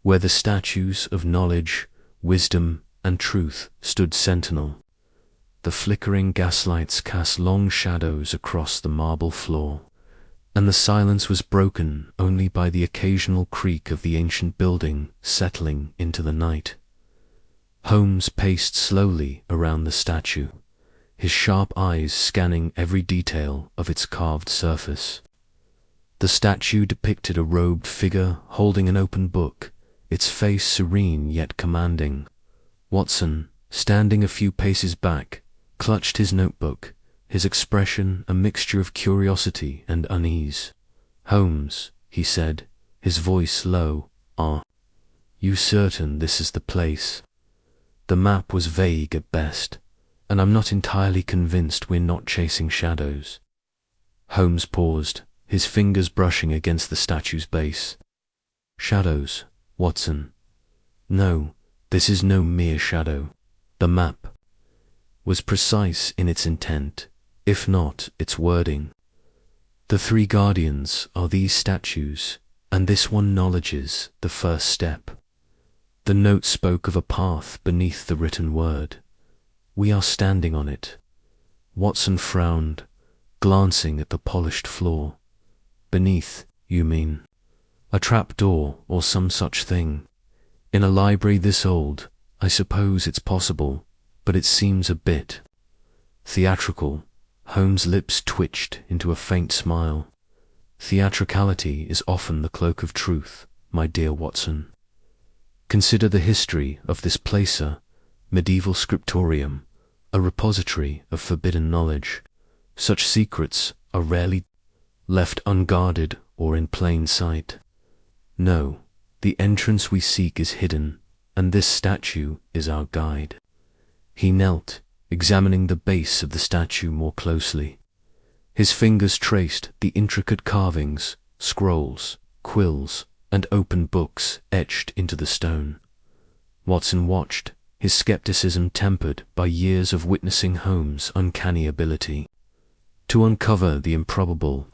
where the statues of knowledge, wisdom, and truth stood sentinel. The flickering gaslights cast long shadows across the marble floor, and the silence was broken only by the occasional creak of the ancient building settling into the night. Holmes paced slowly around the statue, his sharp eyes scanning every detail of its carved surface. The statue depicted a robed figure holding an open book, its face serene yet commanding. Watson, standing a few paces back, clutched his notebook, his expression a mixture of curiosity and unease. "Holmes," he said, his voice low, "are you certain this is the place? The map was vague at best, and I'm not entirely convinced we're not chasing shadows." Holmes paused, his fingers brushing against the statue's base. "Shadows, Watson? No, this is no mere shadow. The map was precise in its intent, if not its wording. The three guardians are these statues, and this one knowledges the first step." The note spoke of a path beneath the written word. "We are standing on it." Watson frowned, glancing at the polished floor. "Beneath, you mean? A trap door or some such thing? In a library this old, I suppose it's possible, but it seems a bit theatrical." Holmes' lips twitched into a faint smile. "Theatricality is often the cloak of truth, my dear Watson. Consider the history of this placer, medieval scriptorium, a repository of forbidden knowledge. Such secrets are rarely left unguarded or in plain sight. No, the entrance we seek is hidden, and this statue is our guide. He knelt, examining the base of the statue more closely. His fingers traced the intricate carvings, scrolls, quills, and open books etched into the stone. Watson watched, his skepticism tempered by years of witnessing Holmes' uncanny ability to uncover the improbable.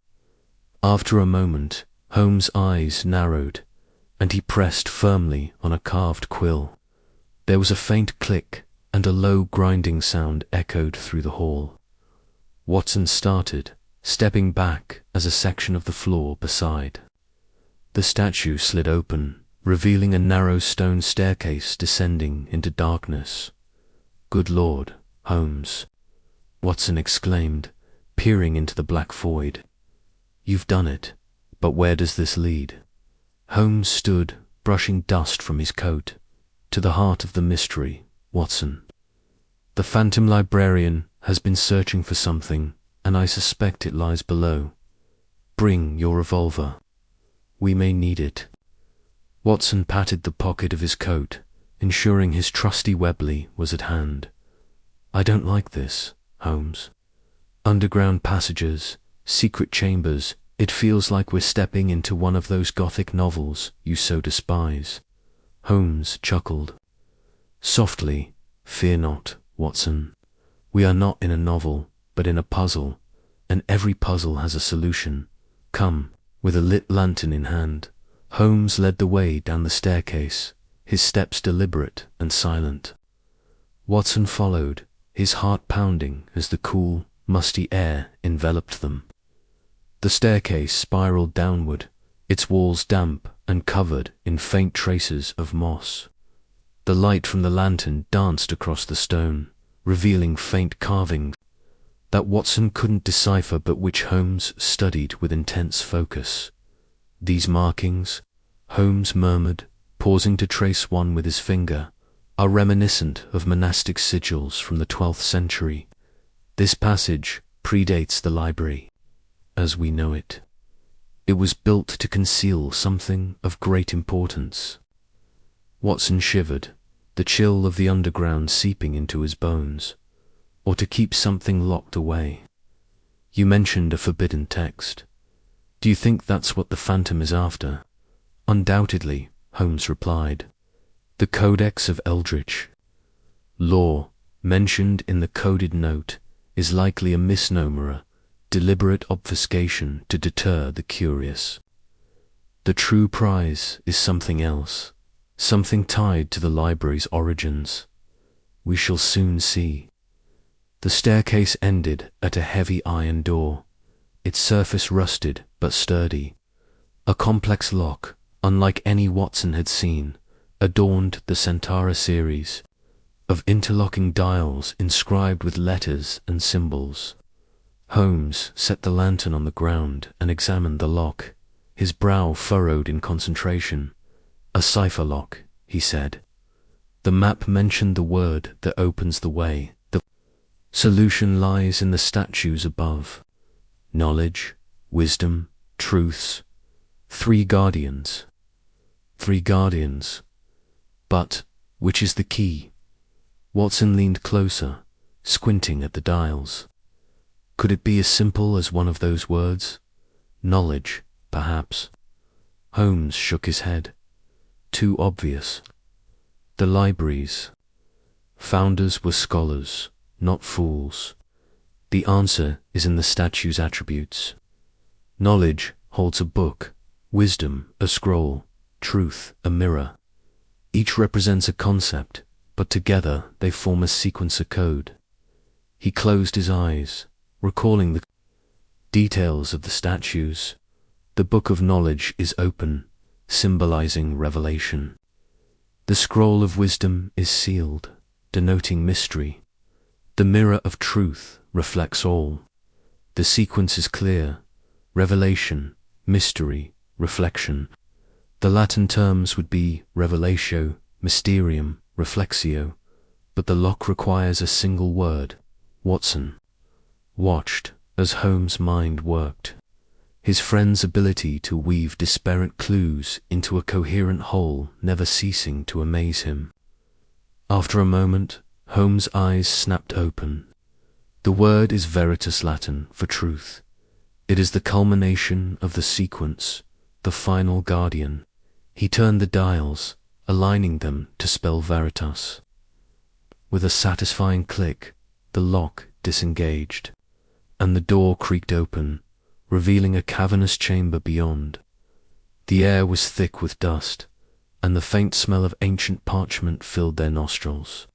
After a moment, Holmes' eyes narrowed, and he pressed firmly on a carved quill. There was a faint click, and a low grinding sound echoed through the hall. Watson started, stepping back as a section of the floor beside the statue slid open, revealing a narrow stone staircase descending into darkness. "Good Lord, Holmes," Watson exclaimed, peering into the black void. "You've done it, but where does this lead?" Holmes stood, brushing dust from his coat. "To the heart of the mystery, Watson. The phantom librarian has been searching for something, and I suspect it lies below. Bring your revolver. We may need it." Watson patted the pocket of his coat, ensuring his trusty Webley was at hand. "I don't like this, Holmes. Underground passages, secret chambers, it feels like we're stepping into one of those Gothic novels you so despise." Holmes chuckled. "Softly, fear not, Watson. We are not in a novel, but in a puzzle, and every puzzle has a solution. Come." With a lit lantern in hand, Holmes led the way down the staircase, his steps deliberate and silent. Watson followed, his heart pounding as the cool, musty air enveloped them. The staircase spiraled downward, its walls damp and covered in faint traces of moss. The light from the lantern danced across the stone, revealing faint carvings that Watson couldn't decipher but which Holmes studied with intense focus. "These markings," Holmes murmured, pausing to trace one with his finger, "are reminiscent of monastic sigils from the 12th century. This passage predates the library as we know it. It was built to conceal something of great importance." Watson shivered, the chill of the underground seeping into his bones. "Or to keep something locked away. You mentioned a forbidden text. Do you think that's what the phantom is after?" "Undoubtedly," Holmes replied. "The Codex of Eldritch. Law, mentioned in the coded note, is likely a misnomer, deliberate obfuscation to deter the curious. The true prize is something else, something tied to the library's origins. We shall soon see." The staircase ended at a heavy iron door, its surface rusted but sturdy. A complex lock, unlike any Watson had seen, adorned the Centaura series of interlocking dials inscribed with letters and symbols. Holmes set the lantern on the ground and examined the lock, his brow furrowed in concentration. "A cipher lock," he said. "The map mentioned the word that opens the way. The solution lies in the statues above. Knowledge, wisdom, truths. 3 guardians. 3 guardians. But which is the key?" Watson leaned closer, squinting at the dials. Could it be as simple as one of those words? Knowledge, perhaps. Holmes shook his head. Too obvious. The libraries. Founders were scholars, not fools. The answer is in the statue's attributes. Knowledge holds a book, wisdom a scroll, truth a mirror. Each represents a concept, but together they form a sequencer code. He closed his eyes, recalling the details of the statues. The book of knowledge is open, symbolizing revelation. The scroll of wisdom is sealed, denoting mystery. The mirror of truth reflects all. The sequence is clear: revelation, mystery, reflection. The Latin terms would be revelatio, mysterium, reflexio, but the lock requires a single word: Watson watched as Holmes' mind worked, his friend's ability to weave disparate clues into a coherent whole never ceasing to amaze him. After a moment, Holmes' eyes snapped open. The word is veritas Latin for truth. It is the culmination of the sequence, the final guardian. He turned the dials, aligning them to spell veritas. With a satisfying click, the lock disengaged, and the door creaked open, revealing a cavernous chamber beyond. The air was thick with dust, and the faint smell of ancient parchment filled their nostrils.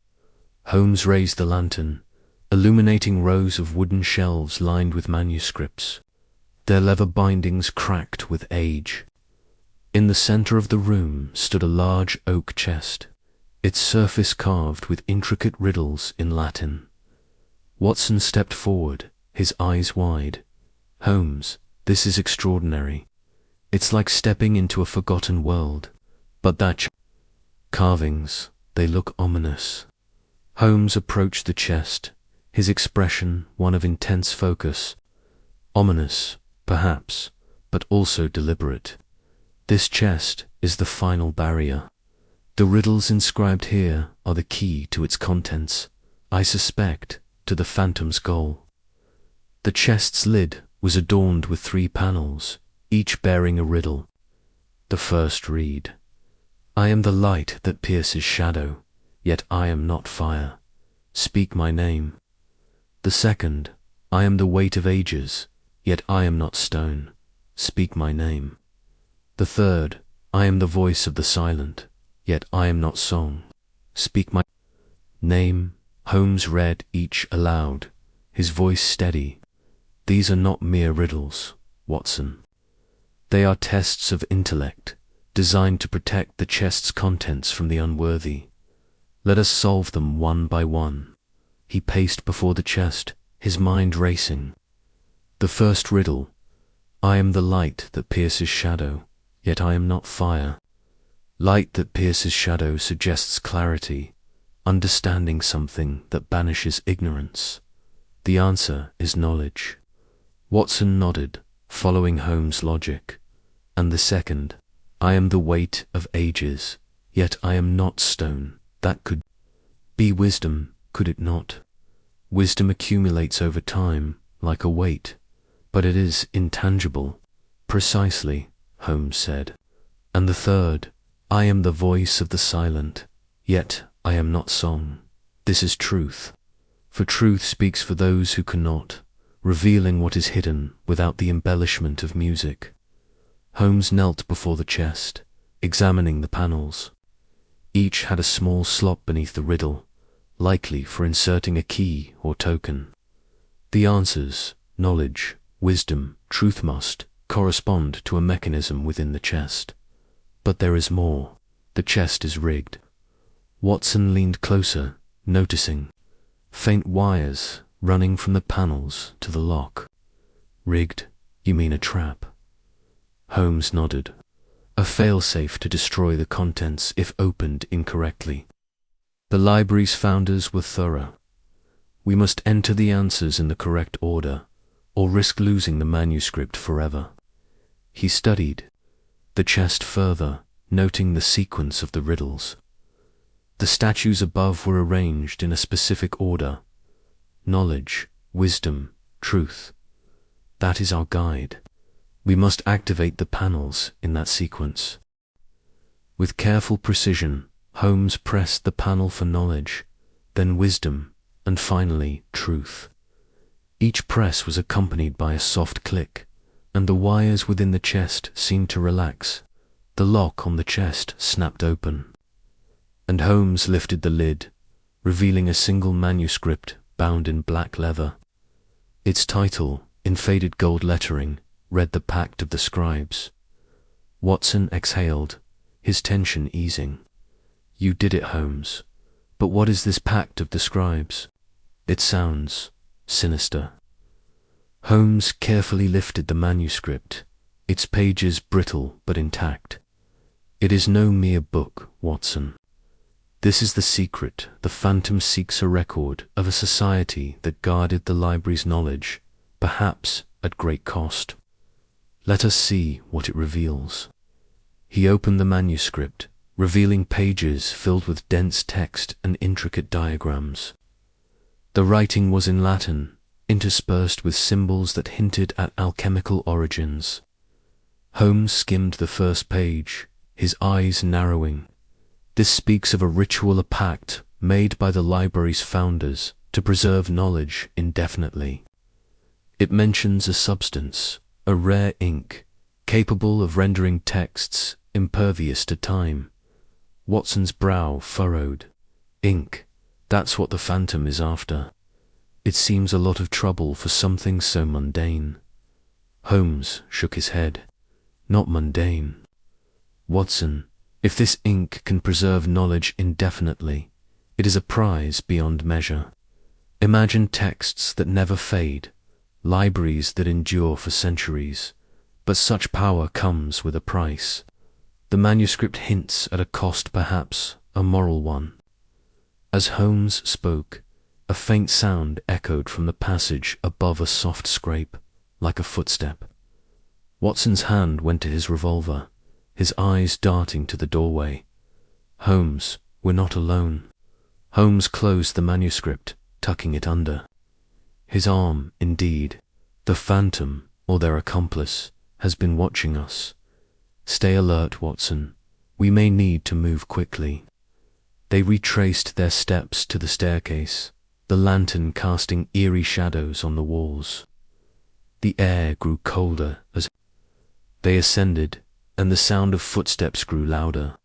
Holmes raised the lantern, illuminating rows of wooden shelves lined with manuscripts. Their leather bindings cracked with age. In the center of the room stood a large oak chest, its surface carved with intricate riddles in Latin. Watson stepped forward, his eyes wide. "Holmes, this is extraordinary. It's like stepping into a forgotten world. But that carvings, they look ominous." Holmes approached the chest, his expression one of intense focus. "Ominous, perhaps, but also deliberate. This chest is the final barrier. The riddles inscribed here are the key to its contents, I suspect, to the phantom's goal." The chest's lid was adorned with 3 panels, each bearing a riddle. The first read, "I am the light that pierces shadow, yet I am not fire. Speak my name." The second, "I am the weight of ages, yet I am not stone. Speak my name." The third, "I am the voice of the silent, yet I am not song. Speak my name." Holmes read each aloud, his voice steady. "These are not mere riddles, Watson. They are tests of intellect, designed to protect the chest's contents from the unworthy. Let us solve them one by one." He paced before the chest, his mind racing. The first riddle, "I am the light that pierces shadow, yet I am not fire." Light that pierces shadow suggests clarity, understanding something that banishes ignorance. The answer is knowledge. Watson nodded, following Holmes' logic. And the second, "I am the weight of ages, yet I am not stone." That could be wisdom, could it not? Wisdom accumulates over time, like a weight, but it is intangible. "Precisely," Holmes said. And the third, "I am the voice of the silent, yet I am not song." This is truth, for truth speaks for those who cannot, revealing what is hidden without the embellishment of music. Holmes knelt before the chest, examining the panels. Each had a small slot beneath the riddle, likely for inserting a key or token. The answers, knowledge, wisdom, truth must correspond to a mechanism within the chest. But there is more. The chest is rigged. Watson leaned closer, noticing faint wires running from the panels to the lock. "Rigged? You mean a trap?" Holmes nodded. "A failsafe to destroy the contents if opened incorrectly. The library's founders were thorough. We must enter the answers in the correct order, or risk losing the manuscript forever." He studied the chest further, noting the sequence of the riddles. The statues above were arranged in a specific order. Knowledge, wisdom, truth. That is our guide. We must activate the panels in that sequence. With careful precision, Holmes pressed the panel for knowledge, then wisdom, and finally truth. Each press was accompanied by a soft click, and the wires within the chest seemed to relax. The lock on the chest snapped open, and Holmes lifted the lid, revealing a single manuscript bound in black leather. Its title, in faded gold lettering, read "The Pact of the Scribes." Watson exhaled, his tension easing. "You did it, Holmes. But what is this Pact of the Scribes? It sounds sinister." Holmes carefully lifted the manuscript, its pages brittle but intact. "It is no mere book, Watson. This is the secret. The Phantom seeks a record of a society that guarded the library's knowledge, perhaps at great cost. Let us see what it reveals." He opened the manuscript, revealing pages filled with dense text and intricate diagrams. The writing was in Latin, interspersed with symbols that hinted at alchemical origins. Holmes skimmed the first page, his eyes narrowing. This speaks of a ritual, a pact made by the library's founders to preserve knowledge indefinitely. It mentions a substance, a rare ink, capable of rendering texts impervious to time. Watson's brow furrowed. Ink, that's what the Phantom is after. It seems a lot of trouble for something so mundane. Holmes shook his head. Not mundane. Watson, if this ink can preserve knowledge indefinitely, it is a prize beyond measure. Imagine texts that never fade, libraries that endure for centuries, but such power comes with a price. The manuscript hints at a cost, perhaps a moral one. As Holmes spoke, a faint sound echoed from the passage above, a soft scrape, like a footstep. Watson's hand went to his revolver, his eyes darting to the doorway. Holmes, we're not alone. Holmes closed the manuscript, tucking it under. His arm, indeed, the Phantom, or their accomplice, has been watching us. Stay alert, Watson. We may need to move quickly. They retraced their steps to the staircase, the lantern casting eerie shadows on the walls. The air grew colder as they ascended, and the sound of footsteps grew louder.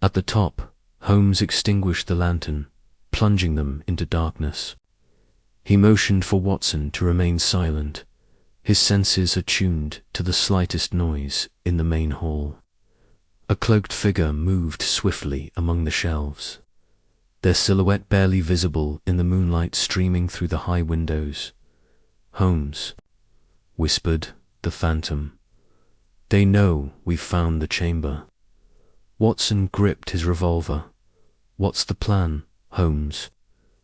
At the top, Holmes extinguished the lantern, plunging them into darkness. He motioned for Watson to remain silent, his senses attuned to the slightest noise in the main hall. A cloaked figure moved swiftly among the shelves, their silhouette barely visible in the moonlight streaming through the high windows. Holmes, whispered the Phantom. They know we've found the chamber. Watson gripped his revolver. What's the plan, Holmes?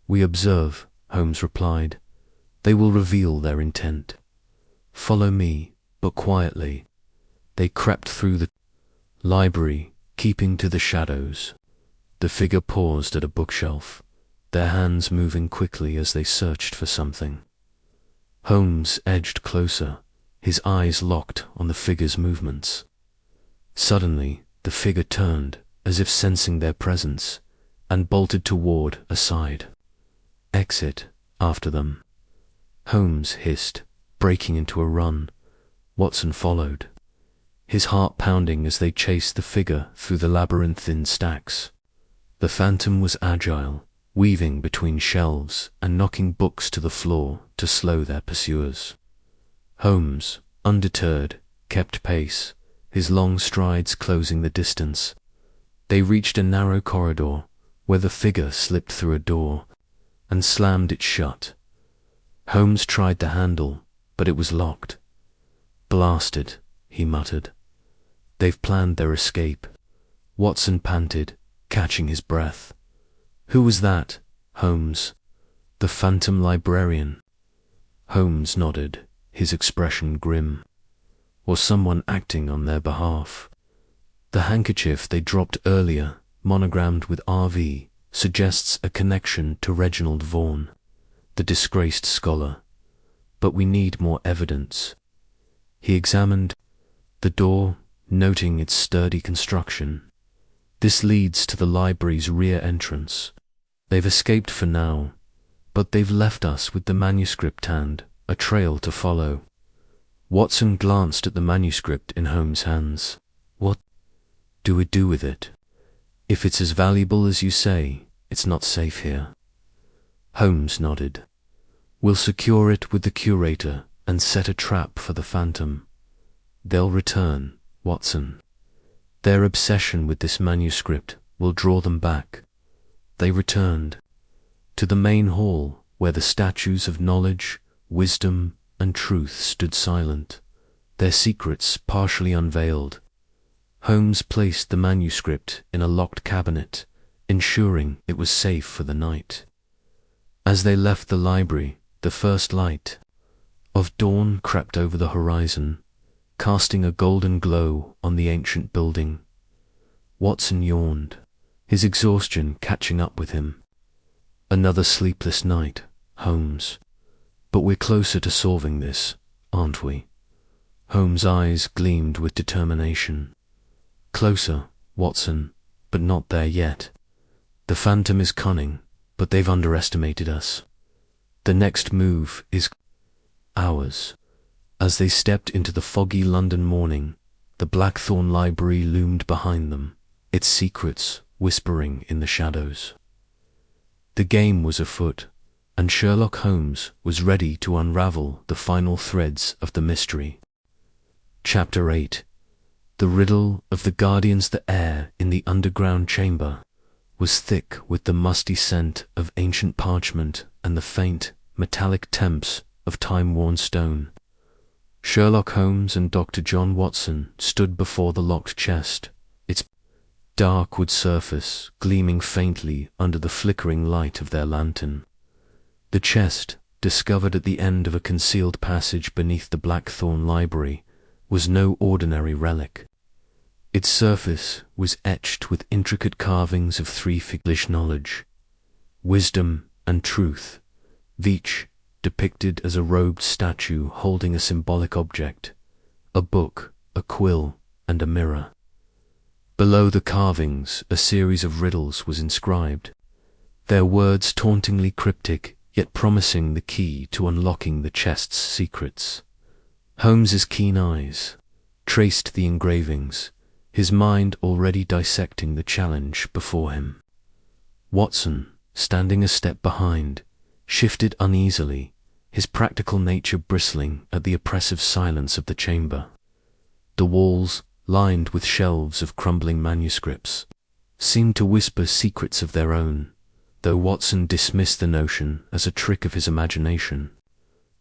We observe, Holmes replied. They will reveal their intent. Follow me, but quietly. They crept through the library, keeping to the shadows. The figure paused at a bookshelf, their hands moving quickly as they searched for something. Holmes edged closer, his eyes locked on the figure's movements. Suddenly, the figure turned, as if sensing their presence, and bolted toward a side. Exit after them. Holmes hissed, breaking into a run. Watson followed, his heart pounding as they chased the figure through the labyrinthine stacks. The Phantom was agile, weaving between shelves and knocking books to the floor to slow their pursuers. Holmes, undeterred, kept pace, his long strides closing the distance. They reached a narrow corridor where the figure slipped through a door and slammed it shut. Holmes tried the handle, but it was locked. Blasted, he muttered. They've planned their escape. Watson panted, catching his breath. Who was that, Holmes? The Phantom librarian. Holmes nodded, his expression grim. Was someone acting on their behalf? The handkerchief they dropped earlier, monogrammed with RV, suggests a connection to Reginald Vaughan, the disgraced scholar. But we need more evidence. He examined the door, noting its sturdy construction. This leads to the library's rear entrance. They've escaped for now, but they've left us with the manuscript and a trail to follow. Watson glanced at the manuscript in Holmes' hands. What do we do with it? If it's as valuable as you say, it's not safe here. Holmes nodded. We'll secure it with the curator and set a trap for the Phantom. They'll return, Watson. Their obsession with this manuscript will draw them back. They returned to the main hall where the statues of knowledge, wisdom, and truth stood silent, their secrets partially unveiled. Holmes placed the manuscript in a locked cabinet, ensuring it was safe for the night. As they left the library, the first light of dawn crept over the horizon, casting a golden glow on the ancient building. Watson yawned, his exhaustion catching up with him. Another sleepless night, Holmes. But we're closer to solving this, aren't we? Holmes' eyes gleamed with determination. Closer, Watson, but not there yet. The Phantom is cunning, but they've underestimated us. The next move is ours. As they stepped into the foggy London morning, the Blackthorn Library loomed behind them, its secrets whispering in the shadows. The game was afoot, and Sherlock Holmes was ready to unravel the final threads of the mystery. Chapter 8. The riddle of the guardians. The air in the underground chamber was thick with the musty scent of ancient parchment and the faint, metallic temps of time-worn stone. Sherlock Holmes and Dr. John Watson stood before the locked chest, its dark wood surface gleaming faintly under the flickering light of their lantern. The chest, discovered at the end of a concealed passage beneath the Blackthorn Library, was no ordinary relic. Its surface was etched with intricate carvings of three figures: knowledge, wisdom, and truth, each depicted as a robed statue holding a symbolic object, a book, a quill, and a mirror. Below the carvings, a series of riddles was inscribed, their words tauntingly cryptic, yet promising the key to unlocking the chest's secrets. Holmes's keen eyes traced the engravings, his mind already dissecting the challenge before him. Watson, standing a step behind, shifted uneasily, his practical nature bristling at the oppressive silence of the chamber. The walls, lined with shelves of crumbling manuscripts, seemed to whisper secrets of their own, though Watson dismissed the notion as a trick of his imagination.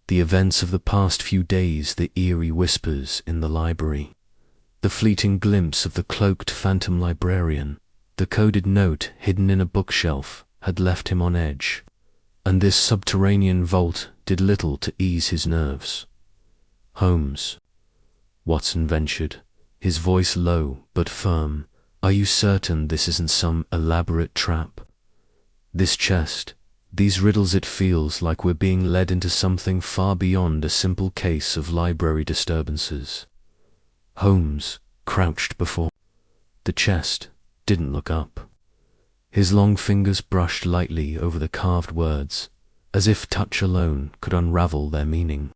The events of the past few days, the eerie whispers in the library, the fleeting glimpse of the cloaked phantom librarian, the coded note hidden in a bookshelf, had left him on edge, and this subterranean vault did little to ease his nerves. "Holmes," Watson ventured, his voice low but firm, "are you certain this isn't some elaborate trap? This chest, these riddles, it feels like we're being led into something far beyond a simple case of library disturbances." Holmes crouched before the chest, didn't look up. His long fingers brushed lightly over the carved words, as if touch alone could unravel their meaning.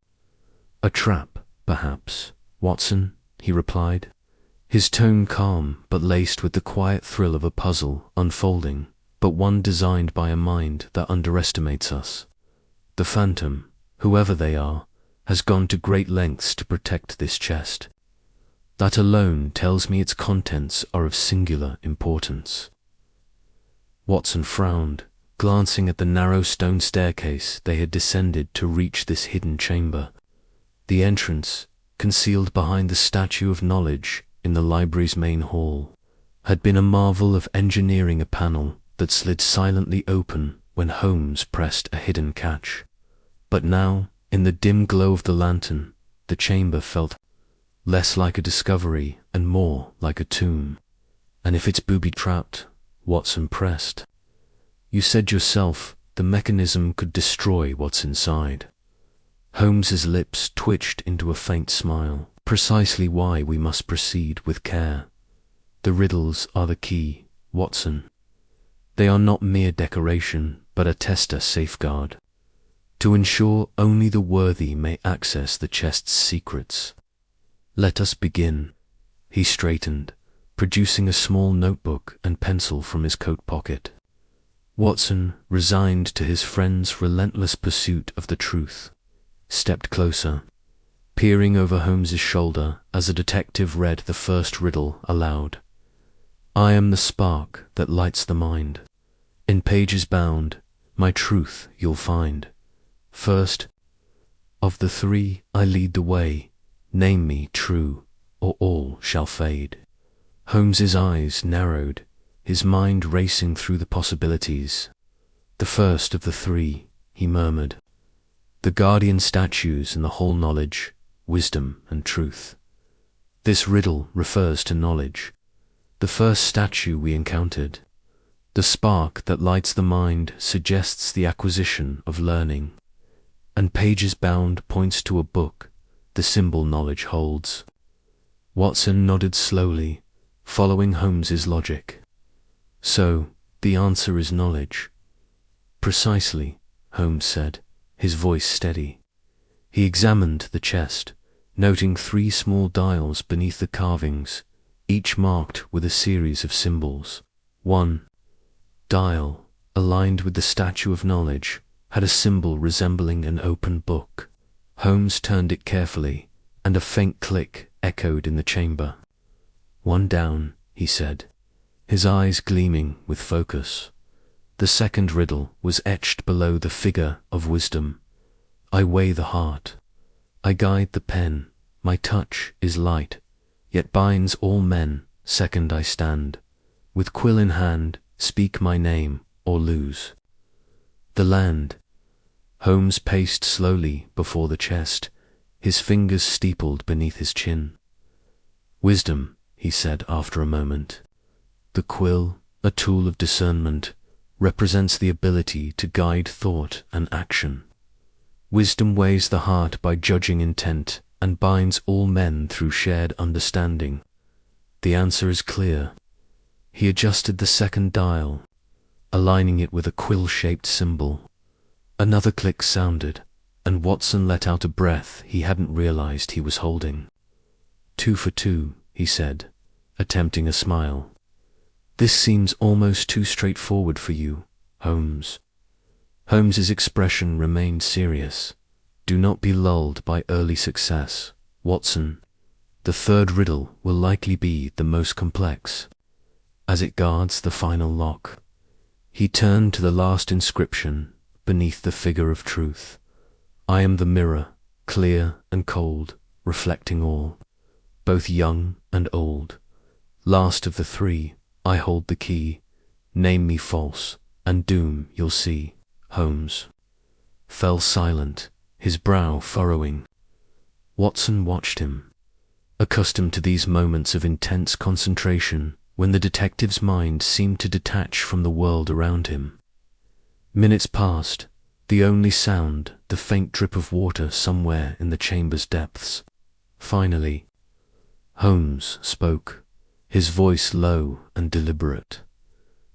"A trap, perhaps, Watson," he replied, his tone calm but laced with the quiet thrill of a puzzle unfolding, but one designed by a mind that underestimates us. The Phantom, whoever they are, has gone to great lengths to protect this chest. That alone tells me its contents are of singular importance." Watson frowned, glancing at the narrow stone staircase they had descended to reach this hidden chamber. The entrance, concealed behind the statue of knowledge in the library's main hall, had been a marvel of engineering, a panel that slid silently open when Holmes pressed a hidden catch. But now, in the dim glow of the lantern, the chamber felt less like a discovery and more like a tomb. "And if it's booby-trapped," Watson pressed, "you said yourself the mechanism could destroy what's inside." Holmes's lips twitched into a faint smile. "Precisely why we must proceed with care. The riddles are the key, Watson. They are not mere decoration, but a tester safeguard, to ensure only the worthy may access the chest's secrets. Let us begin." He straightened, producing a small notebook and pencil from his coat pocket. Watson, resigned to his friend's relentless pursuit of the truth, stepped closer, peering over Holmes's shoulder as the detective read the first riddle aloud. "I am the spark that lights the mind. In pages bound, my truth you'll find. First, of the three I lead the way. Name me true, or all shall fade." Holmes's eyes narrowed, his mind racing through the possibilities. "The first of the three," he murmured. "The guardian statues and the whole knowledge, wisdom and truth. This riddle refers to knowledge. The first statue we encountered. The spark that lights the mind suggests the acquisition of learning, and pages bound points to a book, the symbol knowledge holds. Watson nodded slowly, following Holmes's logic. So, the answer is knowledge. Precisely, Holmes said, his voice steady. He examined the chest, noting 3 small dials beneath the carvings, each marked with a series of symbols. One dial, aligned with the statue of knowledge, had a symbol resembling an open book. Holmes turned it carefully, and a faint click echoed in the chamber. One down, he said, his eyes gleaming with focus. The second riddle was etched below the figure of wisdom. I weigh the heart. I guide the pen. My touch is light, yet binds all men. Second I stand. With quill in hand, speak my name or lose. The land. Holmes paced slowly before the chest, his fingers steepled beneath his chin. Wisdom, he said after a moment. The quill, a tool of discernment, represents the ability to guide thought and action. Wisdom weighs the heart by judging intent and binds all men through shared understanding. The answer is clear. He adjusted the second dial, aligning it with a quill-shaped symbol. Another click sounded, and Watson let out a breath he hadn't realized he was holding. 2 for 2, he said, attempting a smile. This seems almost too straightforward for you, Holmes. Holmes's expression remained serious. Do not be lulled by early success, Watson. The third riddle will likely be the most complex, as it guards the final lock. He turned to the last inscription beneath the figure of truth. I am the mirror, clear and cold, reflecting all, both young and old. Last of the 3, I hold the key. Name me false, and doom you'll see. Holmes fell silent, his brow furrowing. Watson watched him, accustomed to these moments of intense concentration when the detective's mind seemed to detach from the world around him. Minutes passed, the only sound the faint drip of water somewhere in the chamber's depths. Finally, Holmes spoke, his voice low and deliberate.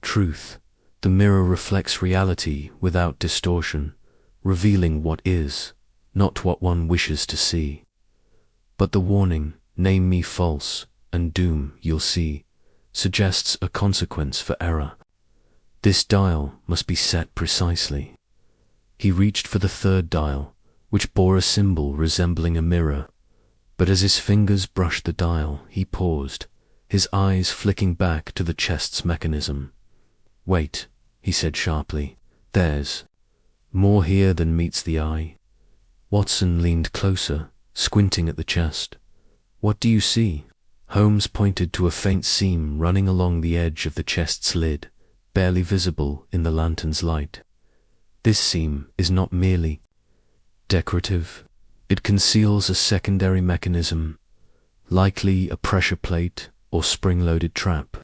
Truth. The mirror reflects reality without distortion, revealing what is, not what one wishes to see. But the warning, name me false, and doom you'll see, suggests a consequence for error. This dial must be set precisely. He reached for the third dial, which bore a symbol resembling a mirror, but as his fingers brushed the dial, he paused, his eyes flicking back to the chest's mechanism. Wait, he said sharply. There's more here than meets the eye. Watson leaned closer, squinting at the chest. What do you see? Holmes pointed to a faint seam running along the edge of the chest's lid, barely visible in the lantern's light. This seam is not merely decorative. It conceals a secondary mechanism, likely a pressure plate or spring-loaded trap.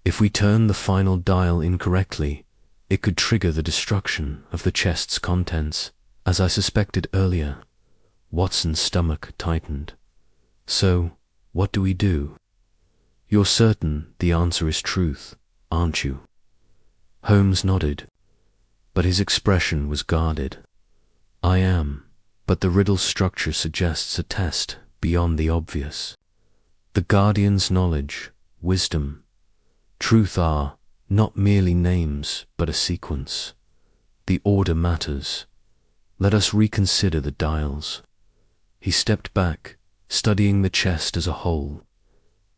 If we turn the final dial incorrectly, it could trigger the destruction of the chest's contents, as I suspected earlier. Watson's stomach tightened. So, what do we do? You're certain the answer is truth, aren't you? Holmes nodded, but his expression was guarded. I am, but the riddle's structure suggests a test beyond the obvious. The guardian's knowledge, wisdom, truth are not merely names, but a sequence. The order matters. Let us reconsider the dials. He stepped back, studying the chest as a whole.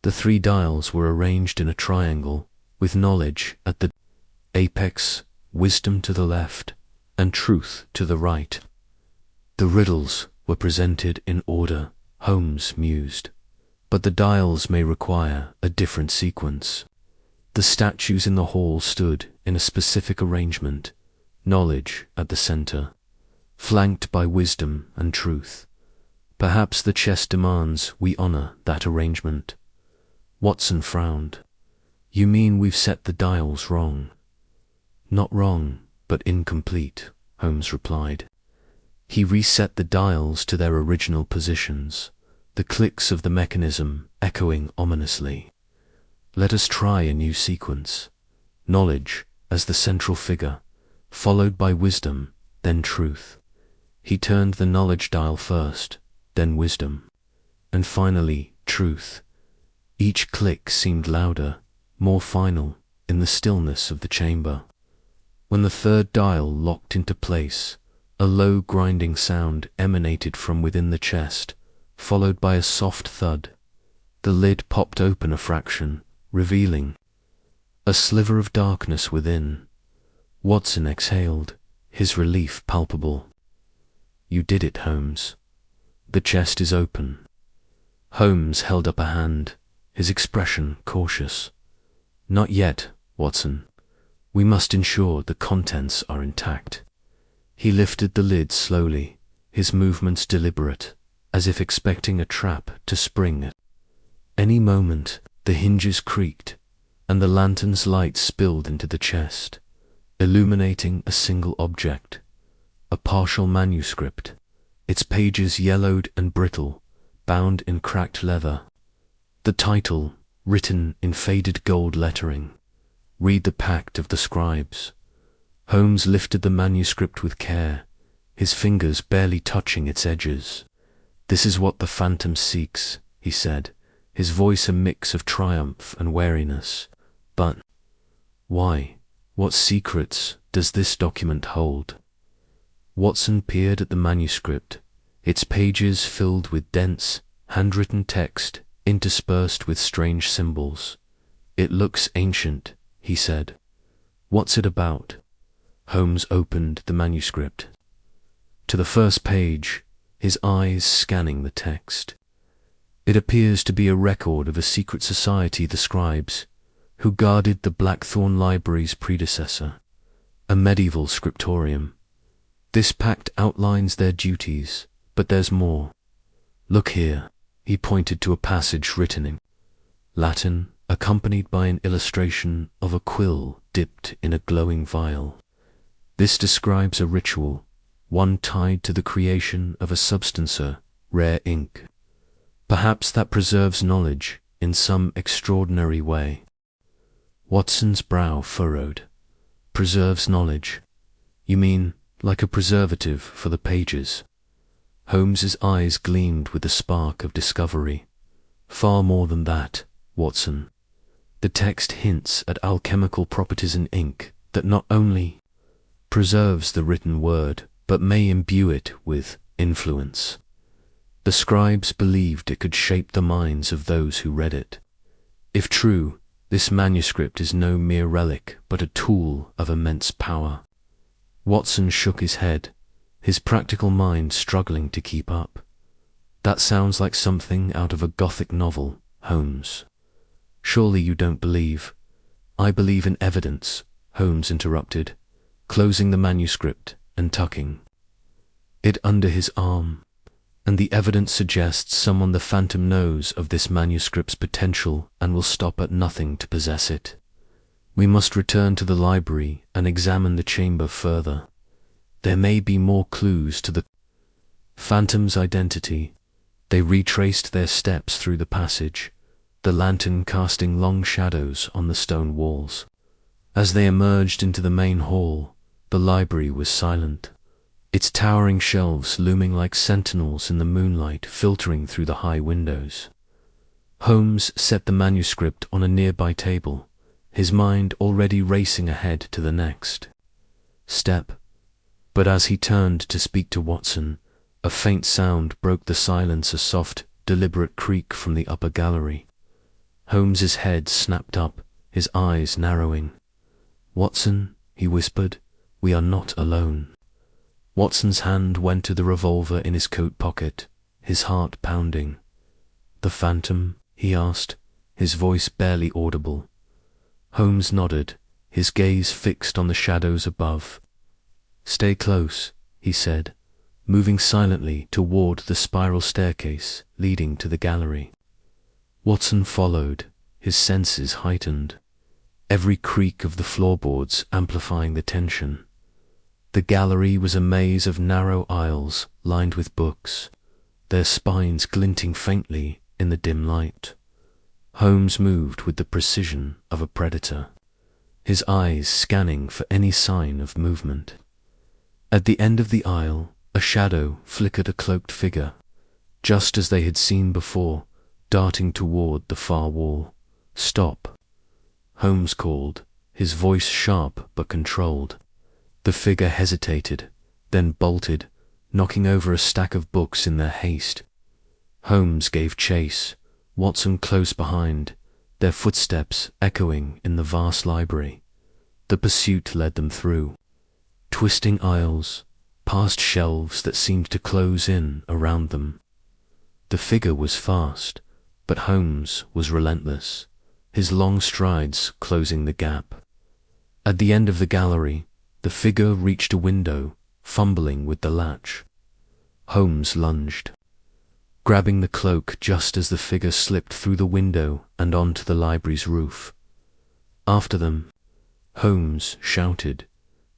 The 3 dials were arranged in a triangle, with knowledge at the apex, wisdom to the left, and truth to the right. The riddles were presented in order, Holmes mused, but the dials may require a different sequence. The statues in the hall stood in a specific arrangement, knowledge at the center, flanked by wisdom and truth. Perhaps the chest demands we honor that arrangement. Watson frowned. You mean we've set the dials wrong? Not wrong, but incomplete, Holmes replied. He reset the dials to their original positions, the clicks of the mechanism echoing ominously. Let us try a new sequence. Knowledge as the central figure, followed by wisdom, then truth. He turned the knowledge dial first, then wisdom, and finally truth. Each click seemed louder, more final, in the stillness of the chamber. When the third dial locked into place, a low grinding sound emanated from within the chest, followed by a soft thud. The lid popped open a fraction, revealing a sliver of darkness within. Watson exhaled, his relief palpable. You did it, Holmes. The chest is open. Holmes held up a hand, his expression cautious. Not yet, Watson. We must ensure the contents are intact. He lifted the lid slowly, his movements deliberate, as if expecting a trap to spring at any moment. The hinges creaked, and the lantern's light spilled into the chest, illuminating a single object, a partial manuscript, its pages yellowed and brittle, bound in cracked leather. The title, written in faded gold lettering, Read the Pact of the Scribes. Holmes lifted the manuscript with care, his fingers barely touching its edges. This is what the phantom seeks, he said, his voice a mix of triumph and wariness. But why? What secrets does this document hold? Watson peered at the manuscript, its pages filled with dense, handwritten text interspersed with strange symbols. It looks ancient, he said. What's it about? Holmes opened the manuscript. To the first page, his eyes scanning the text. It appears to be a record of a secret society, the Scribes, who guarded the Blackthorn Library's predecessor, a medieval scriptorium. This pact outlines their duties, but there's more. Look here. He pointed to a passage written in Latin, accompanied by an illustration of a quill dipped in a glowing vial. This describes a ritual, one tied to the creation of a substancer, rare ink. Perhaps that preserves knowledge in some extraordinary way. Watson's brow furrowed. Preserves knowledge? You mean like a preservative for the pages? Holmes's eyes gleamed with a spark of discovery. Far more than that, Watson. The text hints at alchemical properties in ink that not only preserves the written word, but may imbue it with influence. The scribes believed it could shape the minds of those who read it. If true, this manuscript is no mere relic, but a tool of immense power. Watson shook his head, his practical mind struggling to keep up. That sounds like something out of a Gothic novel, Holmes. Surely you don't believe? I believe in evidence, Holmes interrupted, closing the manuscript and tucking it under his arm. And the evidence suggests someone the Phantom knows of this manuscript's potential and will stop at nothing to possess it. We must return to the library and examine the chamber further. There may be more clues to the Phantom's identity. They retraced their steps through the passage, the lantern casting long shadows on the stone walls. As they emerged into the main hall, the library was silent, its towering shelves looming like sentinels in the moonlight filtering through the high windows. Holmes set the manuscript on a nearby table, his mind already racing ahead to the next step. But as he turned to speak to Watson, a faint sound broke the silence, a soft, deliberate creak from the upper gallery. Holmes's head snapped up, his eyes narrowing. "Watson," he whispered, "we are not alone." Watson's hand went to the revolver in his coat pocket, his heart pounding. "The Phantom?" he asked, his voice barely audible. Holmes nodded, his gaze fixed on the shadows above. "Stay close," he said, moving silently toward the spiral staircase leading to the gallery. Watson followed, his senses heightened. every creak of the floorboards amplifying the tension. The gallery was a maze of narrow aisles lined with books, their spines glinting faintly in the dim light. Holmes moved with the precision of a predator, his eyes scanning for any sign of movement. At the end of the aisle, a shadow flickered a cloaked figure, just as they had seen before, darting toward the far wall. "Stop," Holmes called, his voice sharp but controlled. The figure hesitated, then bolted, knocking over a stack of books in their haste. Holmes gave chase, Watson close behind, their footsteps echoing in the vast library. The pursuit led them through twisting aisles, past shelves that seemed to close in around them. The figure was fast, but Holmes was relentless, his long strides closing the gap. At the end of the gallery, the figure reached a window, fumbling with the latch. Holmes lunged, grabbing the cloak just as the figure slipped through the window and onto the library's roof. After them, Holmes shouted,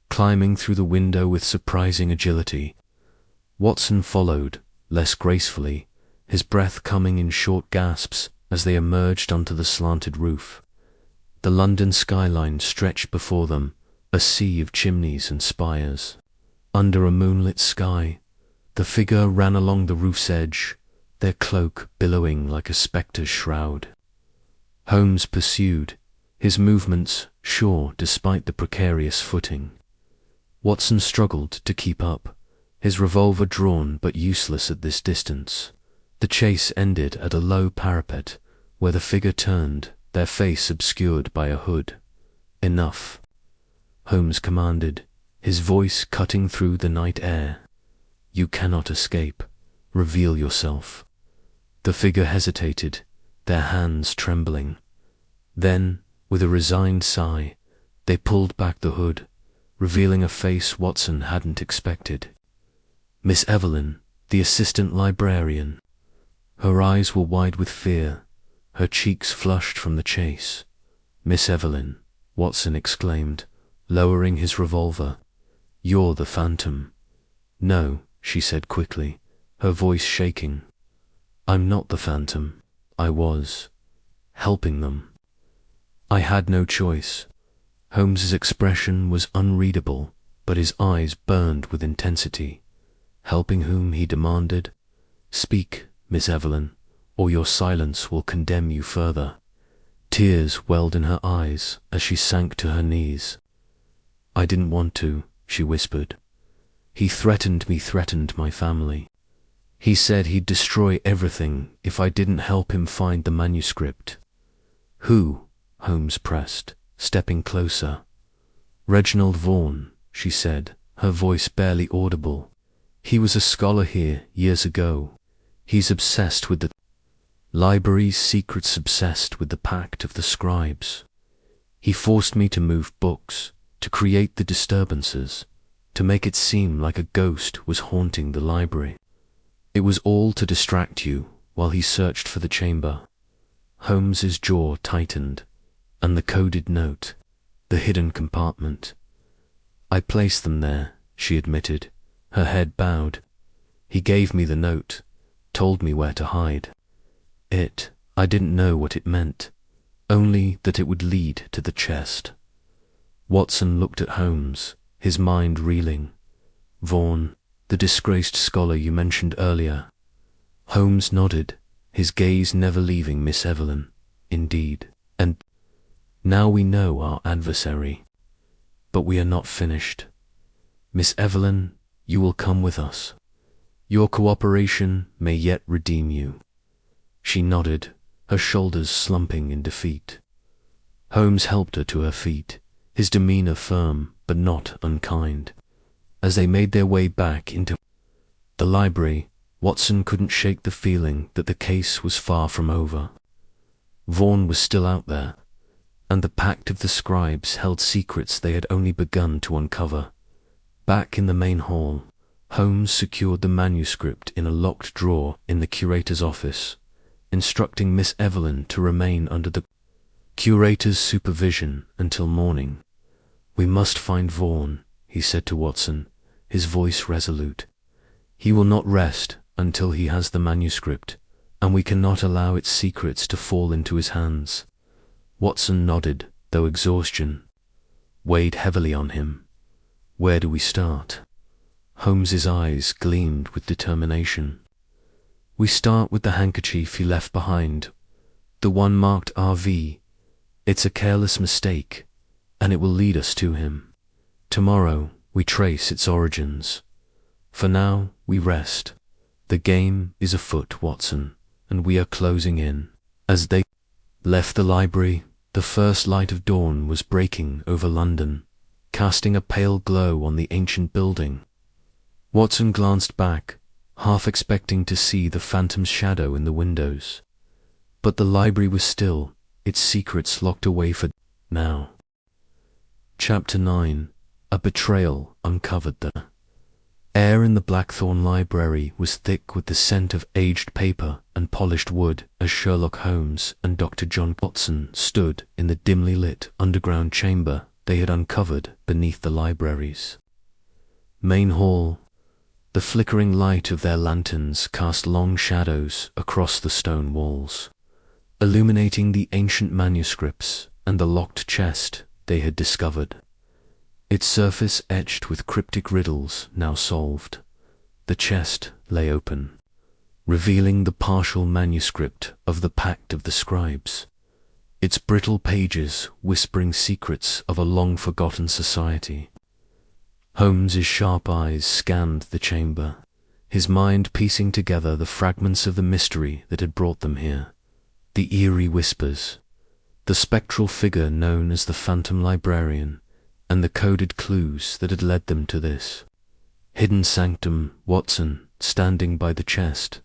climbing through the window with surprising agility. Watson followed, less gracefully, his breath coming in short gasps as they emerged onto the slanted roof. The London skyline stretched before them, a sea of chimneys and spires. Under a moonlit sky, the figure ran along the roof's edge, their cloak billowing like a spectre's shroud. Holmes pursued, his movements sure despite the precarious footing. Watson struggled to keep up, his revolver drawn but useless at this distance. The chase ended at a low parapet, where the figure turned, their face obscured by a hood. "Enough," Holmes commanded, his voice cutting through the night air. "You cannot escape. Reveal yourself." The figure hesitated, their hands trembling. Then, with a resigned sigh, they pulled back the hood, revealing a face Watson hadn't expected. Miss Evelyn, the assistant librarian. Her eyes were wide with fear, her cheeks flushed from the chase. "Miss Evelyn," Watson exclaimed, lowering his revolver. "You're the phantom." "No," she said quickly, her voice shaking. "I'm not the phantom. I was helping them. I had no choice." Holmes's expression was unreadable, but his eyes burned with intensity. "Helping whom?" he demanded. "Speak, Miss Evelyn, or your silence will condemn you further." Tears welled in her eyes as she sank to her knees. "I didn't want to," she whispered. "He threatened me, threatened my family. He said he'd destroy everything if I didn't help him find the manuscript." "Who?" Holmes pressed, stepping closer. "Reginald Vaughan," she said, her voice barely audible. "He was a scholar here years ago. He's obsessed with the library's secrets, obsessed with the pact of the scribes. He forced me to move books, to create the disturbances, to make it seem like a ghost was haunting the library. It was all to distract you while he searched for the chamber." Holmes's jaw tightened, and the coded note, the hidden compartment. "I placed them there," she admitted, her head bowed. "He gave me the note, told me where to hide. I didn't know what it meant, only that it would lead to the chest." Watson looked at Holmes, his mind reeling. "Vaughan, the disgraced scholar you mentioned earlier." Holmes nodded, his gaze never leaving Miss Evelyn. "Indeed. And now we know our adversary. But we are not finished. Miss Evelyn, you will come with us. Your cooperation may yet redeem you." She nodded, her shoulders slumping in defeat. Holmes helped her to her feet, his demeanor firm but not unkind. As they made their way back into the library, Watson couldn't shake the feeling that the case was far from over. Vaughan was still out there, and the pact of the scribes held secrets they had only begun to uncover. Back in the main hall, Holmes secured the manuscript in a locked drawer in the curator's office, instructing Miss Evelyn to remain under the Curator's supervision until morning. We must find Vaughan, he said to Watson, his voice resolute. He will not rest until he has the manuscript, and we cannot allow its secrets to fall into his hands. Watson nodded, though exhaustion weighed heavily on him. Where do we start? Holmes's eyes gleamed with determination. We start with the handkerchief he left behind, the one marked RV. It's a careless mistake, and it will lead us to him. Tomorrow we trace its origins. For now we rest. The game is afoot, Watson, and we are closing in. As they left the library, the first light of dawn was breaking over London, casting a pale glow on the ancient building. Watson glanced back, half expecting to see the phantom's shadow in the windows. But the library was still, its secrets locked away for now. Chapter 9. A betrayal uncovered. The air in the Blackthorn library was thick with the scent of aged paper and polished wood as Sherlock Holmes and Dr. John Watson stood in the dimly lit underground chamber they had uncovered beneath the library's main hall. The flickering light of their lanterns cast long shadows across the stone walls, illuminating the ancient manuscripts and the locked chest they had discovered. Its surface etched with cryptic riddles now solved. The chest lay open, revealing the partial manuscript of the Pact of the Scribes, its brittle pages whispering secrets of a long-forgotten society. Holmes's sharp eyes scanned the chamber, his mind piecing together the fragments of the mystery that had brought them here. The eerie whispers, the spectral figure known as the Phantom Librarian, and the coded clues that had led them to this hidden sanctum. Watson, standing by the chest,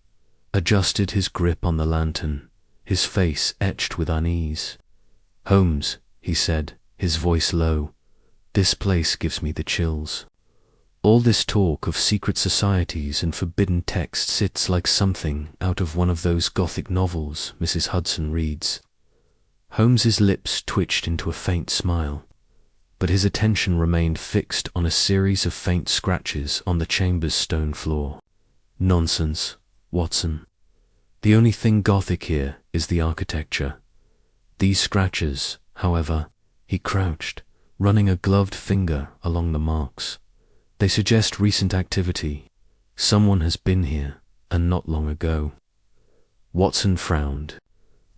adjusted his grip on the lantern, his face etched with unease. "Holmes," he said, his voice low, "this place gives me the chills. All this talk of secret societies and forbidden texts sits like something out of one of those Gothic novels Mrs. Hudson reads." Holmes's lips twitched into a faint smile, but his attention remained fixed on a series of faint scratches on the chamber's stone floor. "Nonsense, Watson. The only thing Gothic here is the architecture. These scratches, however," he crouched, running a gloved finger along the marks, "they suggest recent activity. Someone has been here, and not long ago." Watson frowned,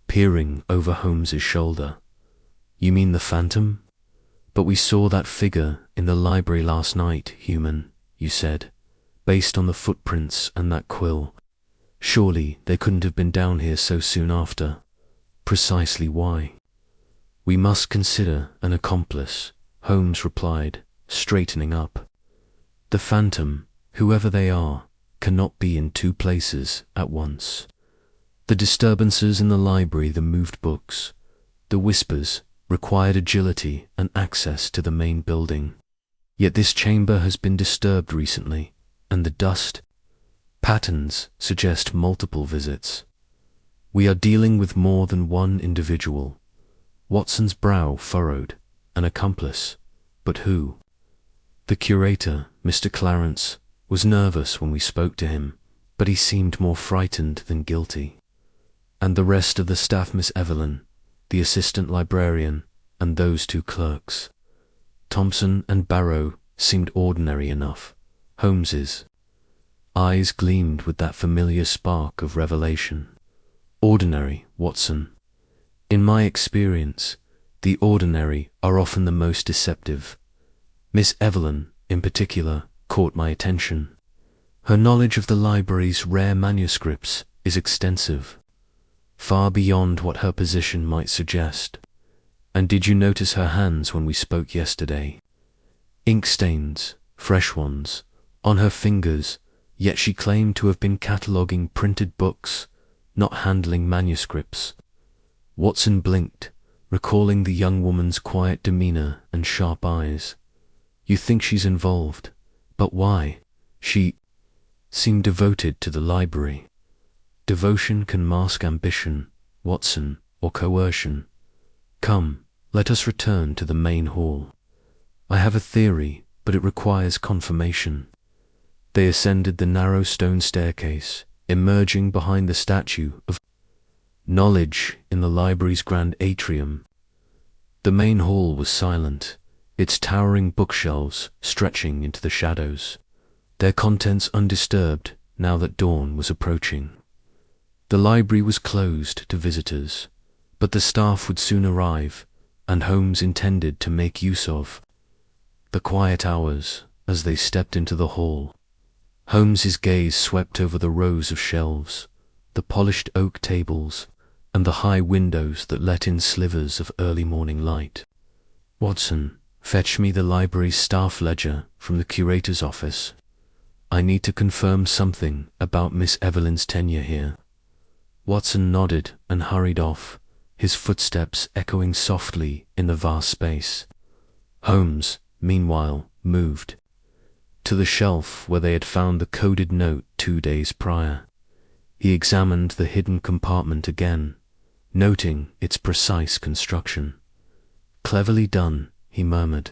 peering over Holmes's shoulder. "You mean the Phantom? But we saw that figure in the library last night, human, you said, based on the footprints and that quill. Surely they couldn't have been down here so soon after. Precisely why?" "We must consider an accomplice," Holmes replied, straightening up. "The Phantom, whoever they are, cannot be in two places at once. The disturbances in the library, the moved books, the whispers, required agility and access to the main building. Yet this chamber has been disturbed recently, and the dust patterns suggest multiple visits. We are dealing with more than one individual." Watson's brow furrowed. "An accomplice? But who?" "The curator, Mr. Clarence, was nervous when we spoke to him, but he seemed more frightened than guilty. And the rest of the staff, Miss Evelyn, the assistant librarian, and those two clerks. Thompson and Barrow seemed ordinary enough." Holmes's eyes gleamed with that familiar spark of revelation. "Ordinary, Watson. In my experience, the ordinary are often the most deceptive. Miss Evelyn, in particular, caught my attention. Her knowledge of the library's rare manuscripts is extensive, far beyond what her position might suggest. And did you notice her hands when we spoke yesterday? Ink stains, fresh ones, on her fingers, yet she claimed to have been cataloguing printed books, not handling manuscripts." Watson blinked, recalling the young woman's quiet demeanor and sharp eyes. "You think she's involved, but why? She seemed devoted to the library." "Devotion can mask ambition, Watson, or coercion. Come, let us return to the main hall. I have a theory, but it requires confirmation. They ascended the narrow stone staircase, emerging behind the statue of knowledge in the library's grand atrium. The main hall was silent, its towering bookshelves stretching into the shadows, their contents undisturbed now that dawn was approaching. The library was closed to visitors, but the staff would soon arrive, and Holmes intended to make use of the quiet hours as they stepped into the hall. Holmes's gaze swept over the rows of shelves, the polished oak tables, and the high windows that let in slivers of early morning light. Watson, fetch me the library's staff ledger from the curator's office. I need to confirm something about Miss Evelyn's tenure here. Watson nodded and hurried off, his footsteps echoing softly in the vast space. Holmes, meanwhile, moved to the shelf where they had found the coded note 2 days prior. He examined the hidden compartment again, noting its precise construction. Cleverly done, he murmured.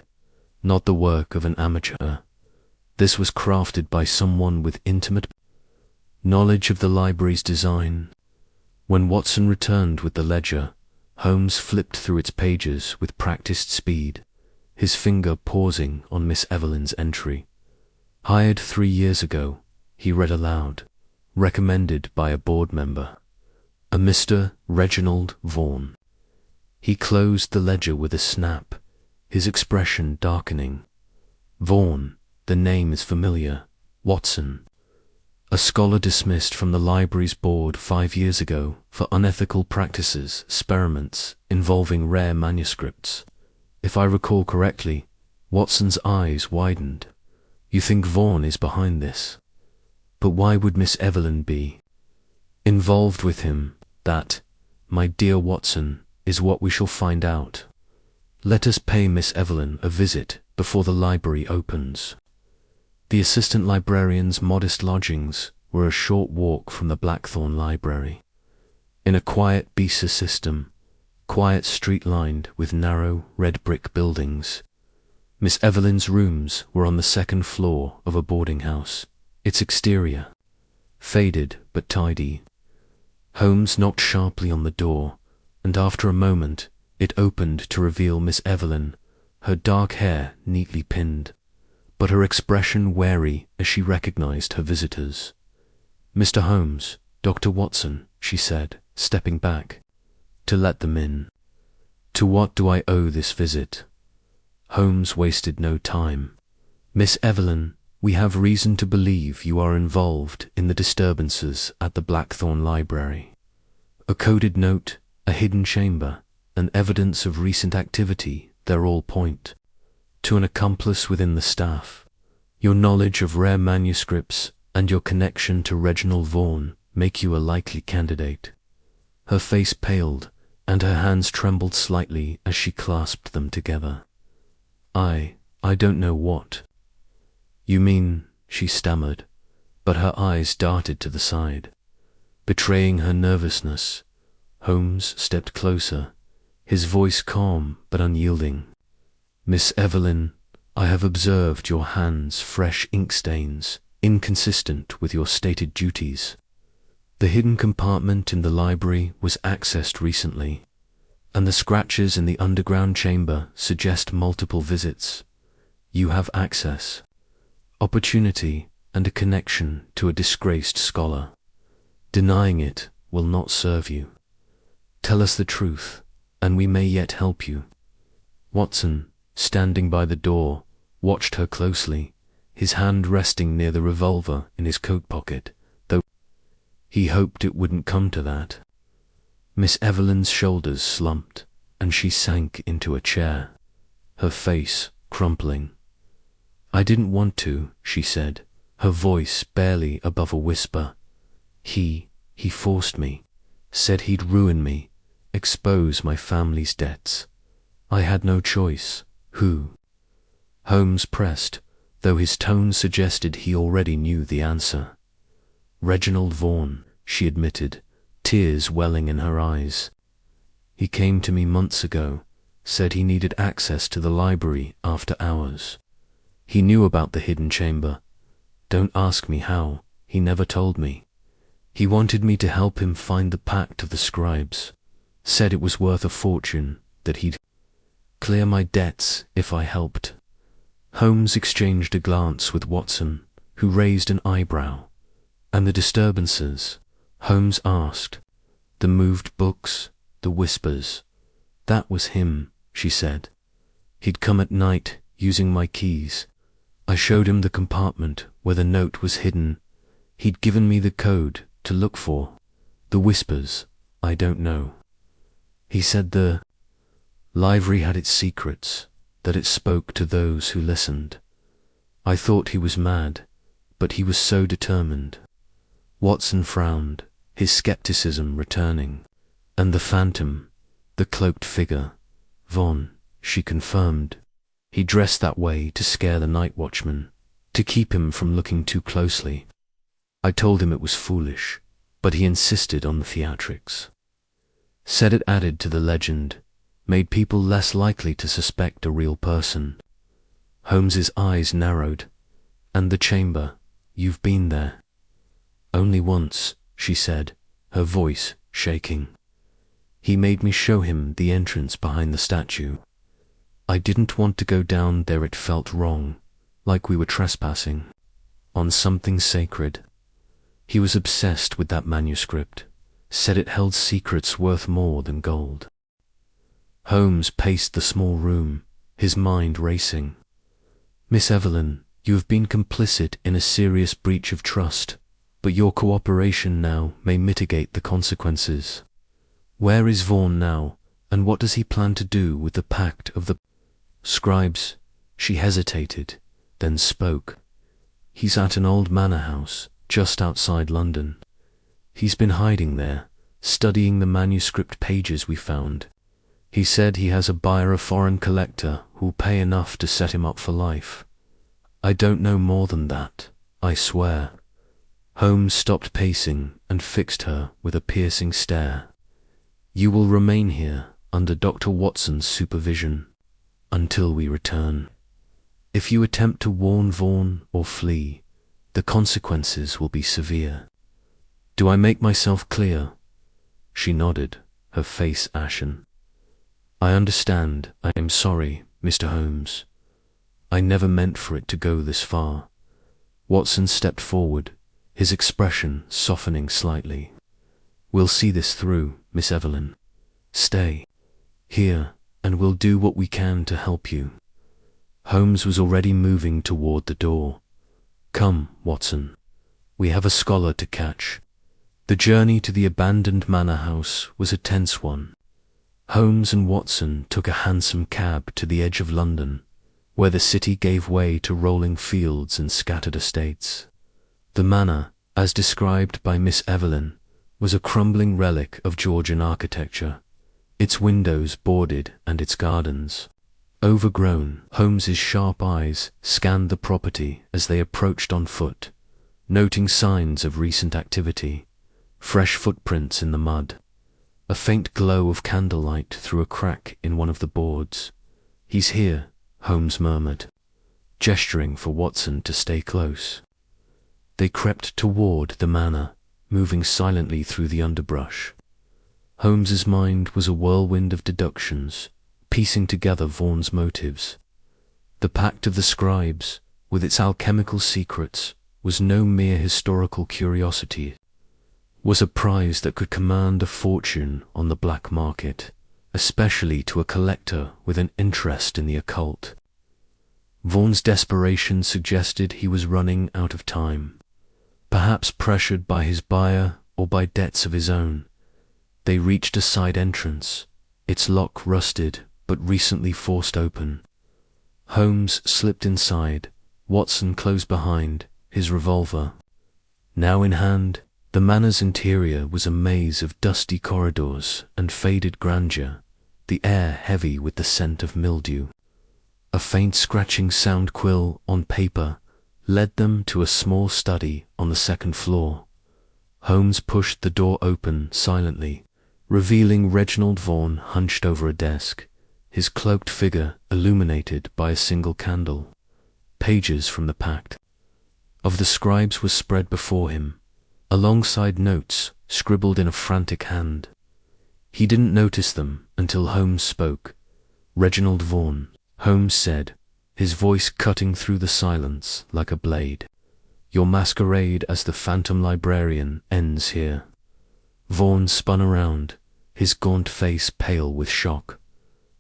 Not the work of an amateur. This was crafted by someone with intimate knowledge of the library's design. When Watson returned with the ledger, Holmes flipped through its pages with practiced speed, his finger pausing on Miss Evelyn's entry. Hired 3 years ago, he read aloud. Recommended by a board member. A Mr. Reginald Vaughan. He closed the ledger with a snap, his expression darkening. Vaughan, the name is familiar. Watson. A scholar dismissed from the library's board 5 years ago for unethical practices, experiments involving rare manuscripts. If I recall correctly, Watson's eyes widened. You think Vaughan is behind this? But why would Miss Evelyn be involved with him? That, my dear Watson, is what we shall find out. Let us pay Miss Evelyn a visit before the library opens. The assistant librarian's modest lodgings were a short walk from the Blackthorn Library. In a quiet Bisa system, quiet street lined with narrow red brick buildings, Miss Evelyn's rooms were on the second floor of a boarding house, its exterior faded but tidy. Holmes knocked sharply on the door, and after a moment it opened to reveal Miss Evelyn, her dark hair neatly pinned, but her expression wary as she recognized her visitors. Mr. Holmes, Dr. Watson, she said, stepping back, to let them in. To what do I owe this visit? Holmes wasted no time. Miss Evelyn, we have reason to believe you are involved in the disturbances at the Blackthorn Library. A coded note, a hidden chamber, and evidence of recent activity, they're all point to an accomplice within the staff. Your knowledge of rare manuscripts and your connection to Reginald Vaughan make you a likely candidate. Her face paled, and her hands trembled slightly as she clasped them together. I don't know what. You mean, she stammered, but her eyes darted to the side. Betraying her nervousness, Holmes stepped closer, his voice calm but unyielding. Miss Evelyn, I have observed your hands' fresh ink stains, inconsistent with your stated duties. The hidden compartment in the library was accessed recently, and the scratches in the underground chamber suggest multiple visits. You have access, opportunity, and a connection to a disgraced scholar. Denying it will not serve you. Tell us the truth, and we may yet help you. Watson, standing by the door, watched her closely, his hand resting near the revolver in his coat pocket, though he hoped it wouldn't come to that. Miss Evelyn's shoulders slumped, and she sank into a chair, her face crumpling. I didn't want to, she said, her voice barely above a whisper. He forced me, said he'd ruin me, expose my family's debts. I had no choice. Who? Holmes pressed, though his tone suggested he already knew the answer. Reginald Vaughan, she admitted, tears welling in her eyes. He came to me months ago, said he needed access to the library after hours. He knew about the hidden chamber. Don't ask me how, he never told me. He wanted me to help him find the pact of the scribes. Said it was worth a fortune, that he'd clear my debts if I helped. Holmes exchanged a glance with Watson, who raised an eyebrow. And the disturbances? Holmes asked. The moved books, the whispers. That was him, she said. He'd come at night, using my keys. I showed him the compartment where the note was hidden. He'd given me the code to look for. The whispers, I don't know. He said the library had its secrets, that it spoke to those who listened. I thought he was mad, but he was so determined. Watson frowned, his skepticism returning. And the phantom, the cloaked figure, Vaughan, she confirmed. He dressed that way to scare the night watchman, to keep him from looking too closely. I told him it was foolish, but he insisted on the theatrics. Said it added to the legend, made people less likely to suspect a real person. Holmes's eyes narrowed. And the chamber, you've been there. Only once, she said, her voice shaking. He made me show him the entrance behind the statue. I didn't want to go down there, it felt wrong, like we were trespassing on something sacred. He was obsessed with that manuscript, said it held secrets worth more than gold. Holmes paced the small room, his mind racing. Miss Evelyn, you have been complicit in a serious breach of trust, but your cooperation now may mitigate the consequences. Where is Vaughan now, and what does he plan to do with the pact of the scribes? She hesitated, then spoke. He's at an old manor house, just outside London. He's been hiding there, studying the manuscript pages we found. He said he has a buyer, a foreign collector, who'll pay enough to set him up for life. I don't know more than that, I swear. Holmes stopped pacing and fixed her with a piercing stare. You will remain here under Dr. Watson's supervision until we return. If you attempt to warn Vaughan or flee, the consequences will be severe. Do I make myself clear? She nodded, her face ashen. I understand. I am sorry, Mr. Holmes. I never meant for it to go this far. Watson stepped forward, his expression softening slightly. We'll see this through, Miss Evelyn. Stay here, and we'll do what we can to help you. Holmes was already moving toward the door. Come, Watson. We have a scholar to catch. The journey to the abandoned manor house was a tense one. Holmes and Watson took a hansom cab to the edge of London, where the city gave way to rolling fields and scattered estates. The manor, as described by Miss Evelyn, was a crumbling relic of Georgian architecture, its windows boarded and its gardens overgrown. Holmes's sharp eyes scanned the property as they approached on foot, noting signs of recent activity, fresh footprints in the mud, a faint glow of candlelight through a crack in one of the boards. He's here, Holmes murmured, gesturing for Watson to stay close. They crept toward the manor, moving silently through the underbrush. Holmes's mind was a whirlwind of deductions, piecing together Vaughan's motives. The pact of the scribes, with its alchemical secrets, was no mere historical curiosity. Was a prize that could command a fortune on the black market, especially to a collector with an interest in the occult. Vaughan's desperation suggested he was running out of time. Perhaps pressured by his buyer or by debts of his own, they reached a side entrance, its lock rusted but recently forced open. Holmes slipped inside, Watson close behind, his revolver. Now in hand, the manor's interior was a maze of dusty corridors and faded grandeur, the air heavy with the scent of mildew. A faint scratching sound quill on paper led them to a small study on the second floor. Holmes pushed the door open silently, revealing Reginald Vaughan hunched over a desk, his cloaked figure illuminated by a single candle. Pages from the pact of the scribes were spread before him, alongside notes scribbled in a frantic hand. He didn't notice them until Holmes spoke. "Reginald Vaughan," Holmes said, his voice cutting through the silence like a blade. "Your masquerade as the phantom librarian ends here." Vaughan spun around, his gaunt face pale with shock.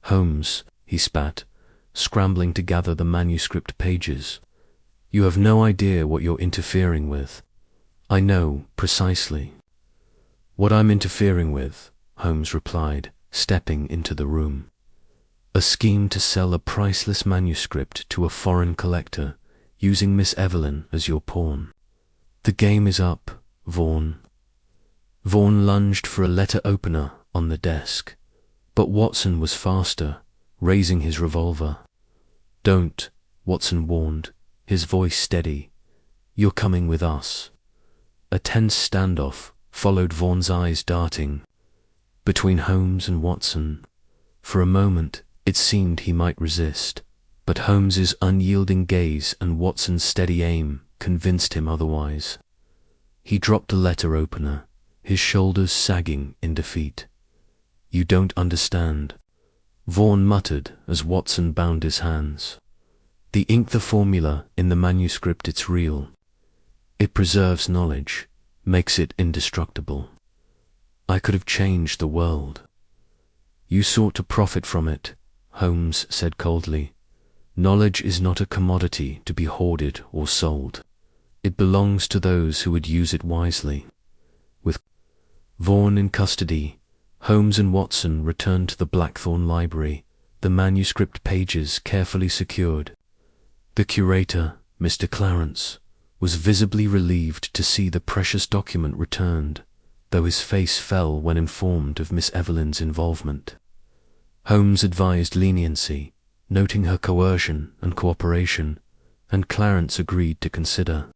"Holmes," he spat, scrambling to gather the manuscript pages. "You have no idea what you're interfering with." "I know, precisely what I'm interfering with," Holmes replied, stepping into the room. "A scheme to sell a priceless manuscript to a foreign collector, using Miss Evelyn as your pawn." "The game is up, Vaughan." Vaughan lunged for a letter opener on the desk, but Watson was faster, raising his revolver. "Don't," Watson warned, his voice steady. "You're coming with us." A tense standoff followed Vaughan's eyes darting between Holmes and Watson. For a moment, it seemed he might resist, but Holmes's unyielding gaze and Watson's steady aim convinced him otherwise. He dropped the letter opener, his shoulders sagging in defeat. "You don't understand," Vaughan muttered as Watson bound his hands. "The ink, the formula in the manuscript, it's real. It preserves knowledge, makes it indestructible. I could have changed the world." "You sought to profit from it," Holmes said coldly. "Knowledge is not a commodity to be hoarded or sold. It belongs to those who would use it wisely." With Vaughan in custody, Holmes and Watson returned to the Blackthorn Library, the manuscript pages carefully secured. The curator, Mr. Clarence, was visibly relieved to see the precious document returned, though his face fell when informed of Miss Evelyn's involvement. Holmes advised leniency, noting her coercion and cooperation, and Clarence agreed to consider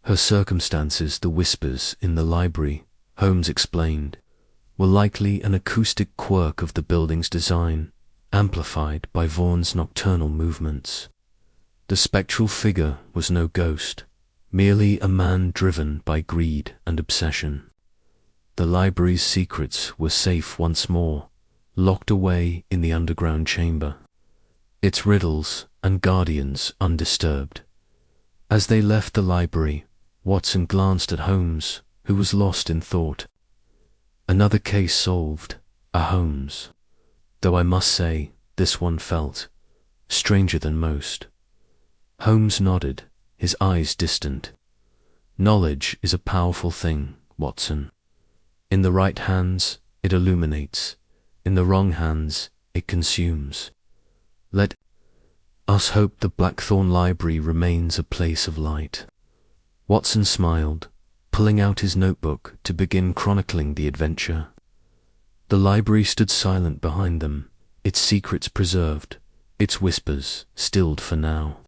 her circumstances. The whispers in the library, Holmes explained, were likely an acoustic quirk of the building's design, amplified by Vaughan's nocturnal movements. The spectral figure was no ghost, merely a man driven by greed and obsession. The library's secrets were safe once more, locked away in the underground chamber, its riddles and guardians undisturbed. As they left the library, Watson glanced at Holmes, who was lost in thought. Another case solved, a Holmes. Though I must say, this one felt stranger than most. Holmes nodded, his eyes distant. "Knowledge is a powerful thing, Watson. In the right hands, it illuminates. In the wrong hands, it consumes. Let us hope the Blackthorn Library remains a place of light." Watson smiled, pulling out his notebook to begin chronicling the adventure. The library stood silent behind them, its secrets preserved, its whispers stilled for now.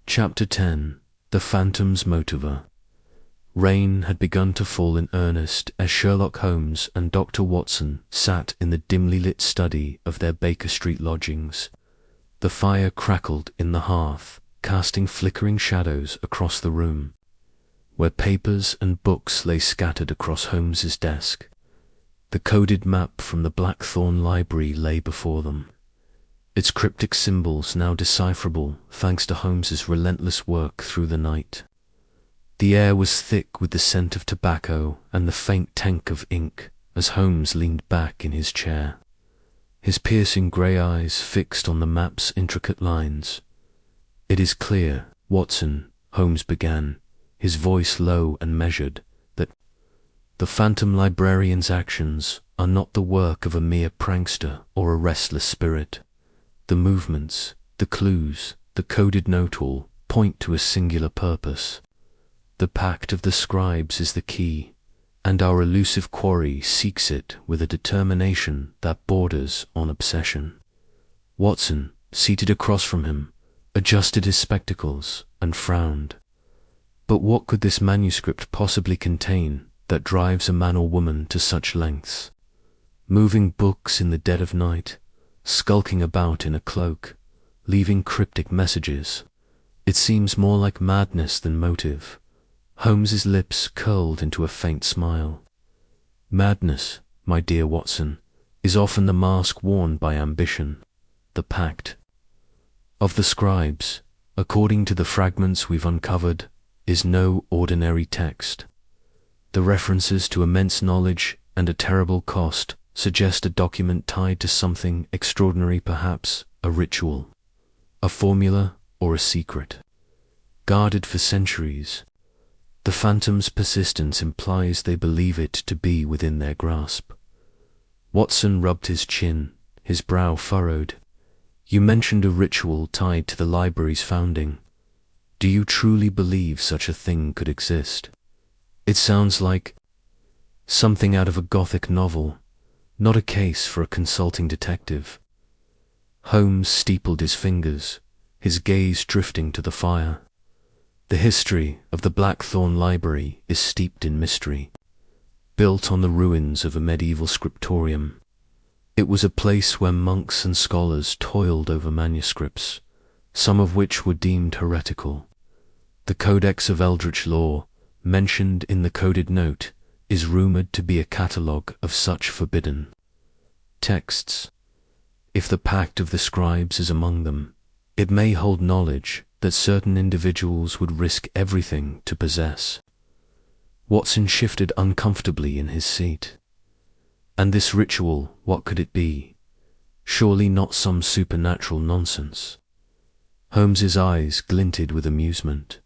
Chapter 10. The Phantom's Motiver. Rain had begun to fall in earnest as Sherlock Holmes and Dr. Watson sat in the dimly lit study of their Baker Street lodgings. The fire crackled in the hearth, casting flickering shadows across the room, where papers and books lay scattered across Holmes's desk. The coded map from the Blackthorn Library lay before them, its cryptic symbols now decipherable thanks to Holmes's relentless work through the night. The air was thick with the scent of tobacco and the faint tank of ink as Holmes leaned back in his chair, his piercing grey eyes fixed on the map's intricate lines. "It is clear, Watson," Holmes began, his voice low and measured, "that the phantom librarian's actions are not the work of a mere prankster or a restless spirit. The movements, the clues, the coded note all point to a singular purpose. The pact of the scribes is the key, and our elusive quarry seeks it with a determination that borders on obsession." Watson, seated across from him, adjusted his spectacles and frowned. But what could this manuscript possibly contain that drives a man or woman to such lengths? moving books in the dead of night, skulking about in a cloak, leaving cryptic messages. It seems more like madness than motive. Holmes's lips curled into a faint smile. Madness, my dear Watson, is often the mask worn by ambition. The pact of the scribes, according to the fragments we've uncovered, is no ordinary text. The references to immense knowledge and a terrible cost suggest a document tied to something extraordinary, perhaps a ritual, a formula, or a secret, guarded for centuries. The phantom's persistence implies they believe it to be within their grasp. Watson rubbed his chin, his brow furrowed. You mentioned a ritual tied to the library's founding. Do you truly believe such a thing could exist? It sounds like something out of a Gothic novel, not a case for a consulting detective. Holmes steepled his fingers, his gaze drifting to the fire. The history of the Blackthorn Library is steeped in mystery. Built on the ruins of a medieval scriptorium, it was a place where monks and scholars toiled over manuscripts, some of which were deemed heretical. The Codex of Eldritch Law, mentioned in the coded note, is rumored to be a catalogue of such forbidden texts. If the pact of the scribes is among them, it may hold knowledge that certain individuals would risk everything to possess. Watson shifted uncomfortably in his seat. And this ritual, what could it be? Surely not some supernatural nonsense. Holmes's eyes glinted with amusement.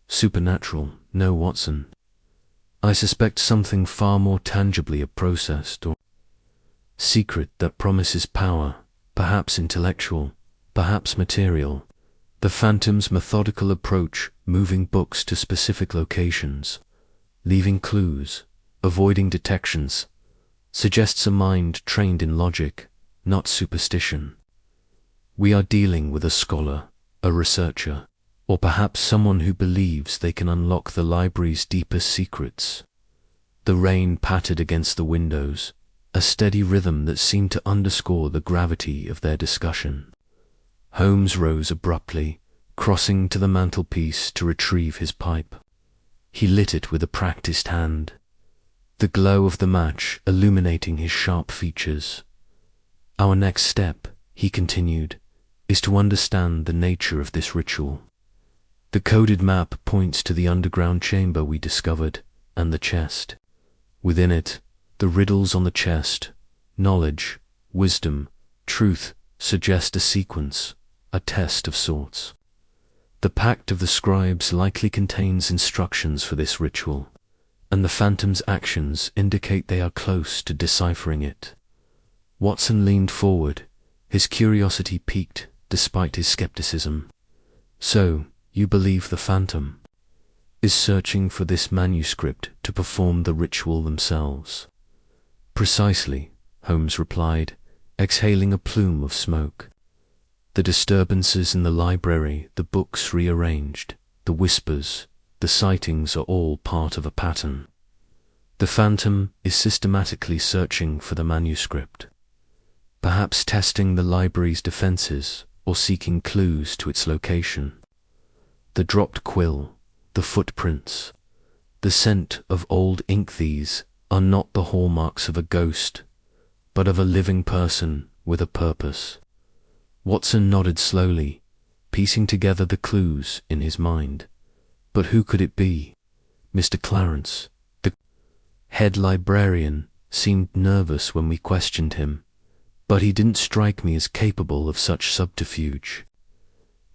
Supernatural, no, Watson. I suspect something far more tangibly a processed or secret that promises power, perhaps intellectual, perhaps material. The phantom's methodical approach, moving books to specific locations, leaving clues, avoiding detections, suggests a mind trained in logic, not superstition. We are dealing with a scholar, a researcher, or perhaps someone who believes they can unlock the library's deepest secrets. The rain pattered against the windows, a steady rhythm that seemed to underscore the gravity of their discussion. Holmes rose abruptly, crossing to the mantelpiece to retrieve his pipe. He lit it with a practiced hand, the glow of the match illuminating his sharp features. Our next step, he continued, is to understand the nature of this ritual. The coded map points to the underground chamber we discovered, and the chest. Within it, the riddles on the chest, knowledge, wisdom, truth, suggest a sequence, a test of sorts. The pact of the scribes likely contains instructions for this ritual, and the phantom's actions indicate they are close to deciphering it. Watson leaned forward, his curiosity piqued despite his skepticism. So, you believe the phantom is searching for this manuscript to perform the ritual themselves? Precisely, Holmes replied, exhaling a plume of smoke. The disturbances in the library, the books rearranged, the whispers, the sightings are all part of a pattern. The phantom is systematically searching for the manuscript, perhaps testing the library's defenses or seeking clues to its location. The dropped quill, the footprints, the scent of old ink, these are not the hallmarks of a ghost, but of a living person with a purpose. Watson nodded slowly, piecing together the clues in his mind. But who could it be? Mr. Clarence, the head librarian, seemed nervous when we questioned him, but he didn't strike me as capable of such subterfuge.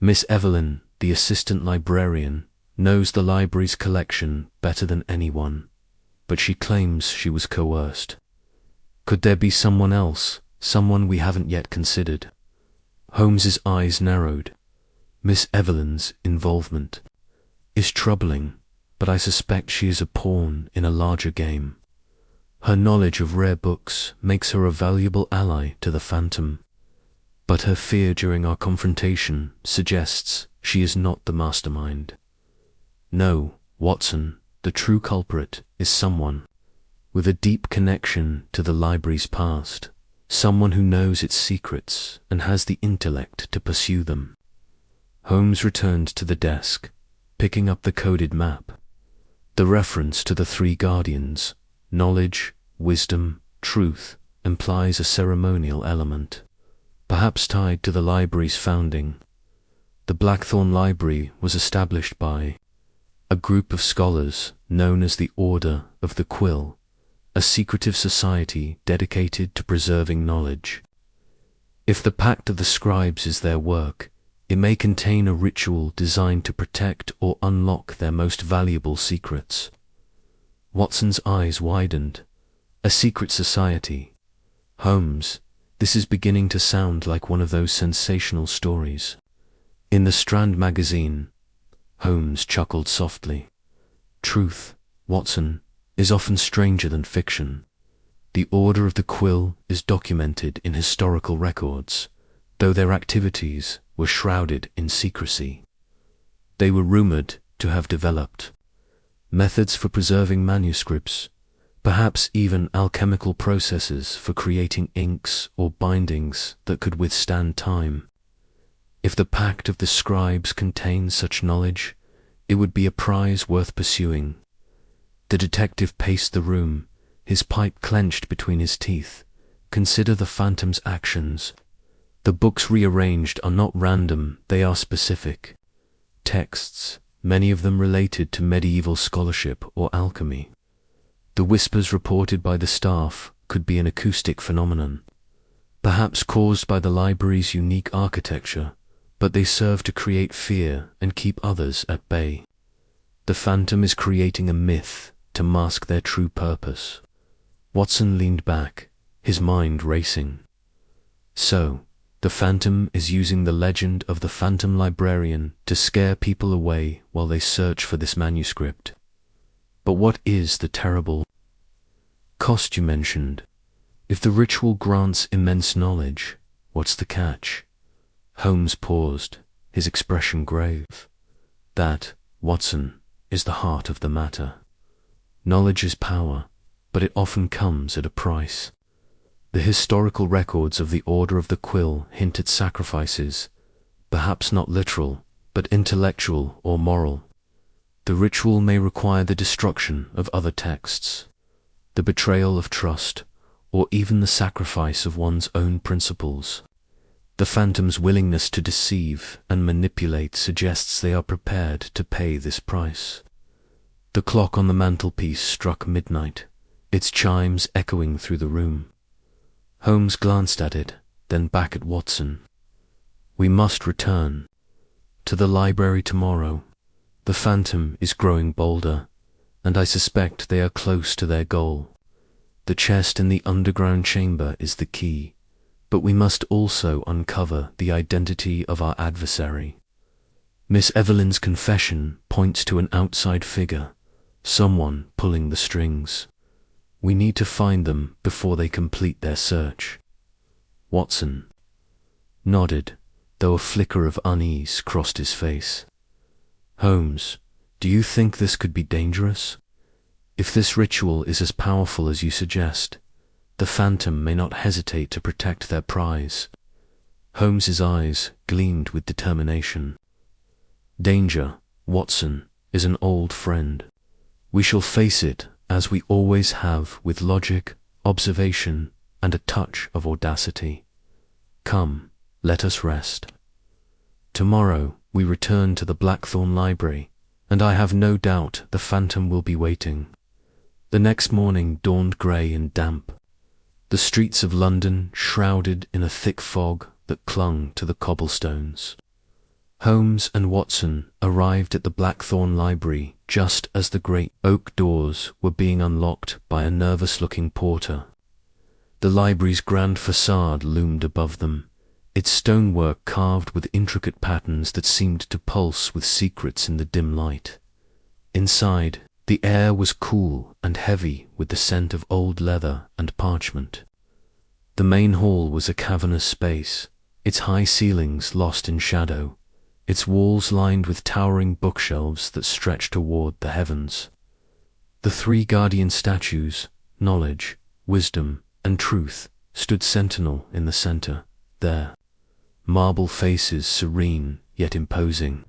Miss Evelyn, the assistant librarian, knows the library's collection better than anyone, but she claims she was coerced. Could there be someone else, someone we haven't yet considered? Holmes's eyes narrowed. Miss Evelyn's involvement is troubling, but I suspect she is a pawn in a larger game. Her knowledge of rare books makes her a valuable ally to the phantom, but her fear during our confrontation suggests she is not the mastermind. No, Watson, the true culprit is someone with a deep connection to the library's past, someone who knows its secrets and has the intellect to pursue them. Holmes returned to the desk, picking up the coded map. The reference to the three guardians, knowledge, wisdom, truth, implies a ceremonial element, perhaps tied to the library's founding. The Blackthorn Library was established by a group of scholars known as the Order of the Quill, a secretive society dedicated to preserving knowledge. If the Pact of the Scribes is their work, it may contain a ritual designed to protect or unlock their most valuable secrets. Watson's eyes widened. A secret society. Holmes, this is beginning to sound like one of those sensational stories. In the Strand magazine, Holmes chuckled softly. Truth, Watson, is often stranger than fiction. The Order of the Quill is documented in historical records, though their activities were shrouded in secrecy. They were rumored to have developed methods for preserving manuscripts, perhaps even alchemical processes for creating inks or bindings that could withstand time. If the Pact of the Scribes contains such knowledge, it would be a prize worth pursuing. The detective paced the room, his pipe clenched between his teeth. Consider the Phantom's actions. The books rearranged are not random, they are specific. Texts, many of them related to medieval scholarship or alchemy. The whispers reported by the staff could be an acoustic phenomenon, perhaps caused by the library's unique architecture, but they serve to create fear and keep others at bay. The Phantom is creating a myth to mask their true purpose. Watson leaned back, his mind racing. So, the Phantom is using the legend of the Phantom Librarian to scare people away while they search for this manuscript. But what is the terrible cost you mentioned? If the ritual grants immense knowledge, what's the catch? Holmes paused, his expression grave. That, Watson, is the heart of the matter. Knowledge is power, but it often comes at a price. The historical records of the Order of the Quill hint at sacrifices, perhaps not literal, but intellectual or moral. The ritual may require the destruction of other texts, the betrayal of trust, or even the sacrifice of one's own principles. The Phantom's willingness to deceive and manipulate suggests they are prepared to pay this price. The clock on the mantelpiece struck midnight, its chimes echoing through the room. Holmes glanced at it, then back at Watson. We must return to the library tomorrow. The Phantom is growing bolder, and I suspect they are close to their goal. The chest in the underground chamber is the key, but we must also uncover the identity of our adversary. Miss Evelyn's confession points to an outside figure, someone pulling the strings. We need to find them before they complete their search. Watson nodded, though a flicker of unease crossed his face. Holmes, do you think this could be dangerous? If this ritual is as powerful as you suggest, the Phantom may not hesitate to protect their prize. Holmes's eyes gleamed with determination. Danger, Watson, is an old friend. We shall face it as we always have, with logic, observation, and a touch of audacity. Come, let us rest. Tomorrow we return to the Blackthorn Library, and I have no doubt the Phantom will be waiting. The next morning dawned grey and damp. The streets of London shrouded in a thick fog that clung to the cobblestones. Holmes and Watson arrived at the Blackthorn Library just as the great oak doors were being unlocked by a nervous-looking porter. The library's grand facade loomed above them, its stonework carved with intricate patterns that seemed to pulse with secrets in the dim light. Inside, the air was cool and heavy with the scent of old leather and parchment. The main hall was a cavernous space, its high ceilings lost in shadow, its walls lined with towering bookshelves that stretched toward the heavens. The three guardian statues, knowledge, wisdom, and truth stood sentinel in the center, their marble faces serene yet imposing.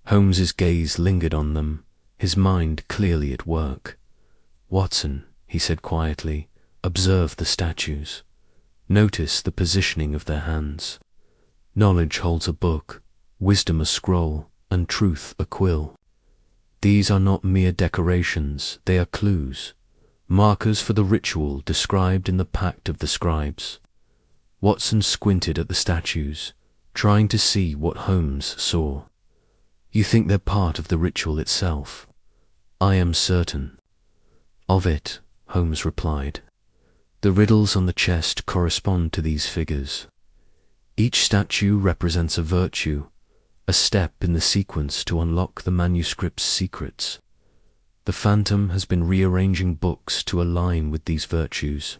Holmes's gaze lingered on them, his mind clearly at work. "Watson," he said quietly, "observe the statues. Notice the positioning of their hands. Knowledge holds a book, wisdom a scroll, and truth a quill. These are not mere decorations, they are clues, markers for the ritual described in the Pact of the Scribes." Watson squinted at the statues, trying to see what Holmes saw. "You think they're part of the ritual itself?" "I am certain of it," Holmes replied. "The riddles on the chest correspond to these figures. Each statue represents a virtue, a step in the sequence to unlock the manuscript's secrets. The Phantom has been rearranging books to align with these virtues,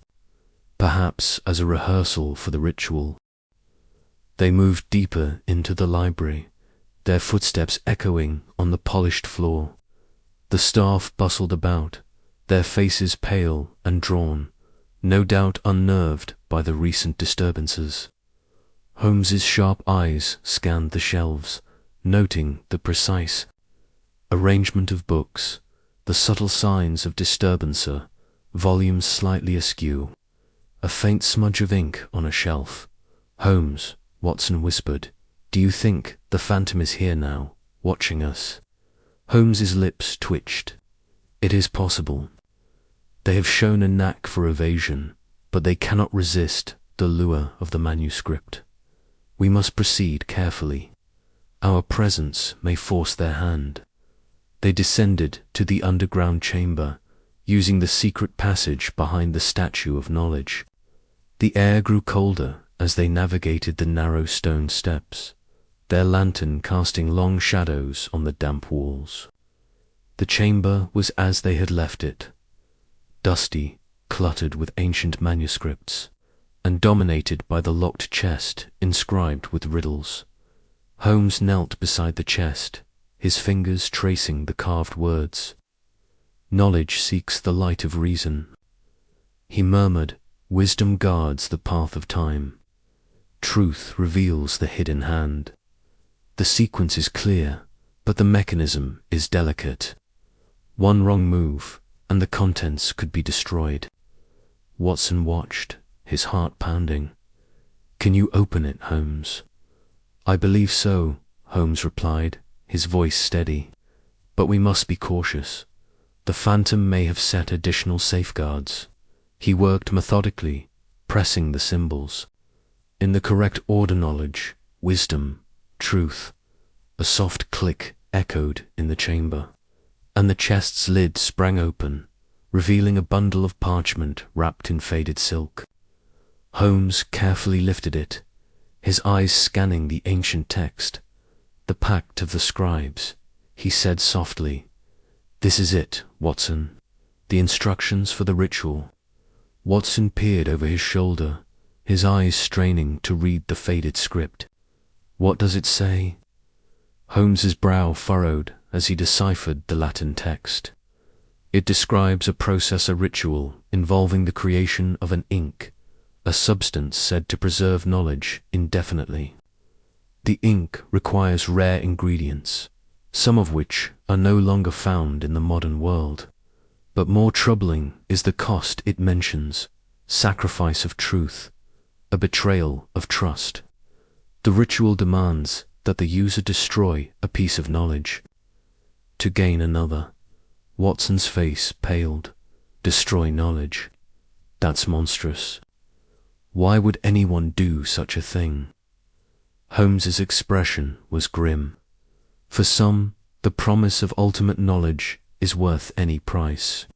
perhaps as a rehearsal for the ritual." They moved deeper into the library, their footsteps echoing on the polished floor. The staff bustled about, their faces pale and drawn, no doubt unnerved by the recent disturbances. Holmes's sharp eyes scanned the shelves, noting the precise arrangement of books, the subtle signs of disturbancer, volumes slightly askew, a faint smudge of ink on a shelf. "Holmes," Watson whispered, "do you think the Phantom is here now, watching us?" Holmes's lips twitched. "It is possible. They have shown a knack for evasion, but they cannot resist the lure of the manuscript. We must proceed carefully. Our presence may force their hand." They descended to the underground chamber, using the secret passage behind the Statue of Knowledge. The air grew colder as they navigated the narrow stone steps, their lantern casting long shadows on the damp walls. The chamber was as they had left it, dusty, cluttered with ancient manuscripts, and dominated by the locked chest inscribed with riddles. Holmes knelt beside the chest, his fingers tracing the carved words. "Knowledge seeks the light of reason," he murmured. "Wisdom guards the path of time. Truth reveals the hidden hand. The sequence is clear, but the mechanism is delicate. One wrong move, and the contents could be destroyed." Watson watched, his heart pounding. "Can you open it, Holmes?" "I believe so," Holmes replied, his voice steady. "But we must be cautious. The Phantom may have set additional safeguards." He worked methodically, pressing the symbols. In the correct order: knowledge, wisdom, truth. A soft click echoed in the chamber, and the chest's lid sprang open, revealing a bundle of parchment wrapped in faded silk. Holmes carefully lifted it, his eyes scanning the ancient text. "The Pact of the Scribes," he said softly. "This is it, Watson. The instructions for the ritual." Watson peered over his shoulder, his eyes straining to read the faded script. "What does it say?" Holmes's brow furrowed as he deciphered the Latin text. "It describes a processor ritual involving the creation of an ink, a substance said to preserve knowledge indefinitely. The ink requires rare ingredients, some of which are no longer found in the modern world. But more troubling is the cost it mentions: sacrifice of truth, a betrayal of trust. The ritual demands that the user destroy a piece of knowledge to gain another." Watson's face paled. "Destroy knowledge? That's monstrous. Why would anyone do such a thing?" Holmes's expression was grim. "For some, the promise of ultimate knowledge is worth any price.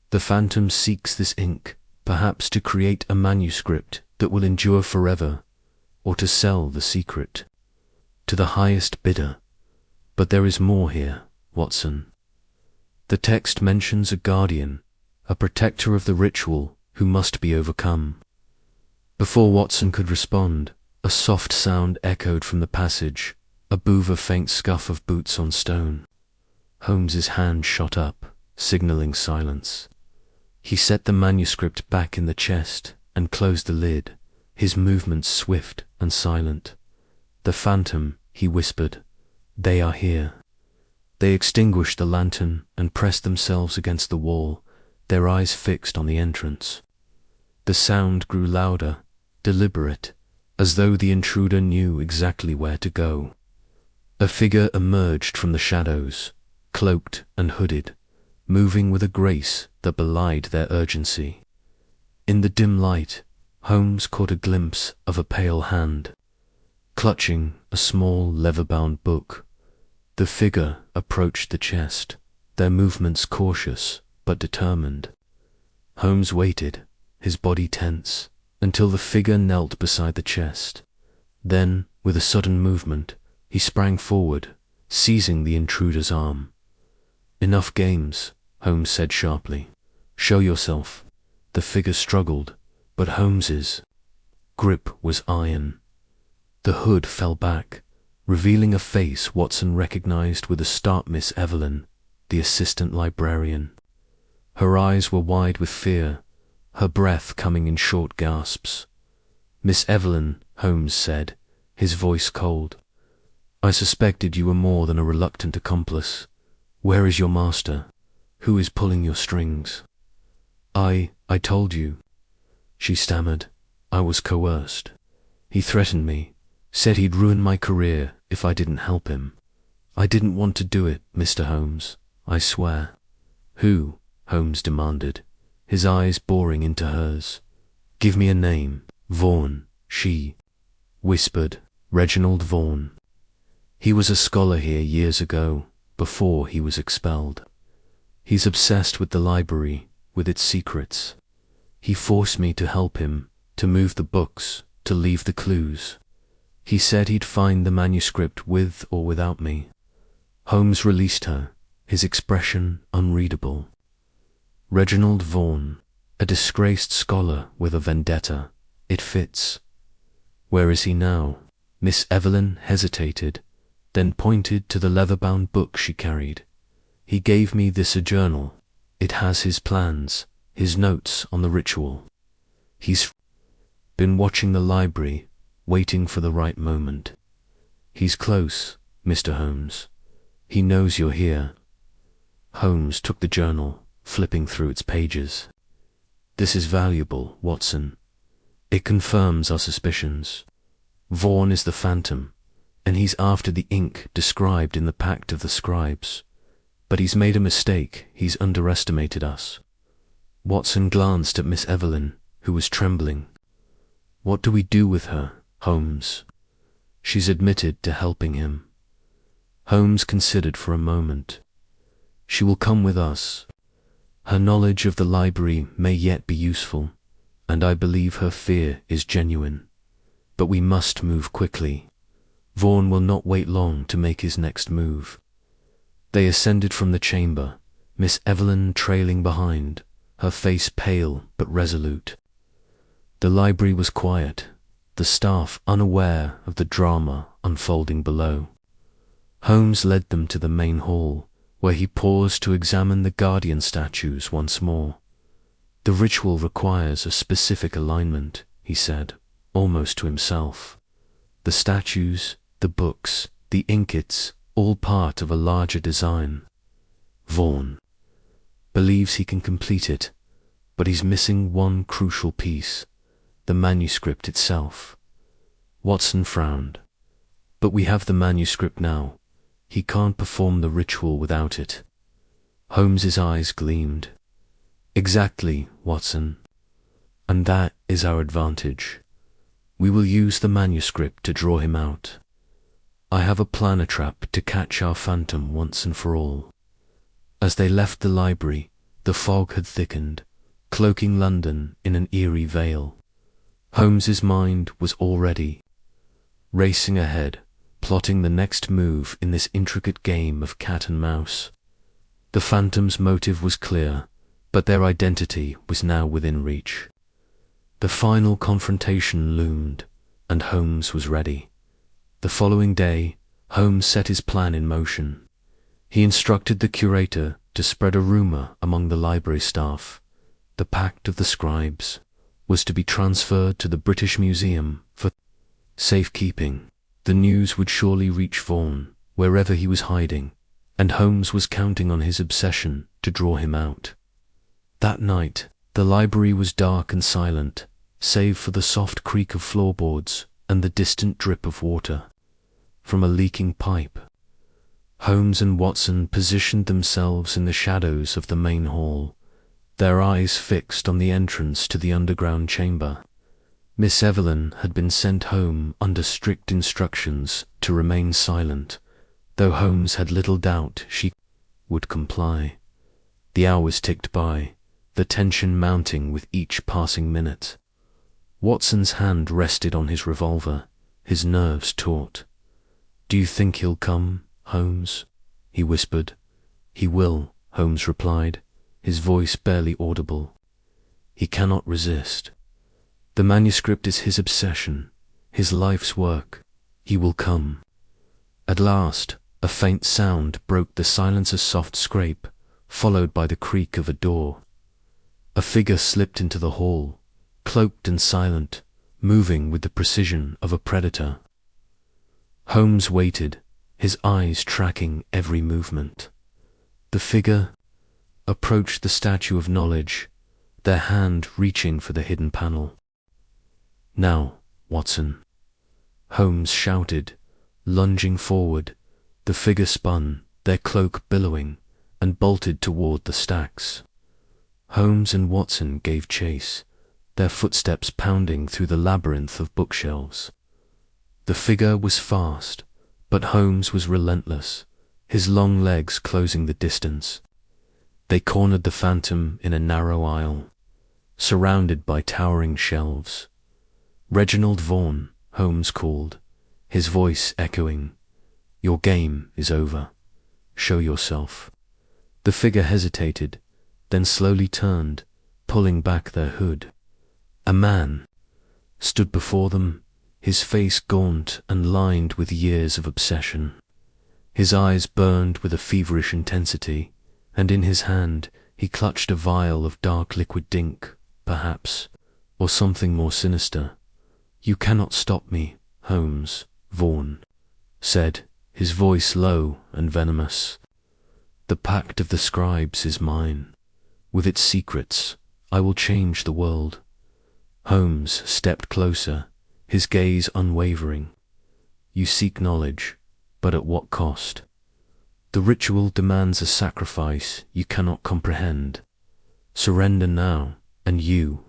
The Phantom seeks this ink, perhaps to create a manuscript that will endure forever, or to sell the secret to the highest bidder. But there is more here, Watson. The text mentions a guardian, a protector of the ritual who must be overcome." Before Watson could respond, a soft sound echoed from the passage, above a faint scuff of boots on stone. Holmes's hand shot up, signaling silence. He set the manuscript back in the chest and closed the lid, his movements swift and silent. "The phantom," he whispered. "They are here." They extinguished the lantern and pressed themselves against the wall, their eyes fixed on the entrance. The sound grew louder, deliberate, as though the intruder knew exactly where to go. A figure emerged from the shadows, cloaked and hooded, moving with a grace that belied their urgency. In the dim light, Holmes caught a glimpse of a pale hand, clutching a small leather-bound book. The figure approached the chest, their movements cautious but determined. Holmes waited, his body tense, until the figure knelt beside the chest. Then, with a sudden movement, he sprang forward, seizing the intruder's arm. "Enough games," Holmes said sharply. "Show yourself." The figure struggled, but Holmes's grip was iron. The hood fell back, revealing a face Watson recognized with a start: Miss Evelyn, the assistant librarian. Her eyes were wide with fear, her breath coming in short gasps. "Miss Evelyn," Holmes said, his voice cold, "I suspected you were more than a reluctant accomplice. Where is your master? Who is pulling your strings?" I told you," she stammered. "I was coerced. He threatened me, said he'd ruin my career if I didn't help him. I didn't want to do it, Mr. Holmes, I swear." "Who?" Holmes demanded, his eyes boring into hers. "Give me a name." "Vaughan," she whispered. "Reginald Vaughan. He was a scholar here years ago, before he was expelled. He's obsessed with the library, with its secrets. He forced me to help him, to move the books, to leave the clues. He said he'd find the manuscript with or without me." Holmes released her, his expression unreadable. Reginald Vaughan, a disgraced scholar with a vendetta. It fits. "Where is he now?" Miss Evelyn hesitated, then pointed to the leather-bound book she carried. "He gave me this a journal. It has his plans, his notes on the ritual. He's been watching the library, waiting for the right moment. He's close, Mr. Holmes. He knows you're here." Holmes took the journal, flipping through its pages. "This is valuable, Watson. It confirms our suspicions. Vaughan is the phantom, and he's after the ink described in the Pact of the Scribes. But he's made a mistake, he's underestimated us." Watson glanced at Miss Evelyn, who was trembling. "What do we do with her, Holmes? She's admitted to helping him." Holmes considered for a moment. "She will come with us. Her knowledge of the library may yet be useful, and I believe her fear is genuine. But we must move quickly. Vaughan will not wait long to make his next move." They ascended from the chamber, Miss Evelyn trailing behind, her face pale but resolute. The library was quiet, the staff unaware of the drama unfolding below. Holmes led them to the main hall, where he paused to examine the guardian statues once more. "The ritual requires a specific alignment," he said, almost to himself. "The statues, the books, the inkets, all part of a larger design. Vaughan believes he can complete it, but he's missing one crucial piece, the manuscript itself." Watson frowned. "But we have the manuscript now. He can't perform the ritual without it." Holmes's eyes gleamed. "Exactly, Watson. And that is our advantage. We will use the manuscript to draw him out. I have a planner trap to catch our phantom once and for all." As they left the library, the fog had thickened, cloaking London in an eerie veil. Holmes's mind was already racing ahead, plotting the next move in this intricate game of cat and mouse. The phantom's motive was clear, but their identity was now within reach. The final confrontation loomed, and Holmes was ready. The following day, Holmes set his plan in motion. He instructed the curator to spread a rumor among the library staff. The Pact of the Scribes was to be transferred to the British Museum for safekeeping. The news would surely reach Vaughan, wherever he was hiding, and Holmes was counting on his obsession to draw him out. That night, the library was dark and silent, save for the soft creak of floorboards and the distant drip of water from a leaking pipe. Holmes and Watson positioned themselves in the shadows of the main hall, their eyes fixed on the entrance to the underground chamber. Miss Evelyn had been sent home under strict instructions to remain silent, though Holmes had little doubt she would comply. The hours ticked by, the tension mounting with each passing minute. Watson's hand rested on his revolver, his nerves taut. "Do you think he'll come, Holmes?" he whispered. "He will," Holmes replied, his voice barely audible. "He cannot resist. The manuscript is his obsession, his life's work. He will come." At last, a faint sound broke the silence, a soft scrape, followed by the creak of a door. A figure slipped into the hall, cloaked and silent, moving with the precision of a predator. Holmes waited, his eyes tracking every movement. The figure approached the statue of knowledge, their hand reaching for the hidden panel. "Now, Watson," Holmes shouted, lunging forward. The figure spun, their cloak billowing, and bolted toward the stacks. Holmes and Watson gave chase, their footsteps pounding through the labyrinth of bookshelves. The figure was fast, but Holmes was relentless, his long legs closing the distance. They cornered the phantom in a narrow aisle, surrounded by towering shelves. "Reginald Vaughan," Holmes called, his voice echoing. "Your game is over. Show yourself." The figure hesitated, then slowly turned, pulling back their hood. A man stood before them, his face gaunt and lined with years of obsession. His eyes burned with a feverish intensity, and in his hand he clutched a vial of dark liquid ink, perhaps, or something more sinister. "You cannot stop me, Holmes," Vaughan said, his voice low and venomous. "The Pact of the Scribes is mine. With its secrets, I will change the world." Holmes stepped closer, his gaze unwavering. "You seek knowledge, but at what cost? The ritual demands a sacrifice you cannot comprehend. Surrender now, and you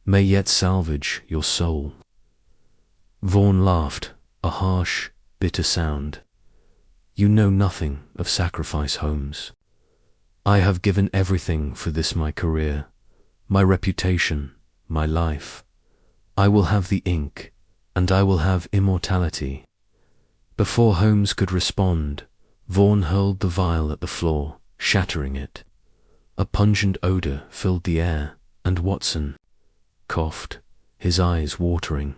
may yet salvage your soul." Vaughan laughed, a harsh, bitter sound. "You know nothing of sacrifice, Holmes. I have given everything for this, my career, my reputation, my life. I will have the ink, and I will have immortality." Before Holmes could respond, Vaughan hurled the vial at the floor, shattering it. A pungent odor filled the air, and Watson coughed, his eyes watering.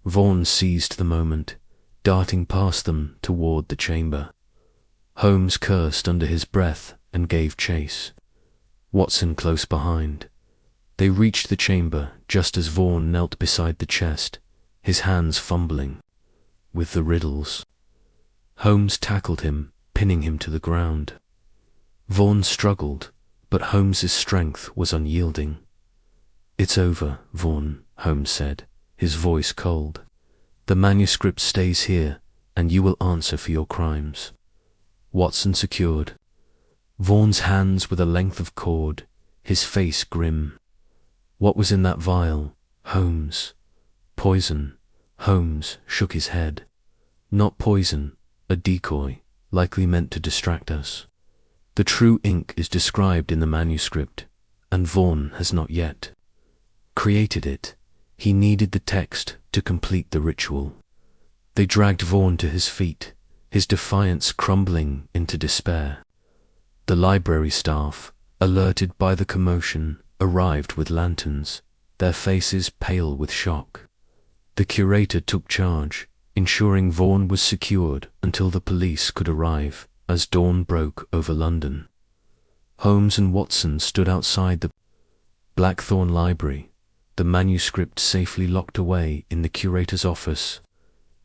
Vaughan seized the moment, darting past them toward the chamber. Holmes cursed under his breath and gave chase, Watson close behind. They reached the chamber just as Vaughan knelt beside the chest, his hands fumbling with the riddles. Holmes tackled him, pinning him to the ground. Vaughan struggled, but Holmes's strength was unyielding. "It's over, Vaughan," Holmes said, his voice cold. "The manuscript stays here, and you will answer for your crimes." Watson secured. Vaughan's hands were the length of cord, his face grim. "What was in that vial, Holmes?" "Poison." Holmes shook his head. "Not poison, a decoy, likely meant to distract us. The true ink is described in the manuscript, and Vaughan has not yet created it. He needed the text to complete the ritual." They dragged Vaughan to his feet, his defiance crumbling into despair. The library staff, alerted by the commotion, arrived with lanterns, their faces pale with shock. The curator took charge, ensuring Vaughan was secured until the police could arrive as dawn broke over London. Holmes and Watson stood outside the Blackthorn Library, the manuscript safely locked away in the curator's office.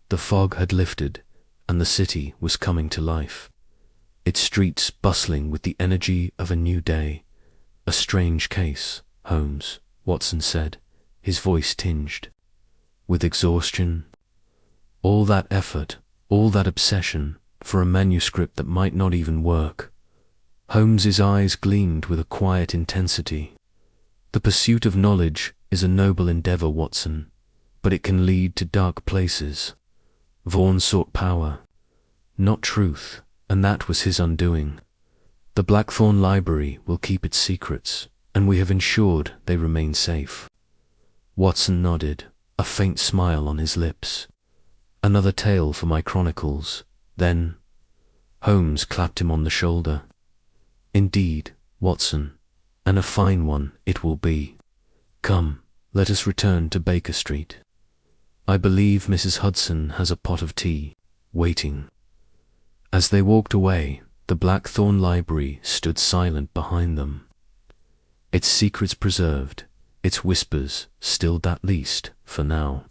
The fog had lifted, and the city was coming to life, its streets bustling with the energy of a new day. A strange case, Holmes, Watson said, his voice tinged with exhaustion. All that effort, all that obsession, for a manuscript that might not even work. Holmes's eyes gleamed with a quiet intensity. The pursuit of knowledge is a noble endeavor, Watson, but it can lead to dark places. Vaughan sought power, not truth, and that was his undoing. The Blackthorn Library will keep its secrets, and we have ensured they remain safe. Watson nodded, a faint smile on his lips. Another tale for my chronicles, then. Holmes clapped him on the shoulder. Indeed, Watson, and a fine one it will be. Come, let us return to Baker Street. I believe Mrs. Hudson has a pot of tea, waiting. As they walked away, the Blackthorn Library stood silent behind them. Its secrets preserved, its whispers stilled at least, for now.